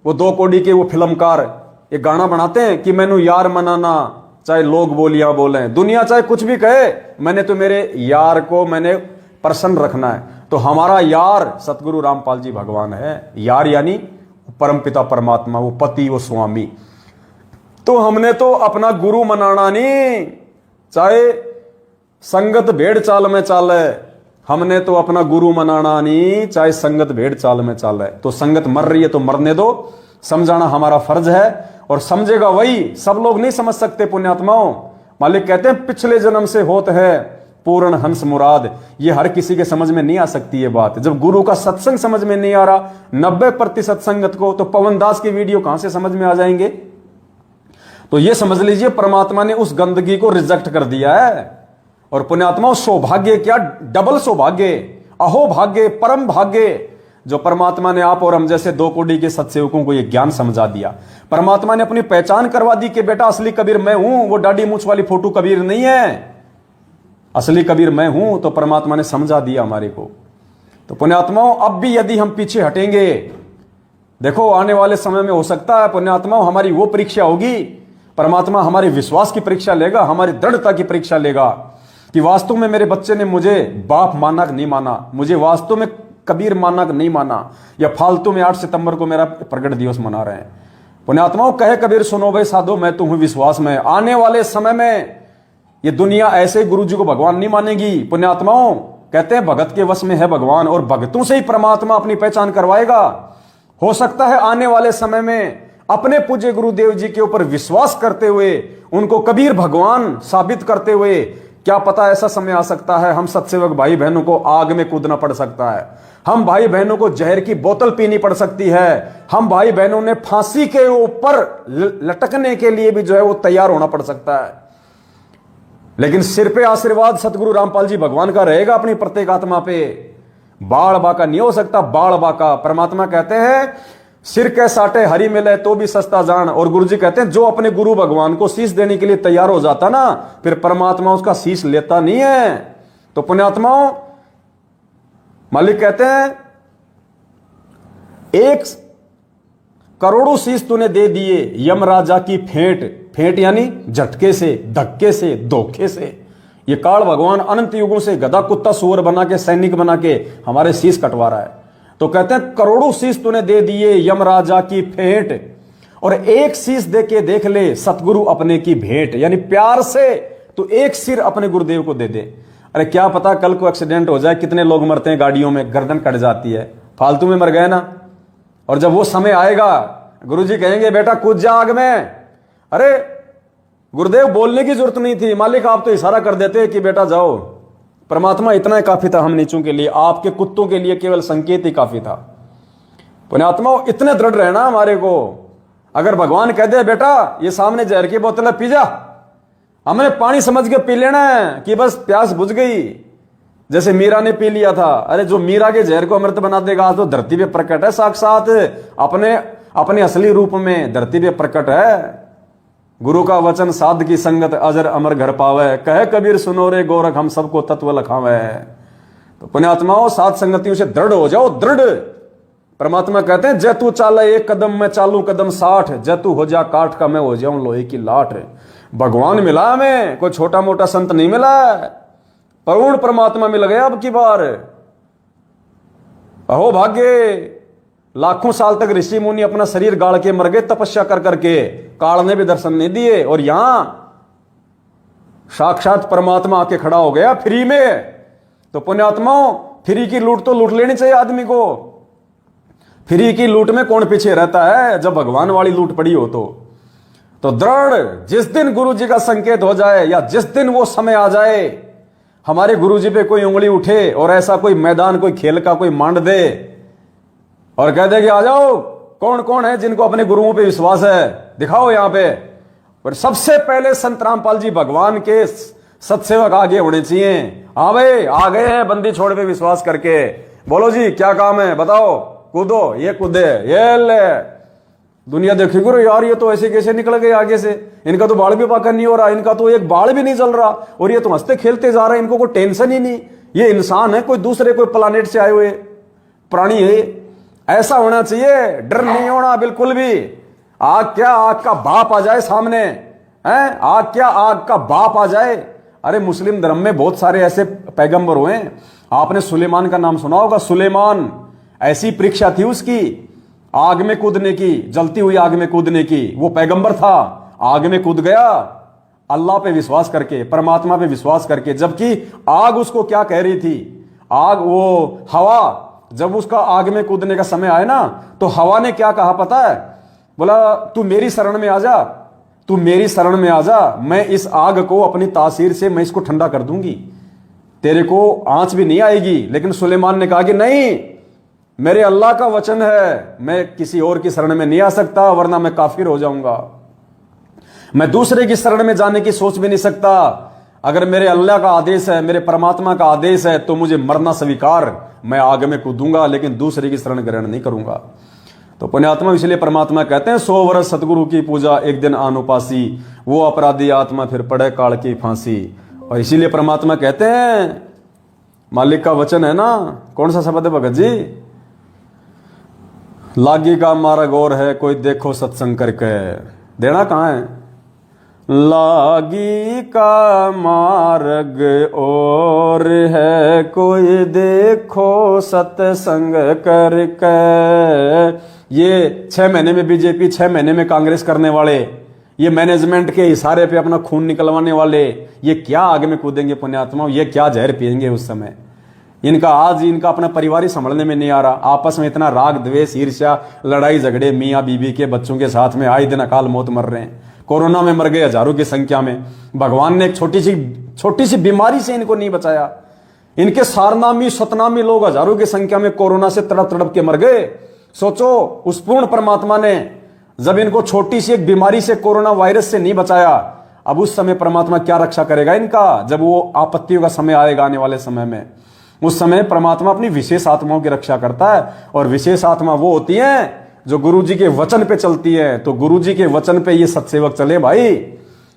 वो दो कोड़ी के वो फिल्मकार एक गाना बनाते हैं कि मैनू यार मनाना, चाहे लोग बोलियां बोले, दुनिया चाहे कुछ भी कहे, मैंने तो मेरे यार को मैंने प्रसन्न रखना है। तो हमारा यार सतगुरु रामपाल जी भगवान है। यार यानी परमपिता परमात्मा, वो पति, वो स्वामी। तो हमने तो अपना गुरु मनाना नहीं, चाहे संगत भेड़ चाल में चाले। हमने तो अपना गुरु मनाना नहीं, चाहे संगत भेड़ चाल में चाले। तो संगत मर रही है तो मरने दो, समझाना हमारा फर्ज है, और समझेगा वही, सब लोग नहीं समझ सकते पुण्यात्माओं। मालिक कहते हैं पिछले जन्म से होत है पूर्ण हंस मुराद। ये हर किसी के समझ में नहीं आ सकती ये बात। जब गुरु का सत्संग समझ में नहीं आ रहा 90% संगत को, तो पवन दास की वीडियो कहां से समझ में आ जाएंगे। तो ये समझ लीजिए परमात्मा ने उस गंदगी को रिजेक्ट कर दिया है। और पुण्यात्मा सौभाग्य क्या, डबल सौभाग्य, अहो भाग्य, परम भाग्य, जो परमात्मा ने आप और हम जैसे 2 कोटि के सत्सेवकों को यह ज्ञान समझा दिया। परमात्मा ने अपनी पहचान करवा दी कि बेटा असली कबीर मैं हूं, वो दाढ़ी मूंछ वाली फोटो कबीर नहीं है, असली कबीर मैं हूं। तो परमात्मा ने समझा दिया हमारे को। तो पुण्यात्माओं अब भी यदि हम पीछे हटेंगे, देखो आने वाले समय में हो सकता है पुण्यात्माओं हमारी वो परीक्षा होगी, परमात्मा हमारे विश्वास की परीक्षा लेगा, हमारी दृढ़ता की परीक्षा लेगा कि वास्तव में मेरे बच्चे ने मुझे बाप माना कि नहीं माना, मुझे वास्तव में कबीर माना कि नहीं माना, या फालतू में 8 सितंबर को मेरा प्रकट दिवस मना रहे हैं। पुण्यात्माओं कहे कबीर सुनो भाई साधो मैं तो हूं विश्वास में, आने वाले समय में ये दुनिया ऐसे गुरु जी को भगवान नहीं मानेगी। पुण्यात्माओं कहते हैं भगत के वश में है भगवान, और भगतों से ही परमात्मा अपनी पहचान करवाएगा। हो सकता है आने वाले समय में अपने पूज्य गुरुदेव जी के ऊपर विश्वास करते हुए, उनको कबीर भगवान साबित करते हुए, क्या पता ऐसा समय आ सकता है हम सत्सेवक भाई बहनों को आग में कूदना पड़ सकता है, हम भाई बहनों को जहर की बोतल पीनी पड़ सकती है, हम भाई बहनों ने फांसी के ऊपर लटकने के लिए भी जो है वो तैयार होना पड़ सकता है। लेकिन सिर पे आशीर्वाद सतगुरु रामपाल जी भगवान का रहेगा अपनी प्रत्येक आत्मा पे। बाढ़ बाका नहीं हो सकता, बाढ़ बाका। परमात्मा कहते हैं सिर के साटे हरी मिले तो भी सस्ता जान, और गुरु जी कहते हैं जो अपने गुरु भगवान को शीश देने के लिए तैयार हो जाता ना, फिर परमात्मा उसका शीश लेता नहीं है। तो पुण्यात्माओं मालिक कहते हैं 1 करोड़ों शीश तूने दे दिए यम राजा की फेंट, फेंट यानी झटके से, धक्के से, धोखे से। ये काल भगवान अनंत युगों से गधा कुत्ता सुअर बना के, सैनिक बना के हमारे शीश कटवा रहा है। तो कहते हैं करोड़ों शीश तूने दे दिए यम राजा की फेंट, और 1 शीश दे के देख ले सतगुरु अपने की भेंट, यानी प्यार से तो 1 सिर अपने गुरुदेव को दे दे। अरे क्या पता कल को एक्सीडेंट हो जाए, कितने लोग मरते हैं गाड़ियों में, गर्दन कट जाती है, फालतू में मर गए ना। और जब वो समय आएगा गुरुजी कहेंगे बेटा कूद जा आग में, अरे गुरुदेव बोलने की जरूरत नहीं थी, मालिक आप तो इशारा कर देते कि बेटा जाओ। परमात्मा इतना ही काफी था हम नीचों के लिए, आपके कुत्तों के लिए केवल संकेत ही काफी था। पुण्यात्मा इतने दृढ़ रहना हमारे को। अगर भगवान कह दे बेटा ये सामने जहर की बोतल है पी जा, हमने पानी समझ के पी लेना है कि बस प्यास बुझ गई, जैसे मीरा ने पी लिया था। अरे जो मीरा के जहर को अमृत बना देगा तो धरती पे प्रकट है साक्षात, अपने असली रूप में धरती पे प्रकट है। गुरु का वचन साध की संगत अजर अमर घर पावे, कहे कबीर सुनो रे गोरख हम सबको तत्व लखावे। तो पुण्यात्माओं साध संगतियों से दृढ़ हो जाओ, दृढ़। परमात्मा कहते हैं जय तू चाले 1 कदम मैं चालू कदम 60, जय तू हो जा काठ का मैं हो जाऊं लोहे की लाठ। भगवान मिला हमें, कोई छोटा मोटा संत नहीं मिला, पूर्ण परमात्मा मिल गया अब की बार। अहो भाग्य, लाखों साल तक ऋषि मुनि अपना शरीर गाड़ के मर गए तपस्या कर करके, काल ने भी दर्शन नहीं दिए, और यहां साक्षात परमात्मा आके खड़ा हो गया फ्री में। तो पुण्यात्माओं फ्री की लूट तो लूट लेनी चाहिए आदमी को। फ्री की लूट में कौन पीछे रहता है, जब भगवान वाली लूट पड़ी हो तो दृढ़। जिस दिन गुरु जी का संकेत हो जाए, या जिस दिन वो समय आ जाए हमारे गुरु जी पे कोई उंगली उठे और ऐसा कोई मैदान, कोई खेल का कोई मांड दे और कह दे कि आ जाओ, कौन कौन है जिनको अपने गुरुओं पे विश्वास है, दिखाओ यहां पे। पर सबसे पहले संत रामपाल जी भगवान के सत्सेवक आगे होने चाहिए। हाँ भाई आ गए हैं बंदी छोड़ पे विश्वास करके, बोलो जी क्या काम है बताओ, कूदो, ये कूदे, ये ले। दुनिया देखी गुरु यार ये तो ऐसे कैसे निकल गए आगे से, इनका तो बाल भी पाकर नहीं हो रहा, इनका तो एक बाल भी नहीं चल रहा, और ये तो हंसते खेलते जा रहे हैं, इनको कोई टेंशन ही नहीं, ये इंसान है कोई दूसरे कोई प्लानेट से आए हुए प्राणी है। ऐसा होना चाहिए, डर नहीं होना बिल्कुल भी। आग क्या आग का बाप आ जाए सामने है, आग क्या आग का बाप आ जाए। अरे मुस्लिम धर्म में बहुत सारे ऐसे पैगंबर हुए, आपने सुलेमान का नाम सुना होगा। सुलेमान ऐसी परीक्षा थी उसकी आग में कूदने की, जलती हुई आग में कूदने की। वो पैगंबर था, आग में कूद गया अल्लाह पे विश्वास करके, परमात्मा पे विश्वास करके। जबकि आग उसको क्या कह रही थी, आग वो हवा, जब उसका आग में कूदने का समय आया ना तो हवा ने क्या कहा पता है, बोला तू मेरी शरण में आ जा, तू मेरी शरण में आ जा, मैं इस आग को अपनी तासीर से मैं इसको ठंडा कर दूंगी, तेरे को आंच भी नहीं आएगी। लेकिन सुलेमान ने कहा कि नहीं, मेरे अल्लाह का वचन है, मैं किसी और की शरण में नहीं आ सकता वरना मैं काफिर हो जाऊंगा। मैं दूसरे की शरण में जाने की सोच भी नहीं सकता। अगर मेरे अल्लाह का आदेश है, मेरे परमात्मा का आदेश है, तो मुझे मरना स्वीकार, मैं आग में कूदूंगा, लेकिन दूसरे की शरण ग्रहण नहीं करूंगा। तो पुण्यात्मा इसलिए परमात्मा कहते हैं 100 वर्ष सतगुरु की पूजा, एक दिन आन उपासी, वो अपराधी आत्मा फिर पड़े काल की फांसी। और इसीलिए परमात्मा कहते हैं, मालिक का वचन है ना, कौन सा शब्द है भगत जी? लागी का मार्ग और है, कोई देखो सत्संग करके। देना कहाँ है? लागी का मार्ग और है, कोई देखो सत्संग करके। ये 6 महीने में बीजेपी, 6 महीने में कांग्रेस करने वाले, ये मैनेजमेंट के इशारे पे अपना खून निकलवाने वाले, ये क्या आगे में कूदेंगे पुण्यात्माओं? ये क्या जहर पिएंगे उस समय? इनका आज इनका अपना परिवार ही संभलने में नहीं आ रहा। आपस में इतना राग द्वेष ईर्ष्या, लड़ाई झगड़े, मियाँ बीबी के बच्चों के साथ में आए दिन अकाल मौत मर रहे हैं। कोरोना में मर गए हजारों की संख्या में। भगवान ने एक छोटी सी बीमारी से इनको नहीं बचाया। इनके सारनामी सतनामी लोग हजारों की संख्या में कोरोना से तड़प तड़प के मर गए। सोचो, उस पूर्ण परमात्मा ने जब इनको छोटी सी एक बीमारी से, कोरोना वायरस से नहीं बचाया, अब उस समय परमात्मा क्या रक्षा करेगा इनका? जब वो आपत्तियों का समय आएगा आने वाले समय में, उस समय परमात्मा अपनी विशेष आत्माओं की रक्षा करता है। और विशेष आत्मा वो होती है जो गुरु जी के वचन पे चलती है। तो गुरु जी के वचन पे ये सत्सेवक चले भाई।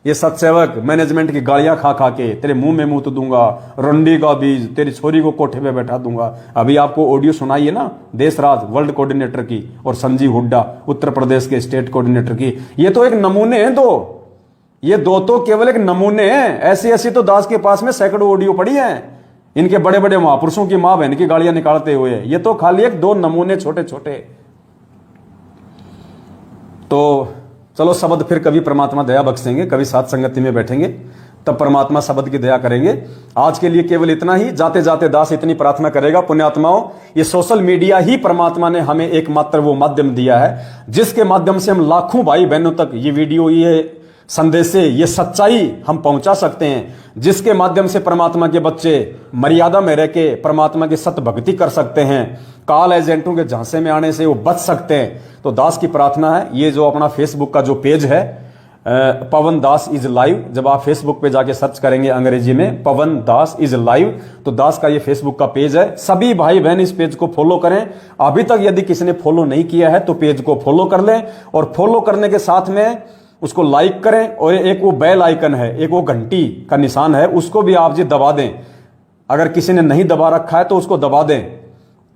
ये सत्सेवक मैनेजमेंट की गालियां खा खा के तेरे मुंह में मुंह तो दूंगा, रंडी का बीज, तेरी छोरी को कोठे पे बैठा दूंगा। अभी आपको ऑडियो सुनाई है ना देशराज वर्ल्ड कोऑर्डिनेटर की, और संजीव हुड्डा उत्तर प्रदेश के स्टेट कोऑर्डिनेटर की। ये तो एक नमूने हैं, ये दो तो केवल एक नमूने हैं। ऐसी ऐसी तो दास के पास में सैकड़ों ऑडियो पड़ी हैं, इनके बड़े बड़े महापुरुषों की मां बहन की गालियां निकालते हुए। ये तो खाली एक 2 नमूने छोटे छोटे। तो चलो, शब्द फिर कभी परमात्मा दया बख्शेंगे, कभी साथ संगति में बैठेंगे, तब परमात्मा शब्द की दया करेंगे। आज के लिए केवल इतना ही। जाते जाते दास इतनी प्रार्थना करेगा, पुण्यात्माओं, ये सोशल मीडिया ही परमात्मा ने हमें एकमात्र वो माध्यम दिया है जिसके माध्यम से हम लाखों भाई बहनों तक ये वीडियो, ये संदेश, ये सच्चाई हम पहुंचा सकते हैं, जिसके माध्यम से परमात्मा के बच्चे मर्यादा में रह के परमात्मा की सत भक्ति कर सकते हैं, काल एजेंटों के झांसे में आने से वो बच सकते हैं। तो दास की प्रार्थना है, ये जो अपना फेसबुक का जो पेज है, पवन दास इज लाइव, जब आप फेसबुक पे जाके सर्च करेंगे अंग्रेजी में पवन दास इज लाइव, तो दास का ये फेसबुक का पेज है। सभी भाई बहन इस पेज को फॉलो करें। अभी तक यदि किसी ने फॉलो नहीं किया है तो पेज को फॉलो कर लें, और फॉलो करने के साथ में उसको लाइक करें, और एक वो बेल आइकन है, एक वो घंटी का निशान है, उसको भी आप जी दबा दें। अगर किसी ने नहीं दबा रखा है तो उसको दबा दें,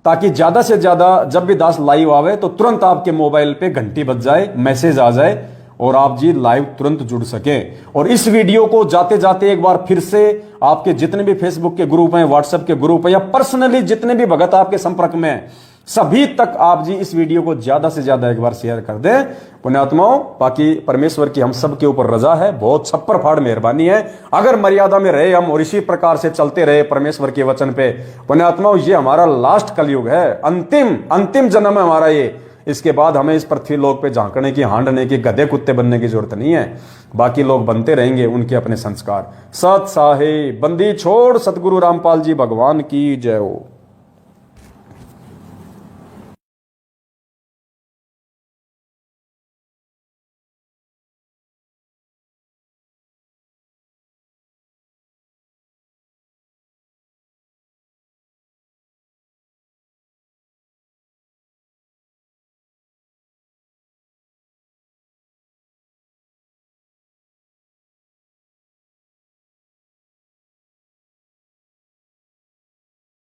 ताकि ज्यादा से ज्यादा जब भी दास लाइव आवे तो तुरंत आपके मोबाइल पे घंटी बज जाए, मैसेज आ जाए, और आप जी लाइव तुरंत जुड़ सके। और इस वीडियो को जाते जाते एक बार फिर से आपके जितने भी फेसबुक के ग्रुप हैं, व्हाट्सएप के ग्रुप हैं, या पर्सनली जितने भी भगत आपके संपर्क में हैं, सभी तक आप जी इस वीडियो को ज्यादा से ज्यादा एक बार शेयर कर दें पुण्यात्माओं। बाकी परमेश्वर की हम सब के ऊपर रजा है, बहुत छप्पर फाड़ मेहरबानी है। अगर मर्यादा में रहे हम और इसी प्रकार से चलते रहे परमेश्वर के वचन पे पुण्यात्माओं, ये हमारा लास्ट कलयुग है, अंतिम जन्म है हमारा ये। इसके बाद हमें इस पृथ्वी लोक पे झांकने की, हांडने की, गधे कुत्ते बनने की जरूरत नहीं है। बाकी लोग बनते रहेंगे, उनके अपने संस्कार। सत साहे बंदी छोड़, सतगुरु रामपाल जी भगवान की जय हो।